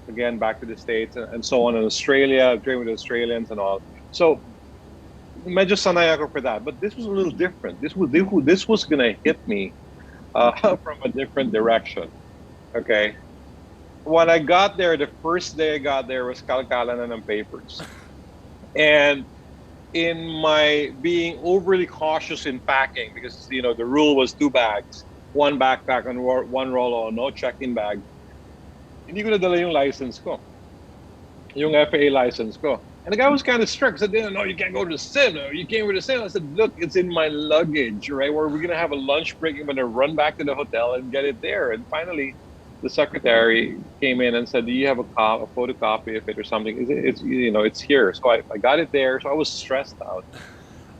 again, back to the States, and so on. In Australia, I've trained with Australians and all. So, medyo sanay ako for that. But this was a little different. This was going to hit me from a different direction. Okay? When I got there, the first day I got there was kalkalan na ng papers. And in my being overly cautious in packing, because the rule was 2 bags, 1 backpack and 1 roll-on, no check-in bag, hindi ko nadala yung license ko, yung FAA license ko. And the guy was kind of strict. He said, "No, you can't go to the sim. No, you can't go to the sim." I said, "Look, it's in my luggage, right? Where we're gonna have a lunch break. I'm gonna run back to the hotel and get it there." And finally, the secretary came in and said, "Do you have a photocopy of it or something?" It's it's here. So I got it there. So I was stressed out,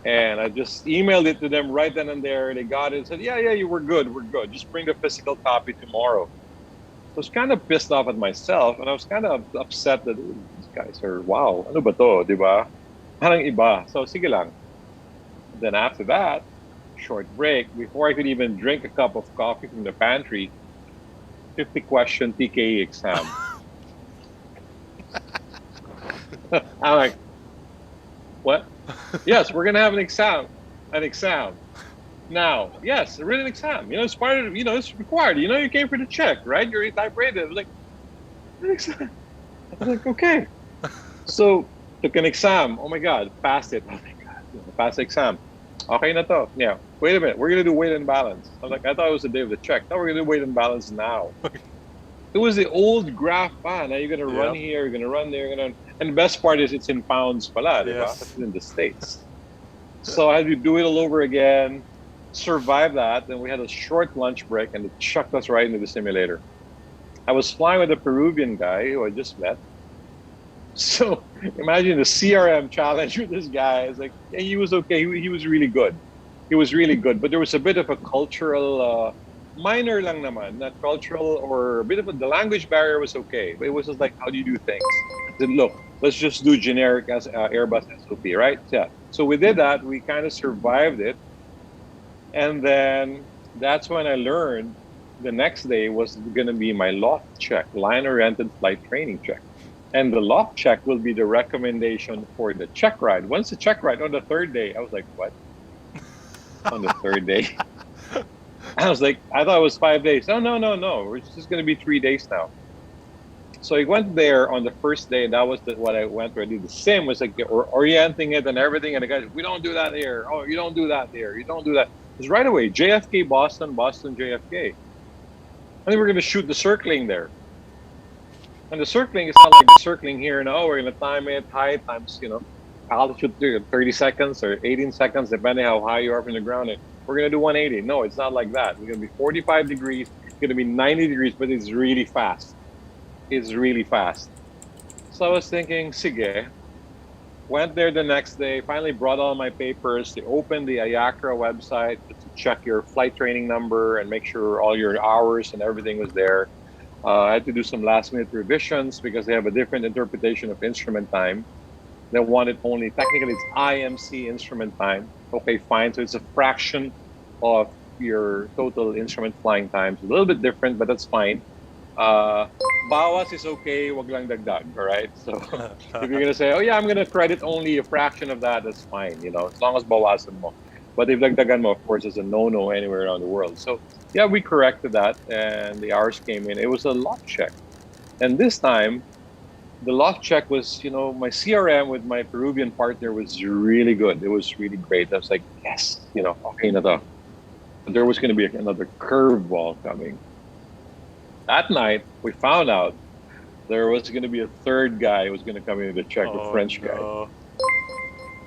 and I just emailed it to them right then and there. They got it and said, "Yeah, you were good. We're good. Just bring the physical copy tomorrow." So I was kind of pissed off at myself, and I was kind of upset that these guys are, wow, ano ba to, di ba? Parang iba. So sige lang. Then after that, short break, before I could even drink a cup of coffee from the pantry, 50-question TKE exam. I'm like, what? Yes, we're gonna have an exam. An exam. Now, yes, a written exam. It's part of, it's required. You came for the check, right? You're type-rated. I was like, an exam. I was like, okay. So, took an exam. Oh my God, passed it. Oh my God, passed the exam. Okay na to. Yeah. Wait a minute. We're gonna do weight and balance. I was like, I thought it was the day of the check. Now we're gonna do weight and balance now. It was the old graph pa. Now you're gonna run here, you're gonna run there, and the best part is it's in pounds pala, Yes. It's in the States. So I had to do it all over again, survive that, then we had a short lunch break and it chucked us right into the simulator. I was flying with a Peruvian guy who I just met. So imagine the CRM challenge with this guy. It's like, yeah, he was okay. He was really good. He was really good. But there was a bit of a cultural, minor lang naman, not cultural, or a bit of the language barrier was okay. But it was just like, how do you do things? I said, look, let's just do generic as Airbus SOP, right? Yeah. So we did that. We kind of survived it. And then that's when I learned the next day was going to be my loft check, line-oriented flight training check. And the loft check will be the recommendation for the check ride. Once the check ride on the third day, I was like, what? On the third day? I was like, I thought it was 5 days. No. It's just going to be 3 days now. So I went there on the first day. That was what I went where I did. The sim was like orienting it and everything. And the guys, we don't do that here. Oh, you don't do that there. You don't do that. It was right away. JFK, Boston, Boston, JFK. And then we're going to shoot the circling there. And the circling is not like the circling here. No, we're going to time it height times, altitude 30 seconds or 18 seconds, depending how high you are from the ground. And we're going to do 180. No, it's not like that. We're going to be 45 degrees. It's going to be 90 degrees, but it's really fast. It's really fast. So I was thinking, sige. Went there the next day, finally brought all my papers. They opened the IACRA website to check your flight training number and make sure all your hours and everything was there. I had to do some last-minute revisions because they have a different interpretation of instrument time. They want it only, technically it's IMC instrument time. Okay, fine. So it's a fraction of your total instrument flying time. It's a little bit different, but that's fine. Bawas is okay, wag lang dagdag, all right? So if you're gonna say, oh yeah, I'm gonna credit only a fraction of that, that's fine, as long as bawasan mo. But if dagdagan mo, of course, it's a no-no anywhere around the world. So yeah, we corrected that and the hours came in. It was a loft check. And this time, the loft check was, my CRM with my Peruvian partner was really good. It was really great. I was like, yes, okay na to. But there was gonna be another curveball coming. That night, we found out there was going to be a third guy who was going to come in to check, a French guy. All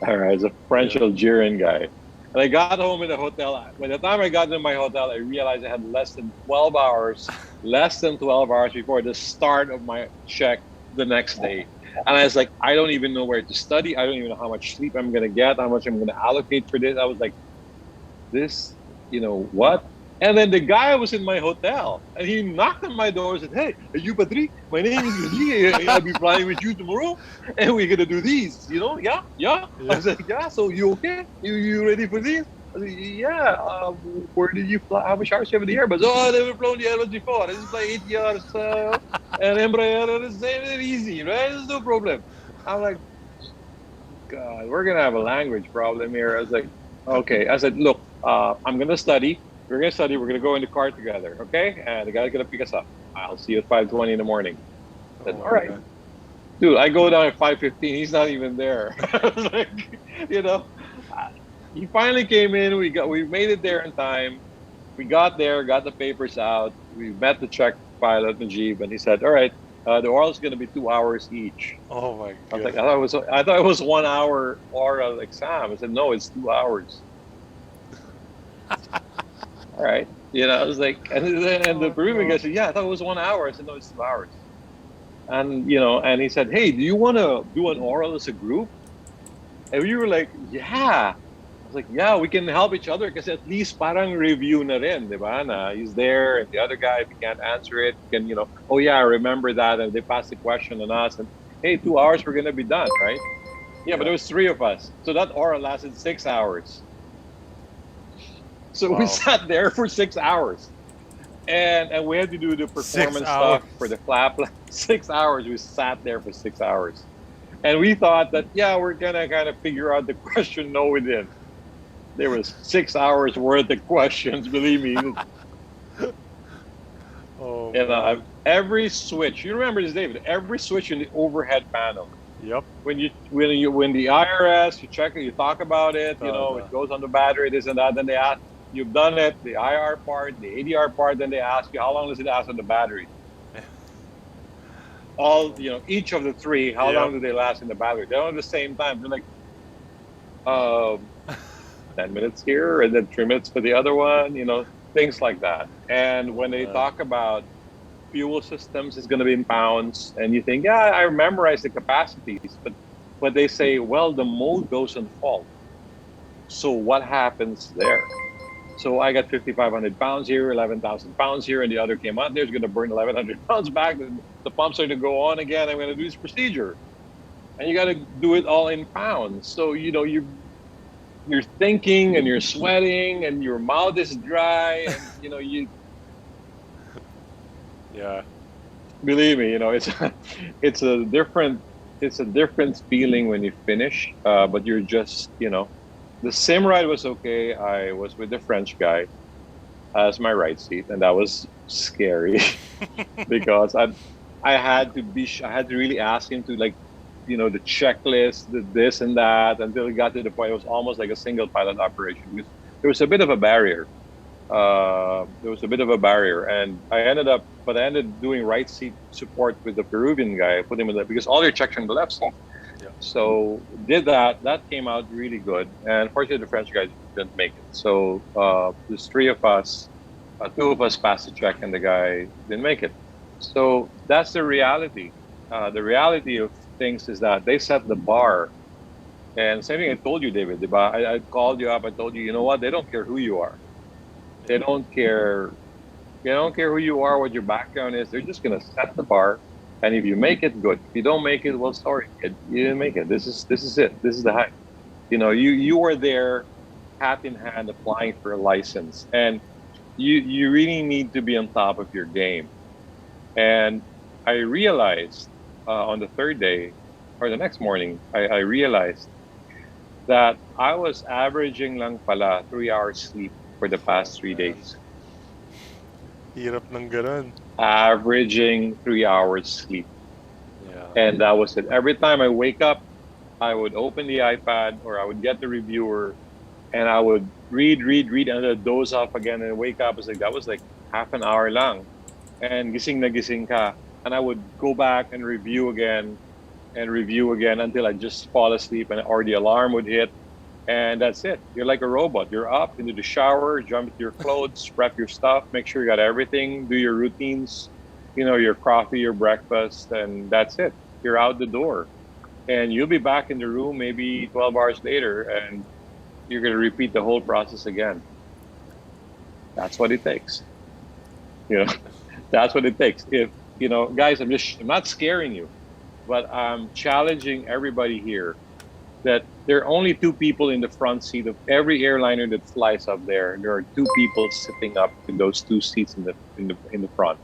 right, it's a French Algerian guy. And I got home in the hotel. By the time I got to my hotel, I realized I had less than 12 hours before the start of my check the next day. And I was like, I don't even know where to study. I don't even know how much sleep I'm going to get, how much I'm going to allocate for this. I was like, this, what? And then the guy was in my hotel, and he knocked on my door and said, hey, are you Patrick? My name is Patrick. I'll be flying with you tomorrow, and we're going to do these, Yeah. I was like, yeah, so you okay? You ready for this? I said, yeah. Where did you fly? How much hours do you have in the Airbus? Oh, I never flown the Airbus before. This is like 8 years. And Embraer is easy, right? There's no problem. I'm like, God, we're going to have a language problem here. I was like, okay. I said, look, I'm going to study. We're going to study. We're going to go in the car together, okay? And the guy's going to pick us up. I'll see you at 5:20 in the morning. I said, all right. God. Dude, I go down at 5:15. He's not even there. I was like, he finally came in. We made it there in time. We got there, got the papers out. We met the check pilot, Najib, and he said, all right, the oral is going to be 2 hours each. Oh my God. I was like, I thought it was 1 hour oral exam. I said, no, it's 2 hours. All right. You know, I was like, and the Peruvian guy said, yeah, I thought it was 1 hour. I said, no, it's 2 hours. And, you know, and he said, hey, do you want to do an oral as a group? And we were like, yeah. I was like, yeah, we can help each other because at least parang review na rin, di ba? Na he's there and the other guy, if he can't answer it, can, you know, oh yeah, I remember that. And they passed the question on us and, hey, 2 hours, we're going to be done, right? Yeah, but there was 3 of us. So that oral lasted 6 hours. So we sat there for 6 hours. And we had to do the performance stuff for the flap. 6 hours. We sat there for 6 hours. And we thought that, yeah, we're going to kind of figure out the question. No, we didn't. There was 6 hours worth of questions, believe me. Oh, and every switch, you remember this, David, every switch in the overhead panel. Yep. When the IRS, you check it, you talk about it, you know, it goes on the battery, this and that, then they ask, you've done it, the IR part, the ADR part, then they ask you, how long does it last on the battery? All, you know, each of the three, how long do they last in the battery? They're all at the same time. They're like, 10 minutes here, and then 3 minutes for the other one, you know, things like that. And when they talk about fuel systems, it's going to be in pounds, and you think, yeah, I memorize the capacities, but they say, well, the mode goes on fault. So what happens there? So I got 5,500 pounds here, 11,000 pounds here, and the other came out there, it's going to burn 1,100 pounds back, the pumps are going to go on again, I'm going to do this procedure. And you got to do it all in pounds. So, you know, you're thinking and you're sweating and your mouth is dry and, you know, yeah, believe me, you know, it's a different feeling when you finish, but you're just, you know, the sim ride was okay. I was with the French guy as my right seat, and that was scary because I had to really ask him to, like, you know, the checklist, the this and that, until it got to the point it was almost like a single pilot operation. Because there was a bit of a barrier. And I ended doing right seat support with the Peruvian guy. I put him in there because all your checks on the left seat. Yeah. So did that. That came out really good. And unfortunately, the French guys didn't make it. So there's 3 of us. 2 of us passed the check, and the guy didn't make it. So that's the reality. The reality of things is that they set the bar. And same thing I told you, David. I called you up. I told you, you know what? They don't care who you are. They don't care. They don't care who you are, what your background is. They're just gonna set the bar. And if you make it, good. If you don't make it, well, sorry, kid, you didn't make it. This is it. This is the hype. You know, you were there, hat in hand, applying for a license, and you really need to be on top of your game. And I realized on the 3rd day, or the next morning, I realized that I was averaging lang pala 3 hours sleep for the past 3 days. Hirap ng ganun. Averaging 3 hours sleep. Yeah. And that was it. Every time I wake up, I would open the iPad or I would get the reviewer and I would read, and then doze off again and wake up. That was like half an hour lang. And gising na gising ka. And I would go back and review again until I just fall asleep or the alarm would hit. And that's it. You're like a robot. You're up into the shower, jump into your clothes, prep your stuff, make sure you got everything, do your routines, you know, your coffee, your breakfast, and that's it. You're out the door. And you'll be back in the room maybe 12 hours later, and you're going to repeat the whole process again. That's what it takes. You know, that's what it takes. If, you know, guys, I'm not scaring you, but I'm challenging everybody here that there are only 2 people in the front seat of every airliner that flies up there. There are 2 people sitting up in those 2 seats in the front,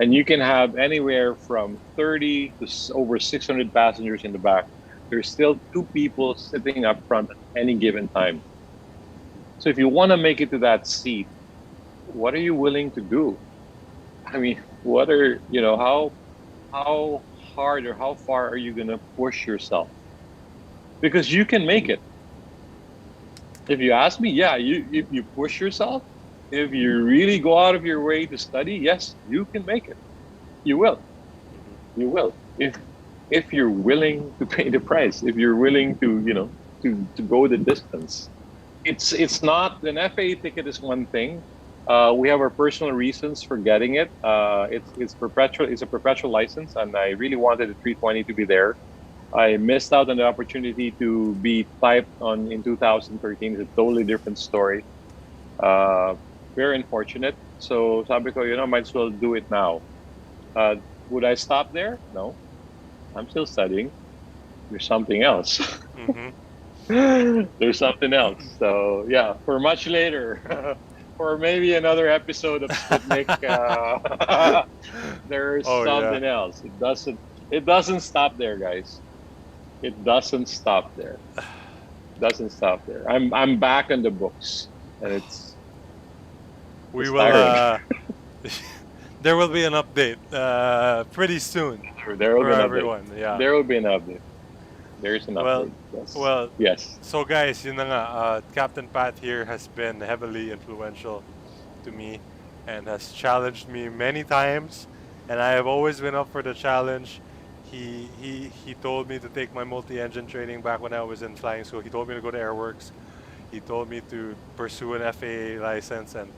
and you can have anywhere from 30 to over 600 passengers in the back. There's still 2 people sitting up front at any given time. So if you want to make it to that seat, what are you willing to do? I mean, what are, you know, how hard or how far are you going to push yourself? Because you can make it. If you ask me, yeah, if you push yourself, if you really go out of your way to study, yes, you can make it. You will. You will. If you're willing to pay the price, if you're willing to, you know, to go the distance. It's not, an FAA ticket is one thing, We have our personal reasons for getting it. It's perpetual. It's a perpetual license, and I really wanted the 320 to be there. I missed out on the opportunity to be typed on in 2013. It's a totally different story. Very unfortunate. So sabi ko, might as well do it now. Would I stop there? No. I'm still studying. There's something else. There's something else. So yeah, for much later, for maybe another episode of Sputnik, there's something else. It doesn't stop there, guys. It doesn't stop there. Doesn't stop there. I'm back in the books, and it's. We will. There will be an update pretty soon There will for be an everyone. update. Yeah. There will be an update. There's an update. Yes. Well. Yes. So guys, yun na nga, Captain Pat here has been heavily influential to me and has challenged me many times, and I have always been up for the challenge. He told me to take my multi-engine training back when I was in flying school. He told me to go to Airworks. He told me to pursue an FAA license, and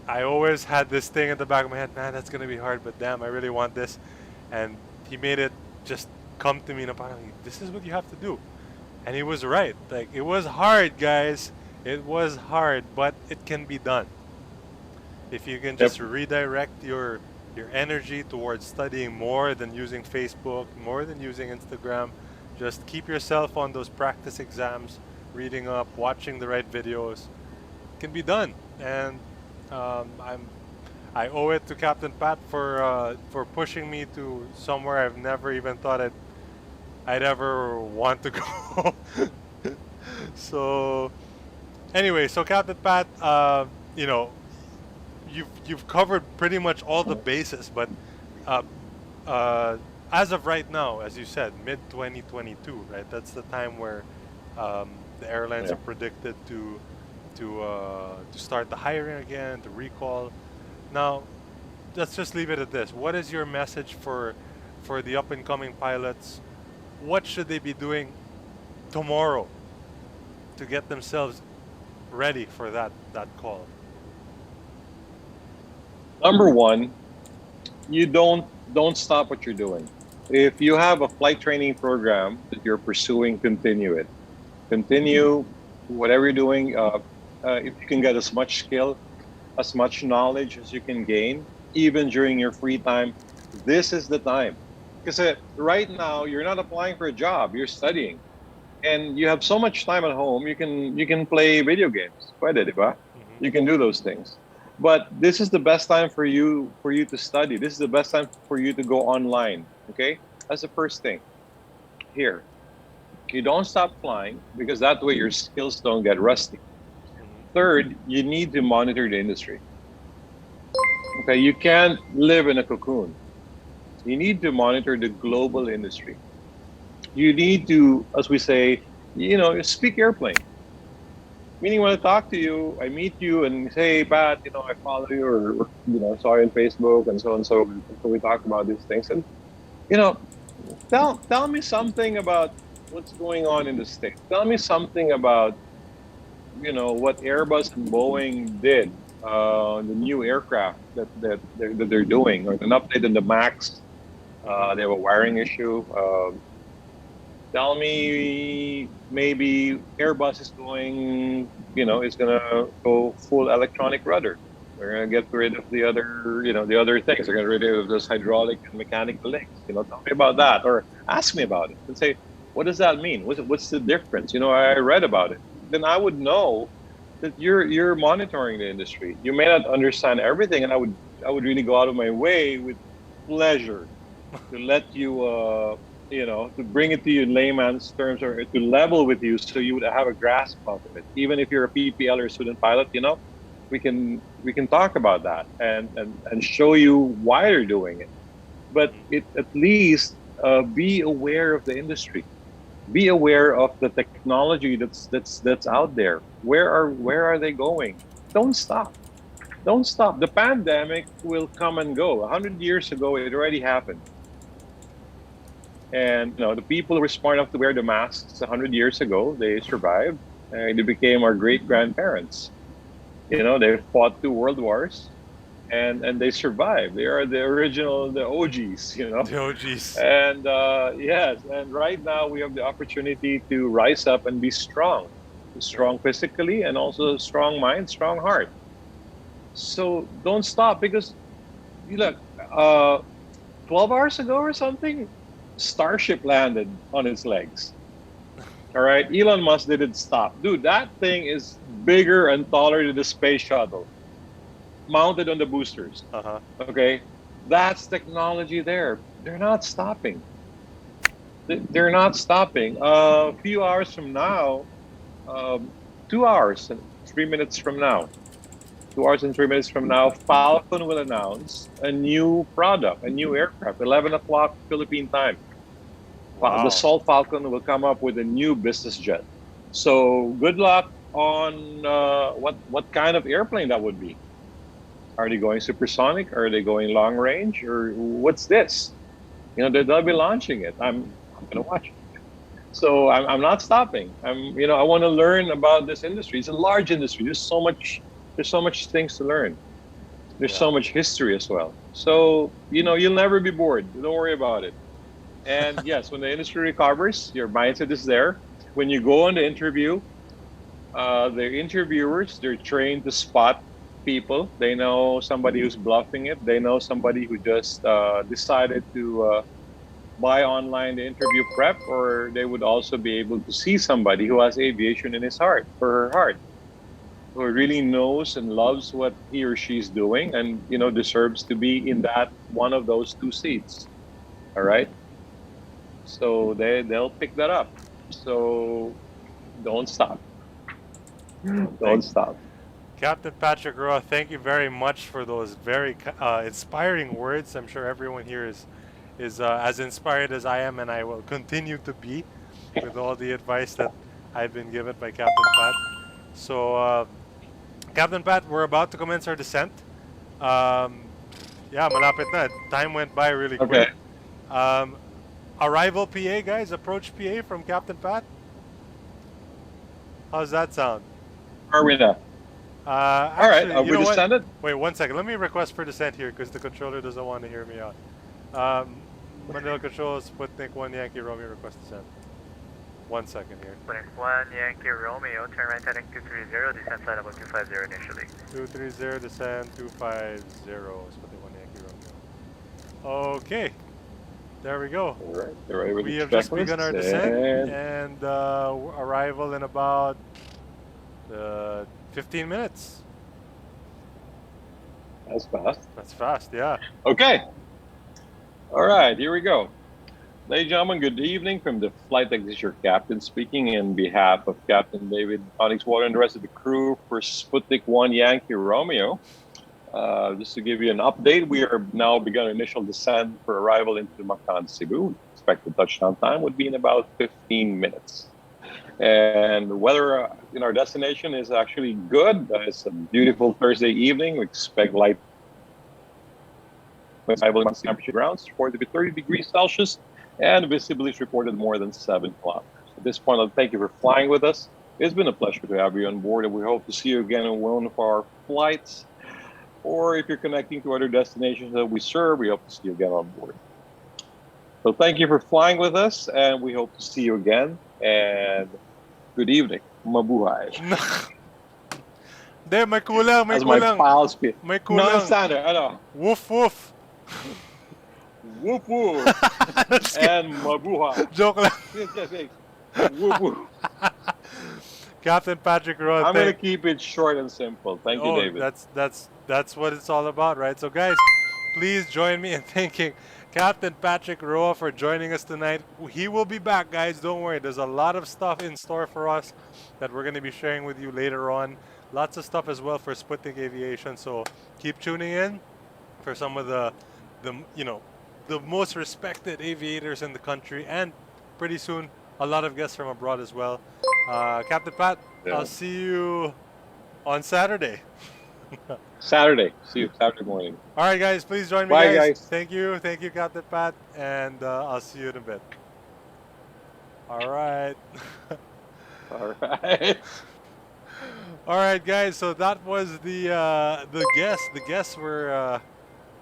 I always had this thing at the back of my head, man, that's gonna be hard, but damn, I really want this. And he made it just come to me, this is what you have to do. And he was right. Like, it was hard, guys. It was hard, but it can be done. If you can just redirect your energy towards studying more than using Facebook, more than using Instagram, just keep yourself on those practice exams, reading up, watching the right videos. It can be done. And I owe it to Captain Pat for pushing me to somewhere I've never even thought I'd ever want to go. So anyway, so Captain Pat, you've covered pretty much all the bases, but as of right now, as you said, mid 2022, right? That's the time where the airlines are predicted to start the hiring again, to recall. Now, let's just leave it at this. What is your message for the up and coming pilots? What should they be doing tomorrow to get themselves ready for that call? Number one, you don't stop what you're doing. If you have a flight training program that you're pursuing, continue it. Continue whatever you're doing. If you can get as much skill, as much knowledge as you can gain, even during your free time, this is the time. Because right now, you're not applying for a job, you're studying. And you have so much time at home, you can play video games. Pwede, di ba? You can do those things. But this is the best time for you to study. This is the best time for you to go online. Okay? That's the first thing. Here. You don't stop flying, because that way your skills don't get rusty. Third, you need to monitor the industry. Okay, you can't live in a cocoon. You need to monitor the global industry. You need to, as we say, speak airplane. Meaning, when I talk to you, I meet you and say, hey, Pat, I follow you, or saw you on Facebook and so on. So we talk about these things, and tell me something about what's going on in the States. Tell me something about what Airbus and Boeing did, the new aircraft that they're doing, or an update on the MAX. They have a wiring issue. Tell me, maybe Airbus is going, is gonna go full electronic rudder. They're gonna get rid of the other things. They're gonna get rid of those hydraulic and mechanical links. Tell me about that, or ask me about it, and say, what does that mean? What's the difference? I read about it. Then I would know that you're monitoring the industry. You may not understand everything, and I would really go out of my way with pleasure to let you to bring it to you in layman's terms, or to level with you, so you would have a grasp of it. Even if you're a PPL or a student pilot, we can talk about that and show you why you're doing it. But at least be aware of the industry. Be aware of the technology that's out there. Where are they going? Don't stop. Don't stop. The pandemic will come and go. 100 years ago, it already happened. And the people who were smart enough to wear the masks 100 years ago, they survived. They became our great grandparents. You know, they fought 2 world wars, and they survived. They are the original, the OGs. You know, The OGs. and yes, and right now we have the opportunity to rise up and be strong physically, and also strong mind, strong heart. So don't stop, because you look, 12 hours ago or something, Starship landed on its legs. All right, Elon Musk didn't stop. Dude, that thing is bigger and taller than the space shuttle, mounted on the boosters. Uh-huh. Okay, that's technology there. They're not stopping. They're not stopping. A few hours from now, 2 hours and 3 minutes from now, 2 hours and 3 minutes from now, Falcon will announce a new product, a new aircraft, 11 o'clock Philippine time. Wow. The Salt Falcon will come up with a new business jet. So good luck on what kind of airplane that would be. Are they going supersonic? Are they going long range? Or what's this? You know, they'll be launching it. I'm going to watch it. So I'm not stopping. I want to learn about this industry. It's a large industry. There's so much things to learn. There's so much history as well. So, you'll never be bored. Don't worry about it. And yes, when the industry recovers, your mindset is there. When you go on the interview, the interviewers, they're trained to spot people. They know somebody who's bluffing it. They know somebody who just decided to buy online the interview prep, or they would also be able to see somebody who has aviation in his heart, or her heart, who really knows and loves what he or she is doing, and deserves to be in that one of those two seats. All right. So they'll pick that up. So don't stop. Don't stop. Captain Patrick Roa, thank you very much for those very inspiring words. I'm sure everyone here is as inspired as I am, and I will continue to be with all the advice that I've been given by Captain Pat. So, Captain Pat, we're about to commence our descent. Yeah, malapit na. Time went by really quick. Arrival PA, guys. Approach PA from Captain Pat. How's that sound? Are we now? All right, are we descended? Wait 1 second. Let me request for descent here because the controller doesn't want to hear me out. Manila Control, Sputnik 1 Yankee Romeo, request descent. 1 second here. Sputnik 1 Yankee Romeo, turn right heading 230, descent flight level 250 initially. 230, descent 250, Sputnik 1 Yankee Romeo. Okay. There we go. All right. We have just begun our descent, and arrival in about 15 minutes. That's fast. That's fast, yeah. Okay. All right, here we go. Ladies and gentlemen, good evening from the flight deck. This is your captain speaking in behalf of Captain David Onyx Water and the rest of the crew for Sputnik 1 Yankee Romeo. Just to give you an update, we are now begun initial descent for arrival into Mactan, Cebu. Expected touchdown time would be in about 15 minutes. And the weather in our destination is actually good. It's a beautiful Thursday evening. We expect light temperature grounds, 40 to 30 degrees Celsius, and visibility is reported more than 7 kilometers. At this point, I'll thank you for flying with us. It's been a pleasure to have you on board, and we hope to see you again on one of our flights. Or if you're connecting to other destinations that we serve, we hope to see you again on board. So thank you for flying with us, and we hope to see you again. And good evening. Mabuhay. May kulang, may As kulang. my pals speak. May kulang. Non-standard, ano? Woof, woof. Whoop whoop. And mabuhay. Joke lang. Yes. Whoop whoop. Captain Patrick Roa. I'm gonna keep it short and simple. Thank you, David. That's what it's all about, right? So guys, please join me in thanking Captain Patrick Roa for joining us tonight. He will be back, guys. Don't worry. There's a lot of stuff in store for us that we're going to be sharing with you later on. Lots of stuff as well for Sputnik Aviation. So keep tuning in for some of the most respected aviators in the country, and pretty soon a lot of guests from abroad as well. Captain Pat, I'll see you on Saturday. Saturday. See you Saturday morning. All right, guys. Please join me, Bye, guys. Thank you, Captain Pat, and I'll see you in a bit. All right. All right. All right, guys. So that was the guests. The guests were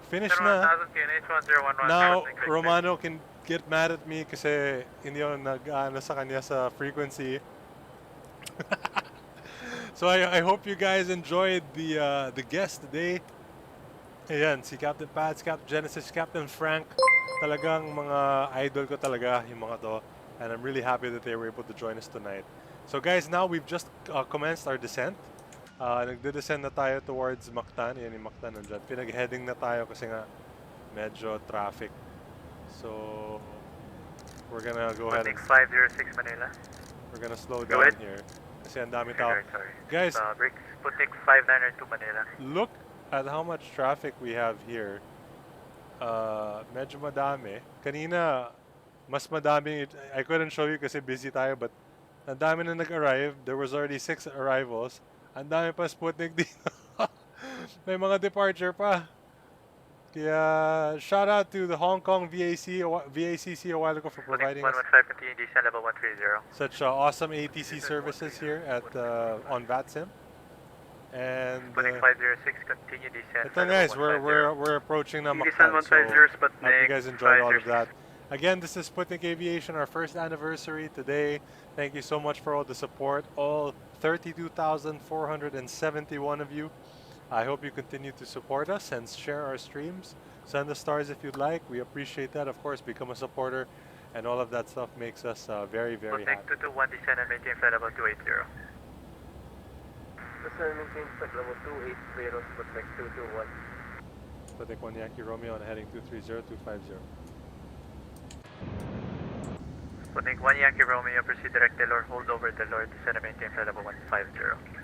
finished na. 1000 QNH 1011 Now Sputnik Victor. Romano can get mad at me kasi hindi ako nag-ano sa kanya sa frequency. So I hope you guys enjoyed the guest today. Ayan, si Captain Pats, Captain Genesis, Captain Frank. Talagang mga idol ko talaga yung mga to. And I'm really happy that they were able to join us tonight. So guys, now we've just commenced our descent. Nagde-descend na tayo towards Mactan. Yan yung Mactan nandyan. Pinag-heading na tayo kasi nga medyo traffic. So we're gonna go ahead and 506 Manila. we're gonna slow Go down ahead. here. Kasi ang dami tao. Sorry. Guys, Break Sputnik 592 Manila. look at how much traffic we have here. Medyo madami. Kanina, mas madami. I couldn't show you kasi busy tayo, but ang dami na nag-arrive. There was already 6 arrivals. Ang dami pa Sputnik dito. May mga departure pa. Kaya, shout out to the Hong Kong VACC a while ago for providing us 115 continue descent level 130. such awesome ATC services here at on VATSIM. And Sputnik 506 continue descent. ito guys, we're approaching na Descent Mactan, so 150 hope Sputnik. you guys enjoyed all of that. Again, this is Sputnik Aviation, our first anniversary today. Thank you so much for all the support, all 32,471 of you. I hope you continue to support us and share our streams. Send us stars if you'd like. We appreciate that. Of course, become a supporter, and all of that stuff makes us very, very Sputnik happy. 221 descend and maintain flight level 280. Descend maintain flight level 280 Sputnik 221. Sputnik 1 Yankee Romeo on heading 230250. Sputnik 1 Yankee Romeo, proceed direct Delor, hold over Delor, descend and maintain flight level 150.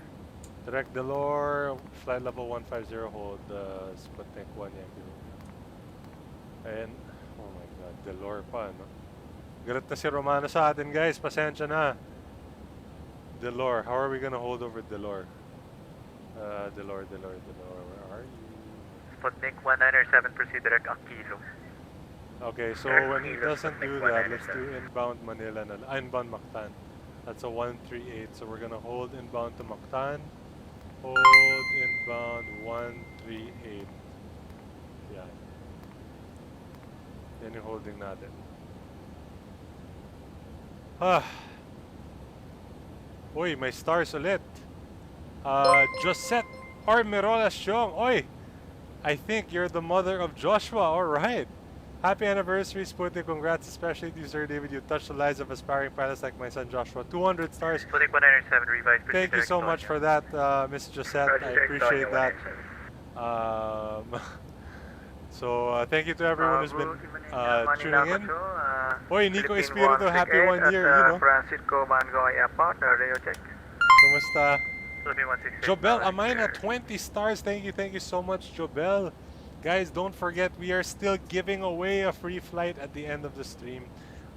Direct Delor, flight level 150, hold Sputnik 1 Yankee Romeo. And, oh my god, Delor pa, no? Galit na si Romano sa atin, guys. Pasensya na. Delor, how are we gonna hold over Delor? Delor, where are you? Sputnik 197, proceed direct Aquilo. Okay, so when he doesn't do that, let's do inbound Manila, inbound Mactan. That's a 138, so we're gonna hold inbound to Mactan. Hold inbound 138. Yeah. Yan yung holding natin. Uy, may stars ulit. Josette Armirola Xiong. Oy, I think you're the mother of Joshua. Alright. Happy anniversary, Sputnik. Congrats, especially to you, Sir David. You touched the lives of aspiring pilots like my son Joshua. 200 stars. Sputnik 197, revised. Thank you so much for that, Miss Josette. I appreciate that. So, thank you to everyone who's been tuning in. Oy, Nico Espiritu, happy 1 year, you know. Francisco Mangoy Airport, radio check. Kumusta? Sputnik 168. Jobel Amina, 20 stars. Thank you so much, Jobel. Guys, don't forget, we are still giving away a free flight at the end of the stream.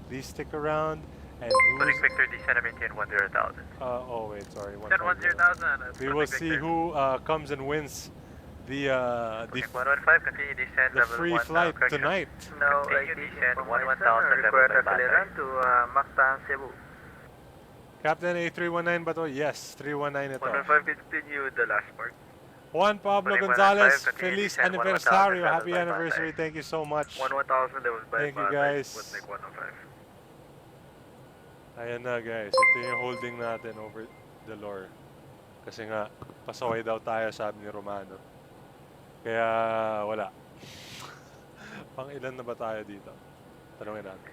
Please stick around. And Sputnik Victor, descend and maintain 10,000. oh wait, sorry. Descend 10,000. We will see who comes and wins the 115, continue descent the level free 1 flight correction. tonight. No, Continue descent 11,000 level required by clearance to Mactan, Cebu. Captain A319 ba to? Yes, 319 ito. 115 continue the last part. Juan Pablo Sputnik Gonzalez, 115, continue feliz descent, aniversario. 11,000 Happy level by anniversary. Thank you so much. 11,000 levels by Thank you, guys. Sputnik 105. Ayan na guys, ito yung holding natin over the lore. Kasi nga, pasaway daw tayo, sabi ni Romano. Kaya wala. Pang ilan na ba tayo dito? Tanungin natin.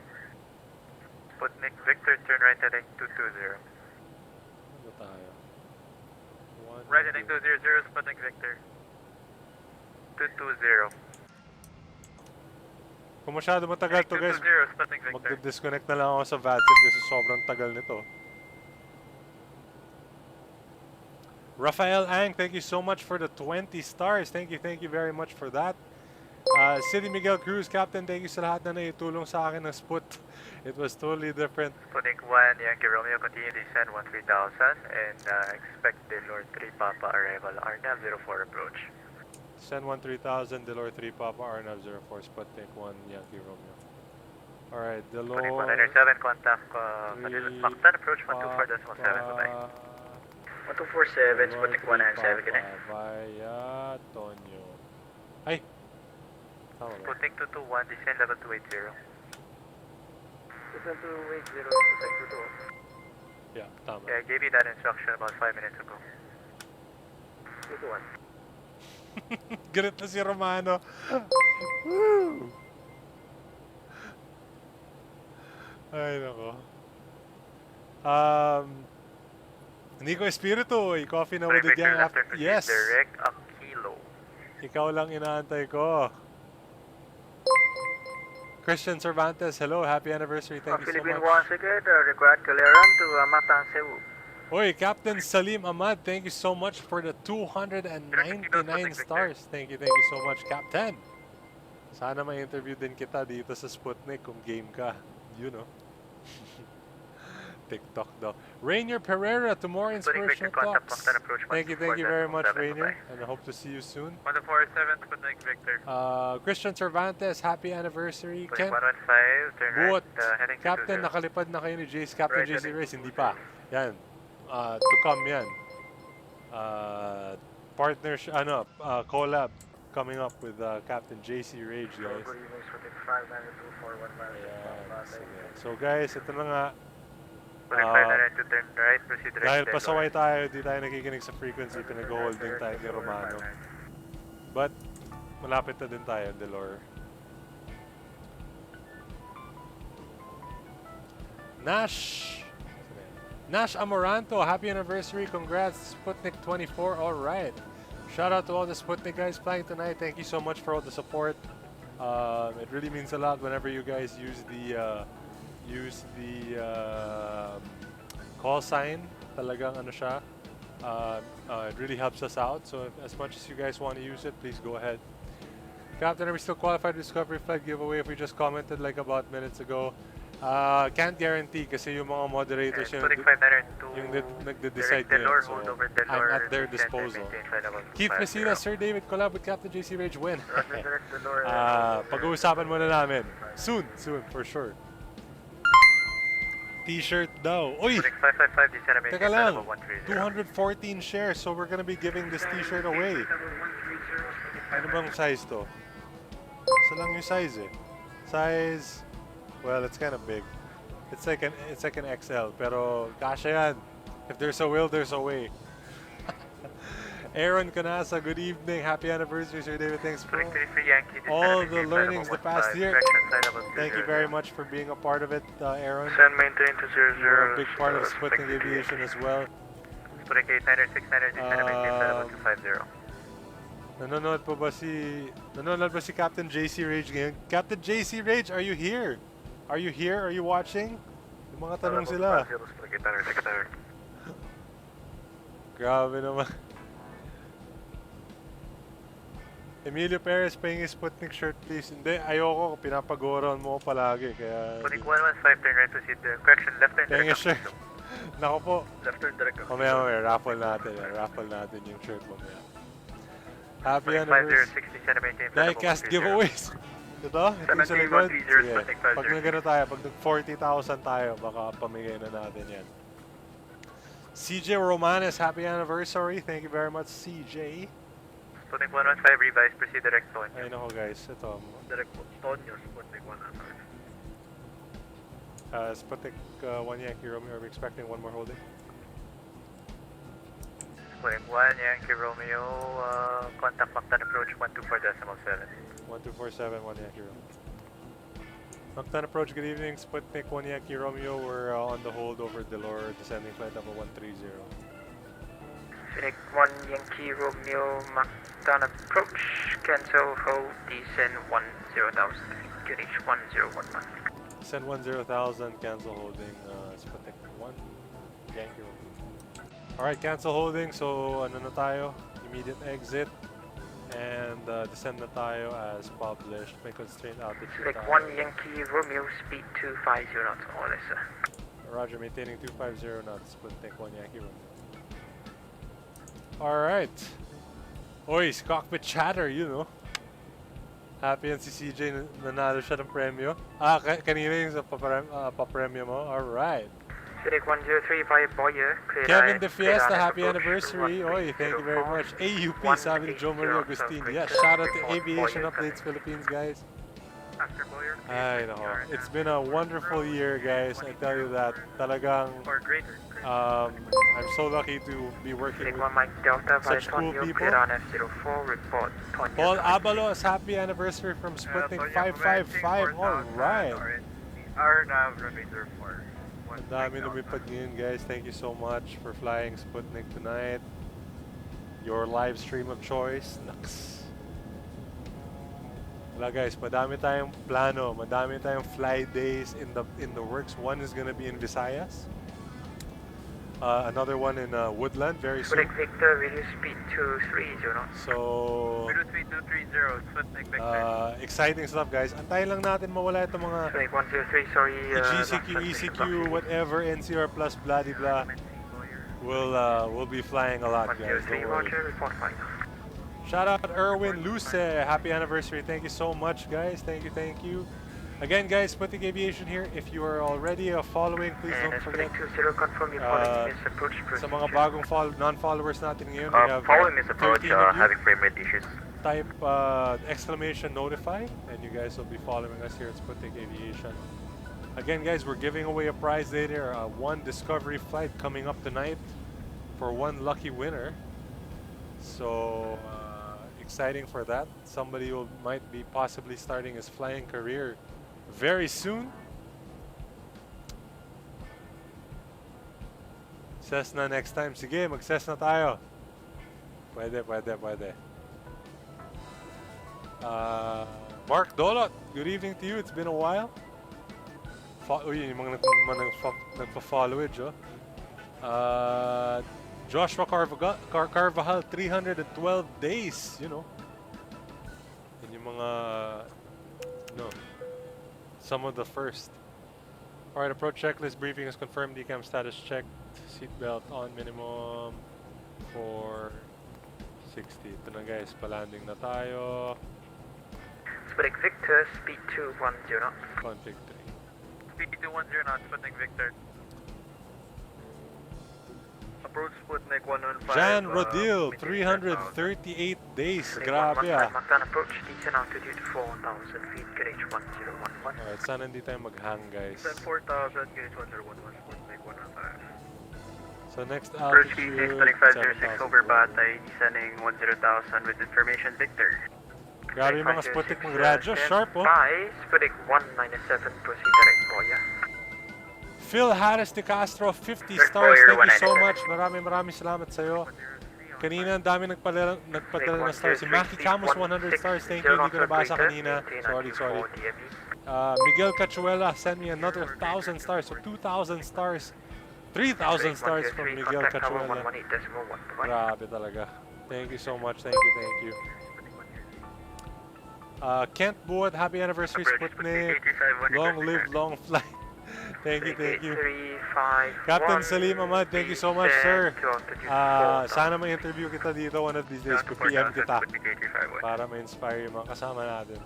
Sputnik Victor, turn right heading 220. Ano ba tayo? Right heading 200, Sputnik Victor. 220. Kung masyado matagal to guys, 220, Sputnik Victor. magdi-disconnect na lang ako sa VATSIM kasi sobrang tagal nito. Rafael Ang, thank you so much for the 20 stars. Thank you very much for that. City Miguel Cruz, Captain, thank you sa lahat na naitulong sa akin ng Sput. It was totally different. Sputnik 1, Yankee Romeo, continue descent 13,000 and expect Delor 3 Papa arrival, RNAV 04 approach. Send 13000, Delor 3 Papa, RNAV 04, Sputnik 1, Yankee Romeo. Alright, Delor... Sputnik 197, contact Mactan approach 124.7, bye-bye. 1247, Sputnik 197, good night. Via Tonyo. Ay! Tama ba? Sputnik 221, descend level 280. Descend to 80, Sputnik 221. Yeah, tama. Yeah, I gave you that instruction about 5 minutes ago. 221. Galit na si Romano. Woo! Ay, nako. Nico Espiritu, coffee na with the gang after. Yes! Direct a kilo. Ikaw lang inaantay ko. Christian Cervantes, hello, happy anniversary, thank you so Philippine much. once again, required clearance to Mactan, Cebu. Oy, Captain Salim Ahmad, thank you so much for the 299 stars. Thank you so much, Captain. Sana ma-interview din kita dito sa Sputnik kung game ka. You know. TikTok daw. Rainier Pereira, to more inspirational talks. Thank you very much, Rainier, and I hope to see you soon. 147, Sputnik Victor. Christian Cervantes, happy anniversary. Ken 115, turn right, Buot, heading to Captain, 20. nakalipad na kayo ni Jace, Captain Right, JC heading Race, to hindi pa. Yan. To come yan. Partnership, collab coming up with Captain JC Rage, guys. Good evening, Sputnik 59241 Ayan, sige. So guys, ito na nga. Sputnik 592, turn right, proceed direct. Dahil pasaway tayo, di tayo nakikinig sa frequency, pinag-holding tayo ni Romano. But, malapit na din tayo, Delore. Nash Amoranto, happy anniversary, congrats, Sputnik 24, alright. Shout out to all the Sputnik guys flying tonight, thank you so much for all the support. It really means a lot whenever you guys use the call sign. Talagang ano siya. It really helps us out, so as much as you guys want to use it, please go ahead. Captain, are we still qualified to Discovery Flight giveaway if we just commented like about minutes ago? Can't guarantee kasi yung mga moderators yung nagde-decide nila. So, I'm at their disposal. Keith Messina, Sir David, collab with Captain JC Rage, win. Pag-uusapan muna namin. Soon, for sure. T-shirt daw. Uy! Teka lang, 214 shares, so we're gonna be giving this t-shirt away. Ano bang size to? Isa lang yung size eh. Size... Well, it's kind of big. It's like an XL, pero kasha yan. If there's a will, there's a way. Aaron Canasa, good evening. Happy anniversary, Sir David. Thanks for all the learnings the past year. Thank you very much for being a part of it, Aaron. Send maintain to 00. You're a big part of Sputnik Aviation as well. Sputnik 89, 690, descend maintain flight level 250. Nanonood ba si Captain JC Rage ngayon? Captain JC Rage, are you here? Are you here? Are you watching? Yung mga tanong sila. Grabe naman. Emilio Perez, pahingin Sputnik shirt please. Hindi, ayoko. Pinapagoron mo ko palagi. Kaya... Sputnik 115, turn right, proceed. Correction, left turn pahingin direct. shirt. Nako po. Left turn direct. Mamaya, raffle natin. Raffle natin yung shirt mamaya. Happy Sputnik 5060, descend maintain flight level Diecast 130. giveaways. Ito yung sa likod. Sige. Pag nagano tayo, pag nag-40,000 tayo, baka pamigay na natin yan. CJ Romanes, happy anniversary. Thank you very much, CJ. Sputnik 115, revise, proceed direct Tonyo. Ayun ako guys, ito. Direct Tonyo, Sputnik 115. Sputnik 1 Yankee Romeo, are we expecting one more holding? Sputnik 1 Yankee Romeo, contact Mactan approach 124.7. 1247, 1 Yankee Romeo. Mactan approach, good evening. Sputnik 1 Yankee Romeo, we're on the hold over Delore, descending flight level 130. Sputnik 1 Yankee Romeo, Mactan approach, cancel, hold, descend 10,000, QNH 1011. Descend 10,000, cancel holding, Sputnik 1 Yankee Romeo. Alright, cancel holding, so ano na tayo? Immediate exit. And descend na tayo as published. May constraint altitude Sputnik 1 Yankee Romeo, speed 250 knots, all is Roger, maintaining 250 knots. Sputnik 1 Yankee Romeo. Alright. Oy, si Cockpit Chatter, you know. Happy yan si CJ, nanalo siya ng premyo. Kanina yung sa papremyo mo. Alright. Sputnik 103 via Boyer. Kevin De Fiesta, happy anniversary. Oi, thank you very much. AUP, sabi ni Joe Marie Agustin. Yes, shout out to Aviation Updates Philippines, guys. After Boyer. Ay, nako. It's been a wonderful year, guys. I tell you that. Talagang, Or greater. I'm so lucky to be working Sputnik with 1 Mike Delta via such cool Tonyo. people. Clear on F04. Report. Tonyo. Paul Abalos, happy anniversary from Sputnik 555. Alright. RNAV runway 04. Ang dami lumipad ngayon, guys. Thank you so much for flying Sputnik tonight. Your live stream of choice. Naks. Wala guys, madami tayong plano, madami tayong fly days in the works. One is gonna be in Visayas. Another one in Woodland very soon. Sputnik Victor, radio speed 230. So, Radio speed 230, Sputnik Victor. exciting stuff guys. Antayin lang natin mawala itong mga Sputnik 103, sorry. GCQ, ECQ, whatever, NCR plus blah de blah. We'll be flying a lot guys. 103, Don't worry. Roger, report flight. Shout out Erwin Luce, happy anniversary. Thank you so much guys. Thank you. Again guys, Sputnik Aviation here. If you are already following, please don't forget. Sputnik 20, confirm you following Miss Approach. Sa mga bagong non-followers natin ngayon, we have Following Miss Approach, 13 of you. having frame rate issues. Type exclamation notify and you guys will be following us here at Sputnik Aviation. Again guys, we're giving away a prize later, one discovery flight coming up tonight for one lucky winner. So exciting for that. Somebody might be possibly starting his flying career very soon. Cessna next time. Sige, mag-Cessna tayo. Pwede. Mark Dolot, good evening to you. It's been a while. Uy, yung mga nagpa-follow it, Joe. Joshua Carvajal, 312 days, you know. Yun yung mga, some of the first. Alright, approach checklist briefing is confirmed. DCAM status checked. Seatbelt on minimum for 60. Ito na guys, palanding na tayo. Sputnik Victor, speed 210 knots. Config 3. Speed 210 knots, Sputnik Victor. Approach Sputnik 115. Jan Rodil, 338 days. Grabe ah. Mactan approach, decent altitude 4,000 feet, gauge 1011. Alright, sana hindi tayo mag-hang guys. 4,000, gauge 1011, Sputnik 115. So next Approach altitude, Sputnik 506 over 7,000. Batay, descending 10,000 with information Victor. Grabe yung mga Sputnik mag-radyo. Sharp oh. Sputnik 197, proceed direct Boya. Phil Harris de Castro, 50 stars. Thank you so much. Maraming salamat sa'yo. Kanina, ang dami nagpadala ng stars. Si Maki Camus, 100 stars. Thank you. Hindi ko nabasa kanina. Sorry. Miguel Cachuela sent me another 1,000 stars. So 2,000 stars. 3,000 stars from Miguel Cachuela. Grabe talaga. Thank you so much. Thank you. Kent Boyd, happy anniversary Sputnik. Long live, long fly. Thank you. Captain Salim Ahmad, thank you so much, sir. Sana ma-interview kita dito one of these days. PM kita para ma-inspire yung mga kasama natin.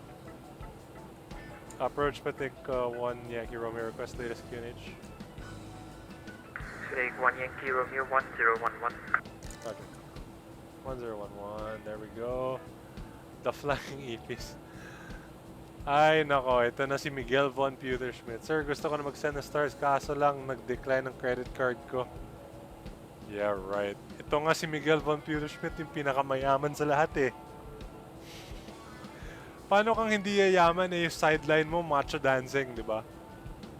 Approach Sputnik 1 Yankee Romeo, request latest QNH. Sputnik 1 Yankee Romeo 1011. Roger. 1011, there we go. The flying EPs. Ay nako, ito na si Miguel Von Pewterschmidt. Sir, gusto ko na mag-send ng stars kaso lang nag-decline ng credit card ko. Yeah, right. Ito nga si Miguel Von Pewterschmidt, yung pinakamayaman sa lahat eh. Paano kang hindi yayaman eh, yung sideline mo, macho dancing, di ba?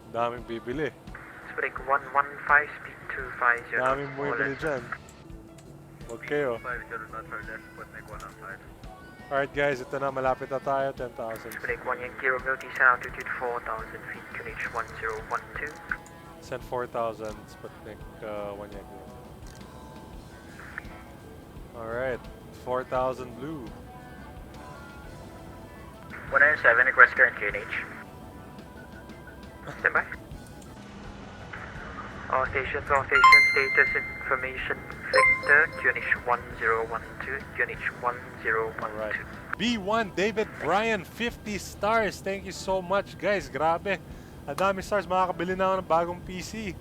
Daming bibili. Sputnik 115, speed 250. Daming bumibili dyan. Huwag kayo. 50 knots for left, Sputnik 115. Alright guys, ito na, malapit na tayo, 10,000. Sputnik 1 Yankee Romeo, descent altitude 4,000 feet, QNH 1012. Send 4,000, Sputnik 1 Yankee. Alright, 4,000 blue. 107, request current QNH. Stand by. All stations, status information Victor, QNH 1012, QNH 1012. Alright. B1 David Bryan, 50 stars. Thank you so much guys, grabe. Ang dami stars, makakabili na ako ng bagong PC.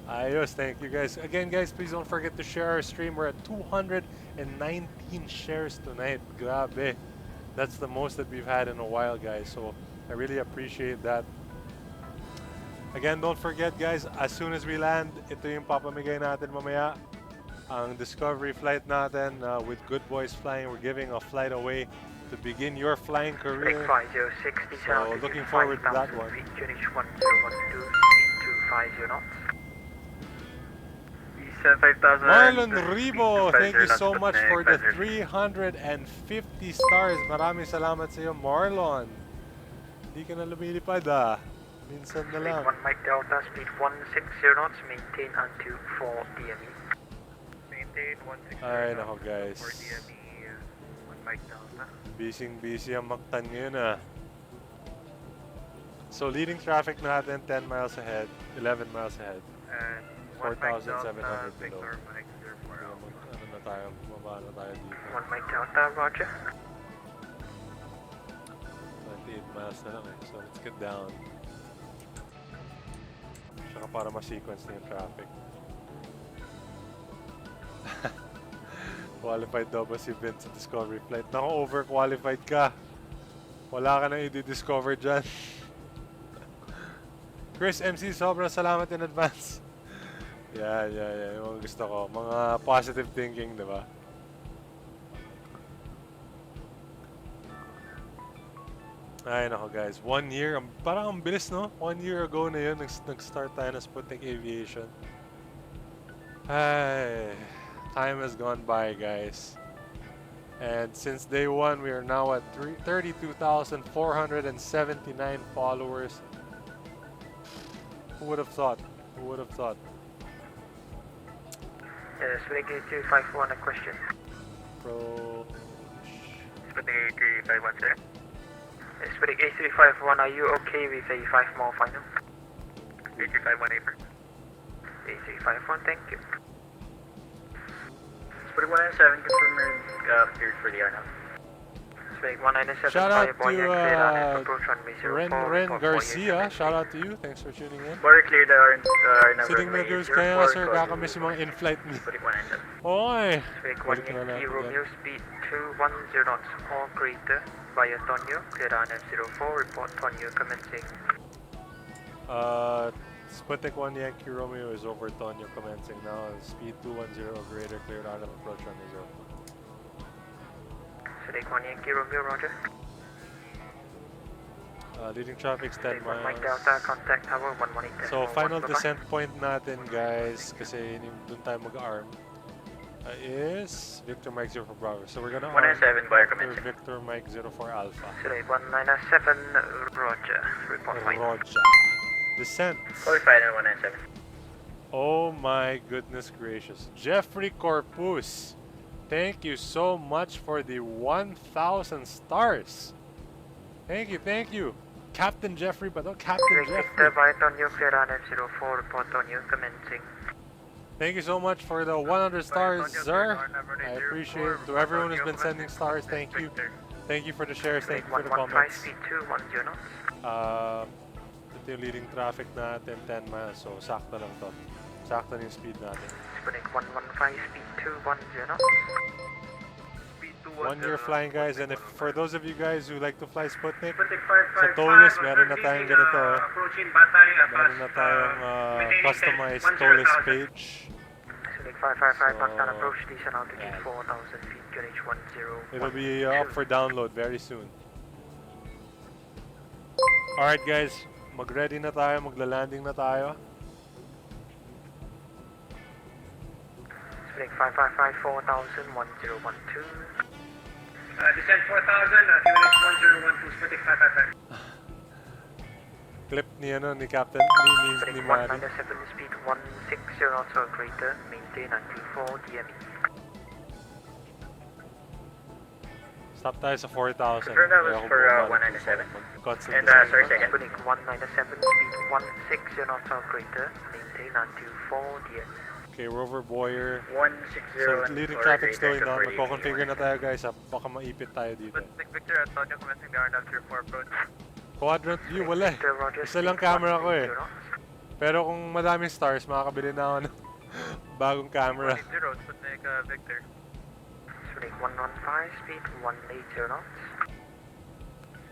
Ayos, thank you guys. Again, guys, please don't forget to share our stream. We're at 219 shares tonight. Grabe. That's the most that we've had in a while, guys. So I really appreciate that. Again, don't forget, guys, as soon as we land, ito yung papamigay natin mamaya. Ang Discovery flight natin with Good Boys Flying. We're giving a flight away to begin your flying career. So looking forward to that one. Speed 1012, speed 250 knots. Marlon Ribo, thank you so much for the 350 stars. Maraming salamat sa iyo, Marlon. Hindi ka na lumilipad Minsan na lang. 1 Mike Delta, speed 160 knots, maintain unto 4 DME. Maintain 160 Ay, nako guys. 4 DME, 1 Mike Delta. Busy ang Mactan ngayon So leading traffic natin 10 miles ahead, 11 miles ahead. And 4,700 below. Mike 04 Alpha. Ano na tayo, bumaba na tayo dito. 1 Mike Delta, roger. 28 miles na lang so let's get down. Tsaka para ma-sequence na yung traffic. Qualified daw ba si Vince sa Discovery Flight? Naku, overqualified ka. Wala ka nang i-discover dyan. Chris MC, sobrang salamat in advance. Yeah. Yung gusto ko. Mga positive thinking, di ba? Ay, nako guys. 1 year. Parang ang bilis, no? 1 year ago na yun. Nag-start tayo na Sputnik Aviation. Ay, time has gone by, guys. And since day one, we are now at 32,479 followers. Who would have thought? Who would have thought? Sputnik 8251, a question. Sputnik 8351, sir. Sputnik 8351, are you okay with a 5 more final? 8351, April. 8351, thank you. Sputnik 197, confirm cleared for the air now. Sputnik 197, Shout out to Ren Ren Garcia. Shout out to you. Thanks for tuning in. Border cleared our number. Sitting na girls, kaya nga sir, kakamiss yung mga in-flight ni. Sputnik 197. Oy! Sputnik 180, Romeo, speed 210 knots, all greater via Tonyo, cleared on F04, report Tonyo commencing. Sputnik 1 Yankee Romeo is over Tonyo commencing now. Speed 210 greater, cleared out of approach runway 0. Sputnik 1 Yankee Romeo, roger. Leading traffic's 10 Sputnik 1 Mike miles. Delta, contact tower 118. So final descent point natin guys, kasi dun tayo mag-arm, is Victor Mike 04 Bravo. So we're gonna arm 197 by after commencing. Victor Mike 04 Alpha. Sputnik 197, roger. Report fine. Roger. Descent. Qualified on 197. Oh my goodness gracious. Jeffrey Corpus, thank you so much for the 1,000 stars. Thank you. Captain Jeffrey, but not Captain Victor Jeffrey. by Tonyo, cleared on F04, report Tonyo commencing. Thank you so much for the 100 stars, sir. I appreciate it. To everyone who's been sending stars, thank you. Thank you for the shares, thank you for the 115, comments. speed 210 knots. Ito yung leading traffic natin, 10 miles. So, sakto lang to. Sakto na yung speed natin. Sputnik 115, speed 210 knots. 1 year flying, guys. And if for those of you guys who like to fly Sputnik, Sputnik sa 555, Tolis, meron na tayong ganito. approaching Batay, Meron na tayong customized Tolis page. Sputnik 555, Pakistan So, approach station altitude yeah. 4,000 feet, QNH 10. It'll be up for download very soon. Alright guys, mag-ready na tayo, magla-landing na tayo. Sputnik 555, 4,000, 1012. Descent 4,000, QNH 1012, Sputnik 555. Clip ni Captain, ni Sputnik Mari. 197, speed 160 knots or greater, maintain until 4 DME. Stop tayo sa 4,000. Confirm that was Kaya ako for, bumaba ng 197. constant And descent. sorry, second. Sputnik 197, speed 160 knots or greater, maintain until 4 DME. Okay, Rover Boyer. 160 So, leading traffic slowing down. Magko-configure na tayo guys. Baka maipit tayo dito. Sputnik Victor, Antonio commencing the RNAV 04 approach. Quadrant view, wala eh. Victor, roger, Isa lang speed camera ko eh. 160 knots. Pero kung madaming stars, makakabili na ako ng bagong camera. 180, Sputnik Victor. Sputnik 115, speed 180 knots.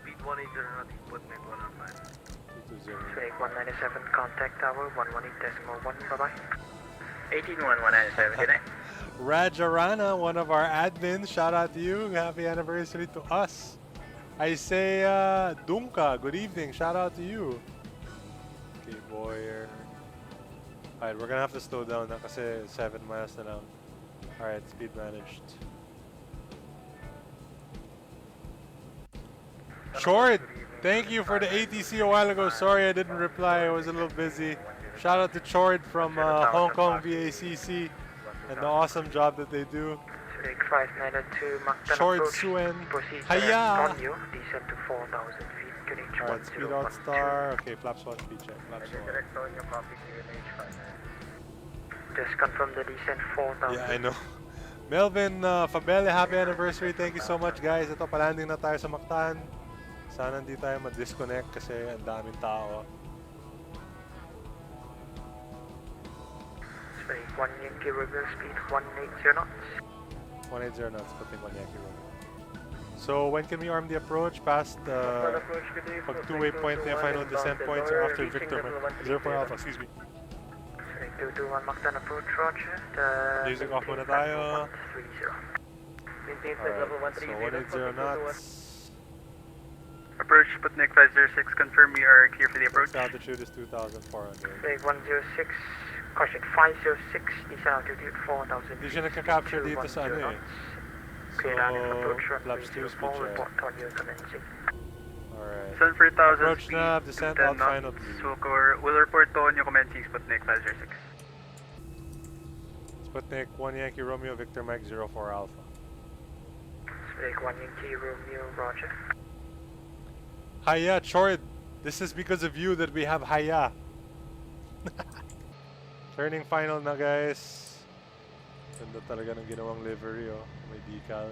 Speed 180 knots, Sputnik 115. Sputnik 197, contact tower 118.1, bye-bye. 18-1-197, good night. Rajarana, one of our admins, shout out to you. Happy anniversary to us. I say Dunka, good evening, shout out to you. Okay, Boyer. Alright, we're gonna have to slow down na kasi 7 miles na lang. Alright, speed managed. Short, thank you for the ATC a while ago. Sorry I didn't reply, I was a little busy. Shout out to Chord from Hong Kong VACC and the awesome job that they do. Sputnik 592, Mach 10 Short approach. Suen. Proceed Hiya! on you, descend to 4,000 feet, QNH Alright, speed out star. Okay, flaps 1, speed check. Flaps 1. Just confirm the descent 4,000. Yeah, I know. Melvin Fabele, happy anniversary. Thank you so much, guys. Ito, palanding na tayo sa Mactan. Sana hindi tayo ma-disconnect kasi ang daming tao. Sputnik 1 Yankee reverse speed 180 knots. 180 knots, putting 1 Yankee Room. So, when can we arm the approach? Past pag two-way point na yung final descent points or after Victor 04 Alpha, excuse me. Sputnik 221 Mach 10 approach, roger. Music off muna tayo. 130. Alright, so 180 knots. Approach Sputnik 506, confirm we are clear for the approach. Altitude is 2,400. Sputnik 106, caution 506, descent altitude 4,000. Hindi siya nagka-capture dito sa ano eh. So, flaps 2, speed check. Alright. Sun for 1,000 Approach speed, nav, descent, out final We'll report to on you commencing Sputnik 506. Sputnik 1 Yankee Romeo, Victor Mike 04 Alpha. Sputnik 1 Yankee Romeo, roger. Hiya, Chord! This is because of you that we have Hiya. Turning final na, guys. Ganda talaga ng ginawang livery, oh. May decal.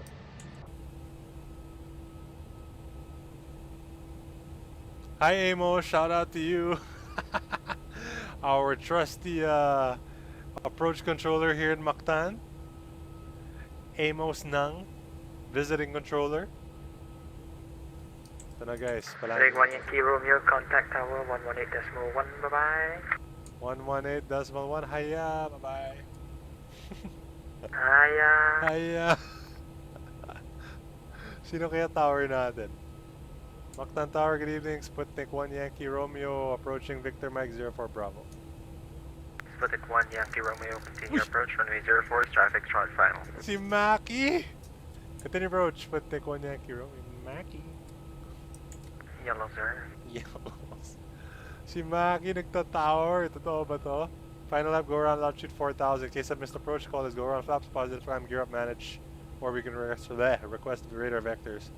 Hi, Amo. Shout out to you. Our trusty approach controller here in Mactan. Amos Nang, visiting controller. Ito na, guys. Sputnik 1 Yankee Romeo, contact tower 118.1, bye-bye. 118.1. Hiya. Bye-bye. Hiya. Hiya. Sino kaya tower natin? Mactan Tower, good evening. Sputnik 1 Yankee Romeo, approaching Victor Mike 04 Bravo. Sputnik 1 Yankee Romeo, continue approach, runway 04, traffic chart final. Si Maki! Continue approach, Sputnik 1 Yankee Romeo. Maki. Yellow, sir. Yellows. Si Maki nagta-tower. Totoo ba to? Final lap, go around, altitude 4,000. In case I missed approach, call is go around flaps, positive climb, gear up, manage. Or we can request the radar vectors.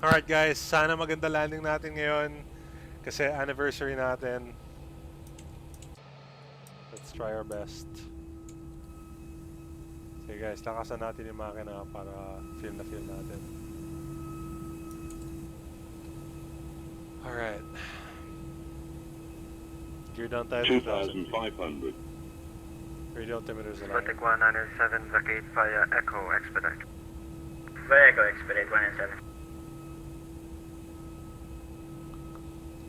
Alright guys, sana maganda landing natin ngayon. Kasi anniversary natin. Let's try our best. Okay guys, lakasan natin yung makina para feel na feel natin. Alright. Gear down tayo 2,500. Radio altimeters aligned. Sputnik 197, vacate via Echo Expedite. Via Echo Expedite 197.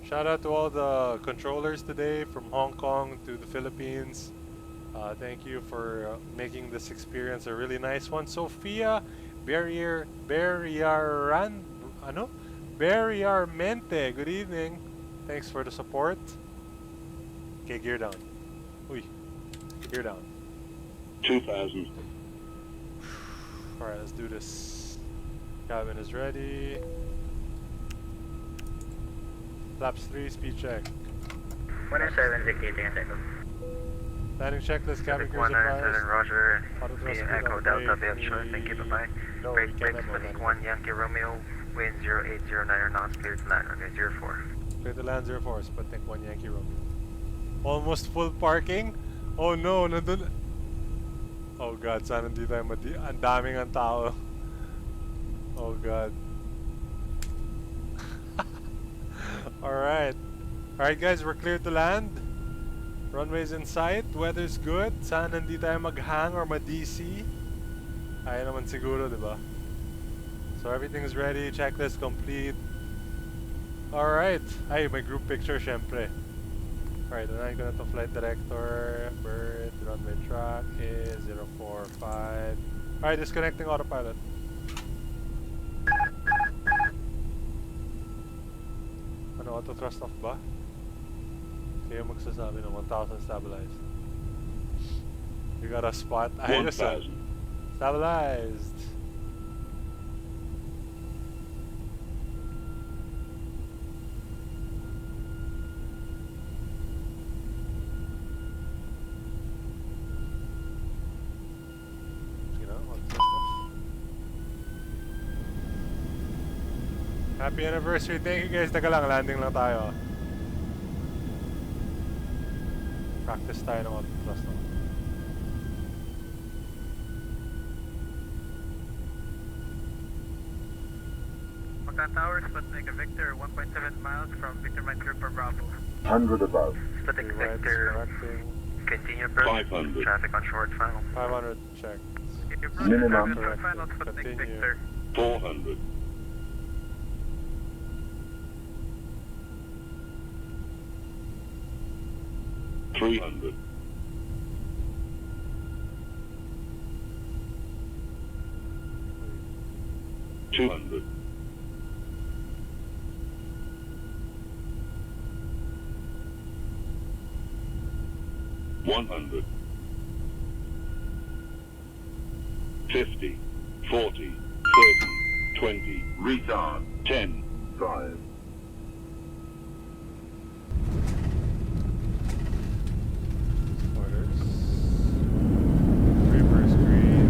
Shout out to all the controllers today from Hong Kong to the Philippines. Thank you for making this experience a really nice one. Sofia Berriarmente, good evening. Thanks for the support. Okay, gear down. Uy, gear down. 2,000. Alright, let's do this. Cabin is ready. Flaps 3, speed check. 107, vacating a second. Landing checklist, cabin Sputnik crews advised. 197, roger. Auto thrust Via speed Echo on Delta, brake. via short, thank you, bye-bye. No, Brake, we brake, can't have Sputnik no 1 Yankee Romeo, wind 0809 knots, clear to land, runway 04. Clear to land 04, Sputnik 1 Yankee Romeo. Almost full parking? Oh no, nandun. Oh god, sana hindi tayo ang daming ang tao. Oh god. Alright. Alright guys, we're clear to land. Runway's in sight, weather's good. Sana hindi tayo mag-hang or ma-DC. Kaya naman siguro, diba? So everything's ready, checklist complete. Alright. Ay, may group picture syempre. Alright, unahin ko na to flight director. Bird, runway track is 045. Alright, disconnecting autopilot. Ano, auto thrust off ba? Kayo magsasabi ng 1,000 stabilized. You got a spot. Ayos ah. 1,000. Stabilized. Happy anniversary. Thank you guys. Teka lang, landing lang tayo. Practice tayo ng auto thrust. Mactan Tower, Sputnik Victor, 1.7 miles from Victor Mike Group for Bravo. 100 above. Sputnik Right, Victor, correcting. continue approach. 500. Traffic on short final. 500 check. Continue approach. Minimum. Traffic on short final, Sputnik Continue. Victor. 400. 300. 200. 100. 50. 40. 30. 20. Retard. 10. 5. Orders. Reverse green.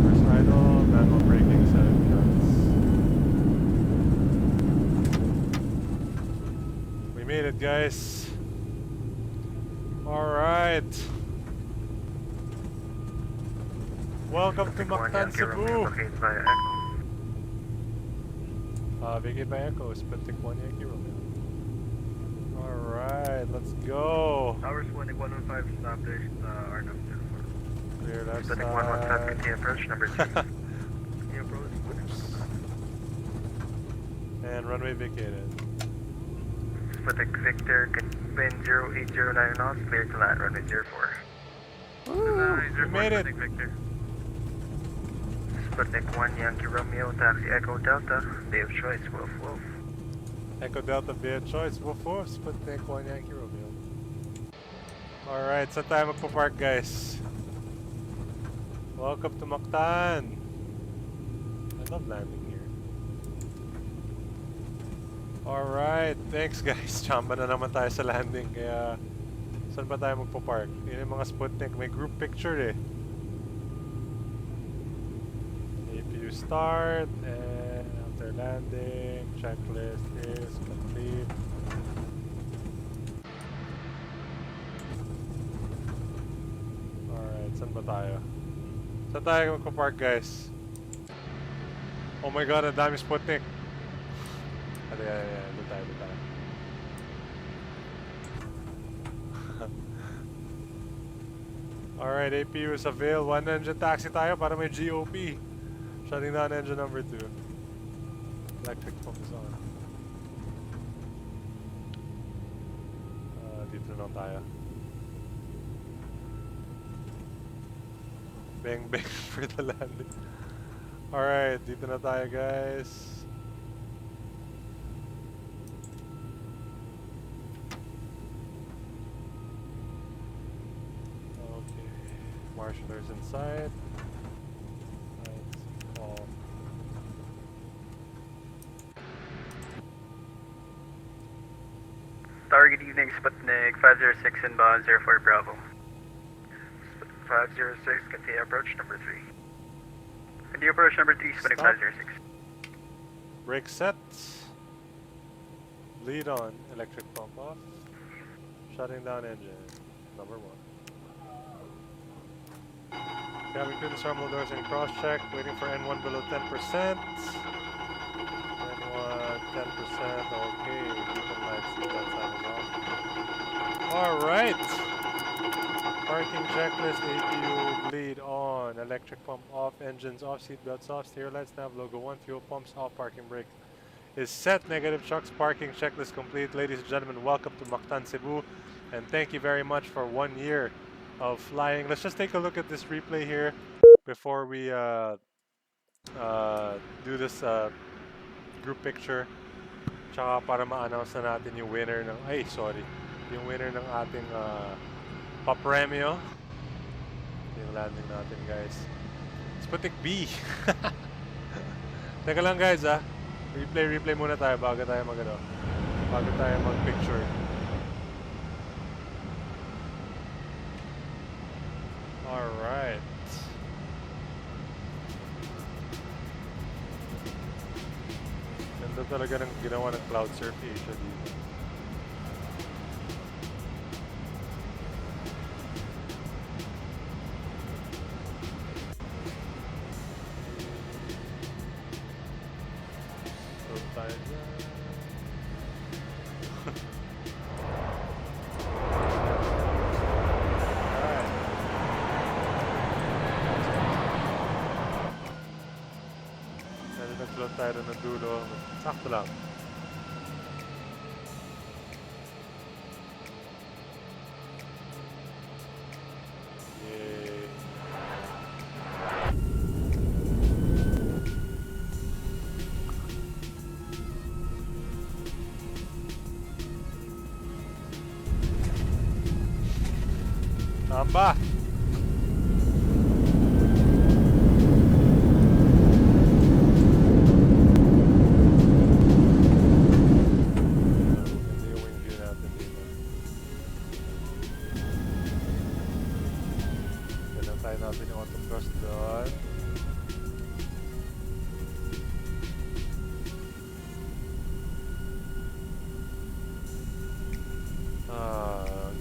First idle, manual braking, 7 knots. We made it, guys. All right. Welcome to Mactan, Cebu. Located by Echo. Vacate by Echo, Sputnik 1 Yankee Romeo. Alright, let's go. Towers 115 established, R number. Clear left Sputnik 115, side. continue approach, number 2. Continue approach. And runway vacated. Sputnik Victor, wind 0809 knots, clear to land, runway 04. We made it. Victor. Sputnik 1 Yankee Romeo, taxi Echo Delta, day of choice, Wolf Wolf. Echo Delta via choice. Woof woof. Sputnik 1 Yankee Romeo. Alright, saan tayo magpa-park, guys? Welcome to Mactan. I love landing here. Alright, thanks guys. Chamba na naman tayo sa landing. Kaya, saan ba tayo magpa-park? Yun yung mga Sputnik. May group picture eh. APU start, and after landing, checklist is complete. Alright, saan ba tayo? Saan tayo magpa-park, guys? Oh my god, ang dami Sputnik. Doon tayo, doon tayo. Alright, APU is avail. 1 engine taxi tayo para may GOP. Shutting down engine number 2. Electric pump is on. Dito na tayo. Bang bang for the landing. Alright, dito na tayo, guys. Okay. Marshallers in sight. Let's call. Target evening, Sputnik 506 inbound 04 Bravo. 506, continue approach number 3. Continue approach number 3, Sputnik Stop. 506. Brake set. Lead on. Electric pump off. Shutting down engine. Number 1. Cabin crew, disarmable doors and cross check. Waiting for N1 below 10%. N1 10%. Okay, keep in mind seatbelt sign is off. Alright. Parking checklist, APU bleed on, electric pump off, engines off, seatbelts off, steer lights nav logo 1, fuel pumps off, parking brake is set, negative trucks, parking checklist complete. Ladies and gentlemen, welcome to Mactan, Cebu, and thank you very much for 1 year of flying. Let's just take a look at this replay here before we do this group picture. Tsaka para ma-announce na natin yung winner ng, yung winner ng ating papremyo. Yung landing natin, guys. Sputnik B. Teka lang, guys, replay muna tayo bago tayo mag-picture. Alright. Ganda talaga ng ginawa ng Cloud Surf Asia dito. Tayo ng dulo, sakto lang. Yay. Tamba!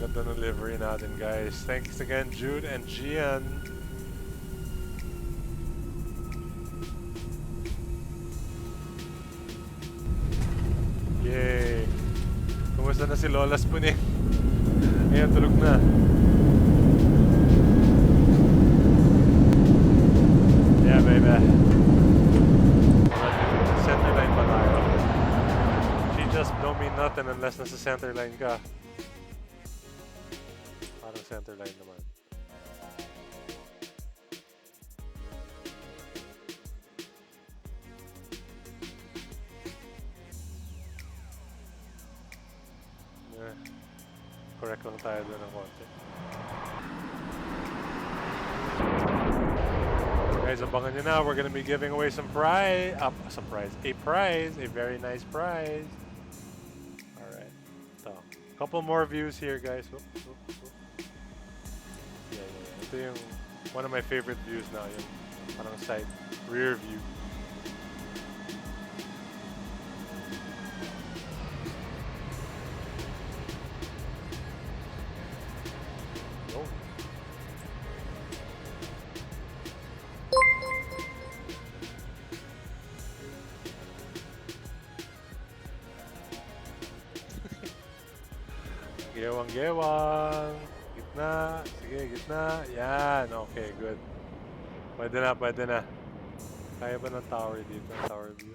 Ganda ng livery natin, guys. Thanks again, Jude and Gian. Yay! Kumusta na si Lola Sputnik? Ngayon, tulog na. Yeah, baby. Center line pa tayo. She just don't mean nothing unless nasa center line ka. Parang center line naman. Correct lang tayo doon ng konti. Guys, abangan nyo na. We're gonna be giving away some prize. A prize. A very nice prize. Alright. So, couple more views here, guys. Whoop. Yeah. Ito yung one of my favorite views now. Yung parang side rear view. Gewang. Gitna. Sige, gitna. Yan. Okay, good. Pwede na. Kaya ba ng tower dito? Tower view.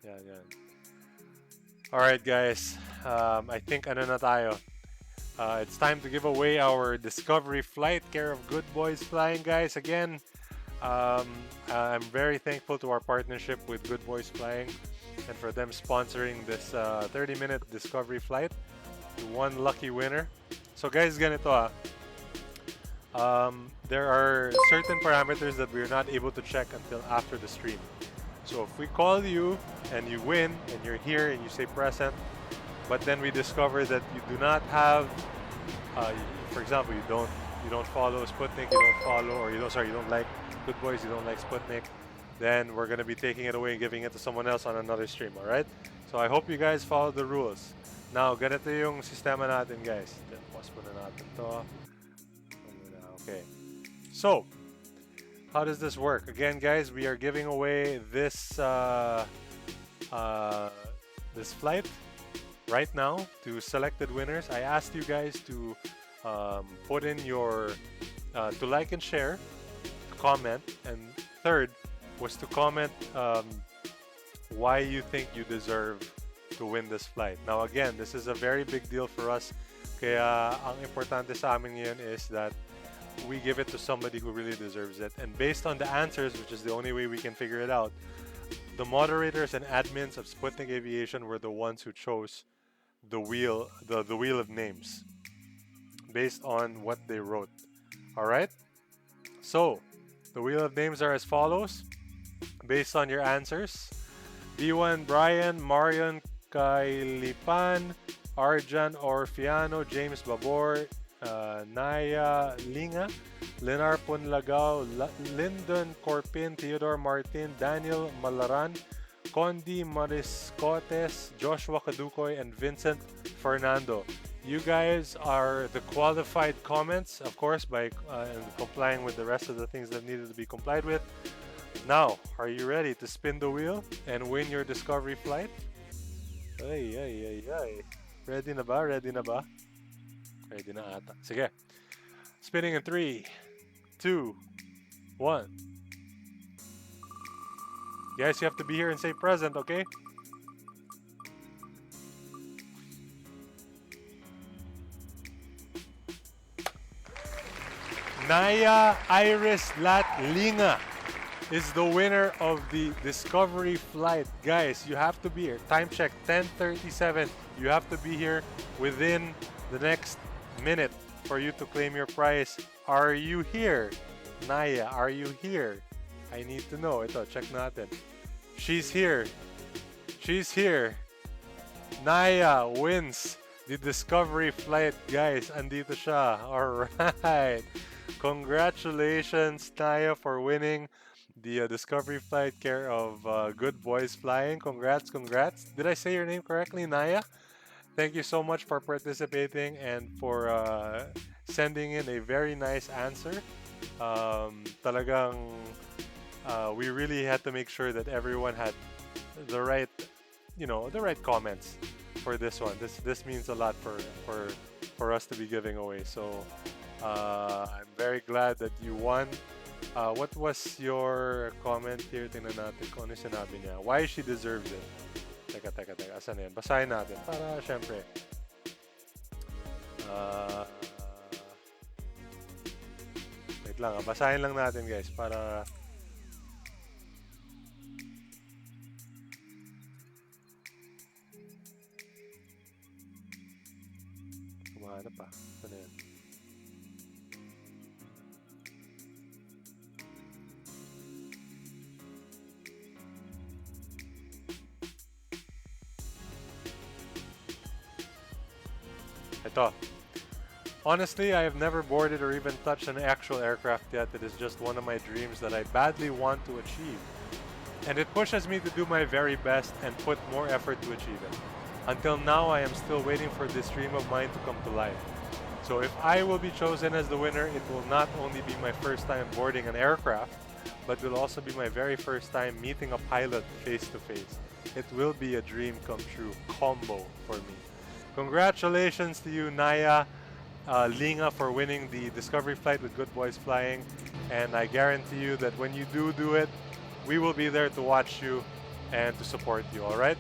Yan. Alright, guys. I think ano na tayo. It's time to give away our Discovery flight, care of Good Boys Flying, guys. Again, I'm very thankful to our partnership with Good Boys Flying and for them sponsoring this 30-minute Discovery flight to one lucky winner. So guys, ganito there are certain parameters that we're not able to check until after the stream. So if we call you and you win and you're here and you say present, but then we discover that you do not have, for example, you don't follow Sputnik, you don't like Good Boys, you don't like Sputnik, then we're gonna be taking it away and giving it to someone else on another stream, alright? So I hope you guys follow the rules. Now, ganito yung sistema natin, guys. Pause muna natin to. Okay. So, how does this work? Again, guys, we are giving away this this flight right now to selected winners. I asked you guys to put in your to like and share, comment, and third was to comment why you think you deserve to win this flight. Now again, this is a very big deal for us. Kaya ang importante sa amin ngayon is that we give it to somebody who really deserves it. And based on the answers, which is the only way we can figure it out, the moderators and admins of Sputnik Aviation were the ones who chose the wheel of names based on what they wrote. All right. So the wheel of names are as follows, based on your answers: B1 Brian, Marion Kailipan, Arjan Orfiano, James Babor, Naya Linga, Lenar Punlagao, Lyndon Corpin, Theodore Martin, Daniel Malaran, Condi Mariscotes, Joshua Kadukoy, and Vincent Fernando. You guys are the qualified comments, of course, by complying with the rest of the things that needed to be complied with. Now, are you ready to spin the wheel and win your discovery flight? Ay, ay, ay, ay. Ready na ba? Ready na ba? Ready na ata. Sige. Spinning in 3, 2, 1. Guys, you have to be here and say present, okay? Naya Iris Lat Linga is the winner of the discovery flight. Guys, you have to be here. Time check, 10:37. You have to be here within the next minute for you to claim your prize. Are you here? Naya, are you here? I need to know. Ito, check natin. She's here. She's here. Naya wins the discovery flight. Guys, andito siya. Alright. Congratulations, Naya, for winning the discovery flight care of Good Boys Flying. Congrats, congrats. Did I say your name correctly, Naya? Thank you so much for participating and for sending in a very nice answer. Talagang we really had to make sure that everyone had the right, the right comments for this one. This means a lot for us to be giving away. So I'm very glad that you won. What was your comment here? Tingnan natin kung ano sinabi niya. Why she deserves it. Teka. Asan yan? Basahin natin para syempre. Wait lang. Basahin lang natin, guys, para kumahanap pa. Saan yan? Ito. Honestly, I have never boarded or even touched an actual aircraft yet. It is just one of my dreams that I badly want to achieve. And it pushes me to do my very best and put more effort to achieve it. Until now, I am still waiting for this dream of mine to come to life. So if I will be chosen as the winner, it will not only be my first time boarding an aircraft, but will also be my very first time meeting a pilot face to face. It will be a dream come true combo for me. Congratulations to you, Naya Linga, for winning the discovery flight with Good Boys Flying. And I guarantee you that when you do it, we will be there to watch you and to support you, all right?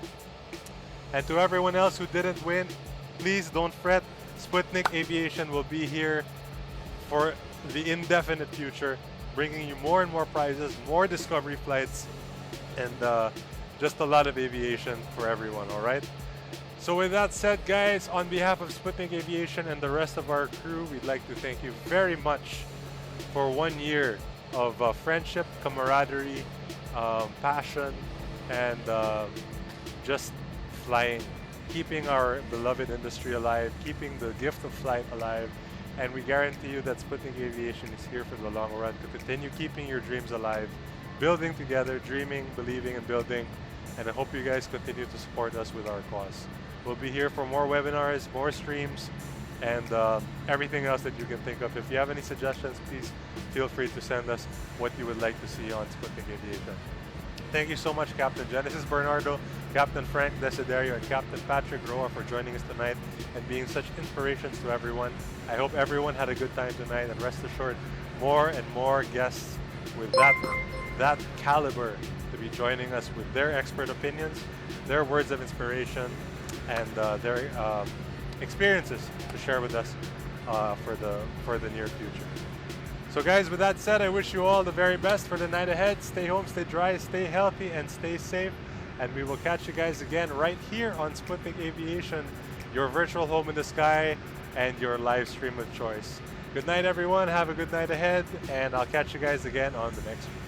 And to everyone else who didn't win, please don't fret. Sputnik Aviation will be here for the indefinite future, bringing you more and more prizes, more discovery flights, and just a lot of aviation for everyone, all right? So with that said, guys, on behalf of Sputnik Aviation and the rest of our crew, we'd like to thank you very much for 1 year of friendship, camaraderie, passion, and just flying, keeping our beloved industry alive, keeping the gift of flight alive. And we guarantee you that Sputnik Aviation is here for the long run to continue keeping your dreams alive, building together, dreaming, believing, and building. And I hope you guys continue to support us with our cause. We'll be here for more webinars, more streams, and everything else that you can think of. If you have any suggestions, please feel free to send us what you would like to see on Sputnik Aviation. Thank you so much, Captain Genesis Bernardo, Captain Frank Desiderio, and Captain Patrick Roa for joining us tonight and being such inspirations to everyone. I hope everyone had a good time tonight, and rest assured, more and more guests with that caliber to be joining us with their expert opinions, their words of inspiration, and their experiences to share with us for the near future. So guys, with that said, I wish you all the very best for the night ahead. Stay home, stay dry, stay healthy, and stay safe. And we will catch you guys again right here on Sputnik Aviation, your virtual home in the sky and your live stream of choice. Good night, everyone. Have a good night ahead, and I'll catch you guys again on the next one.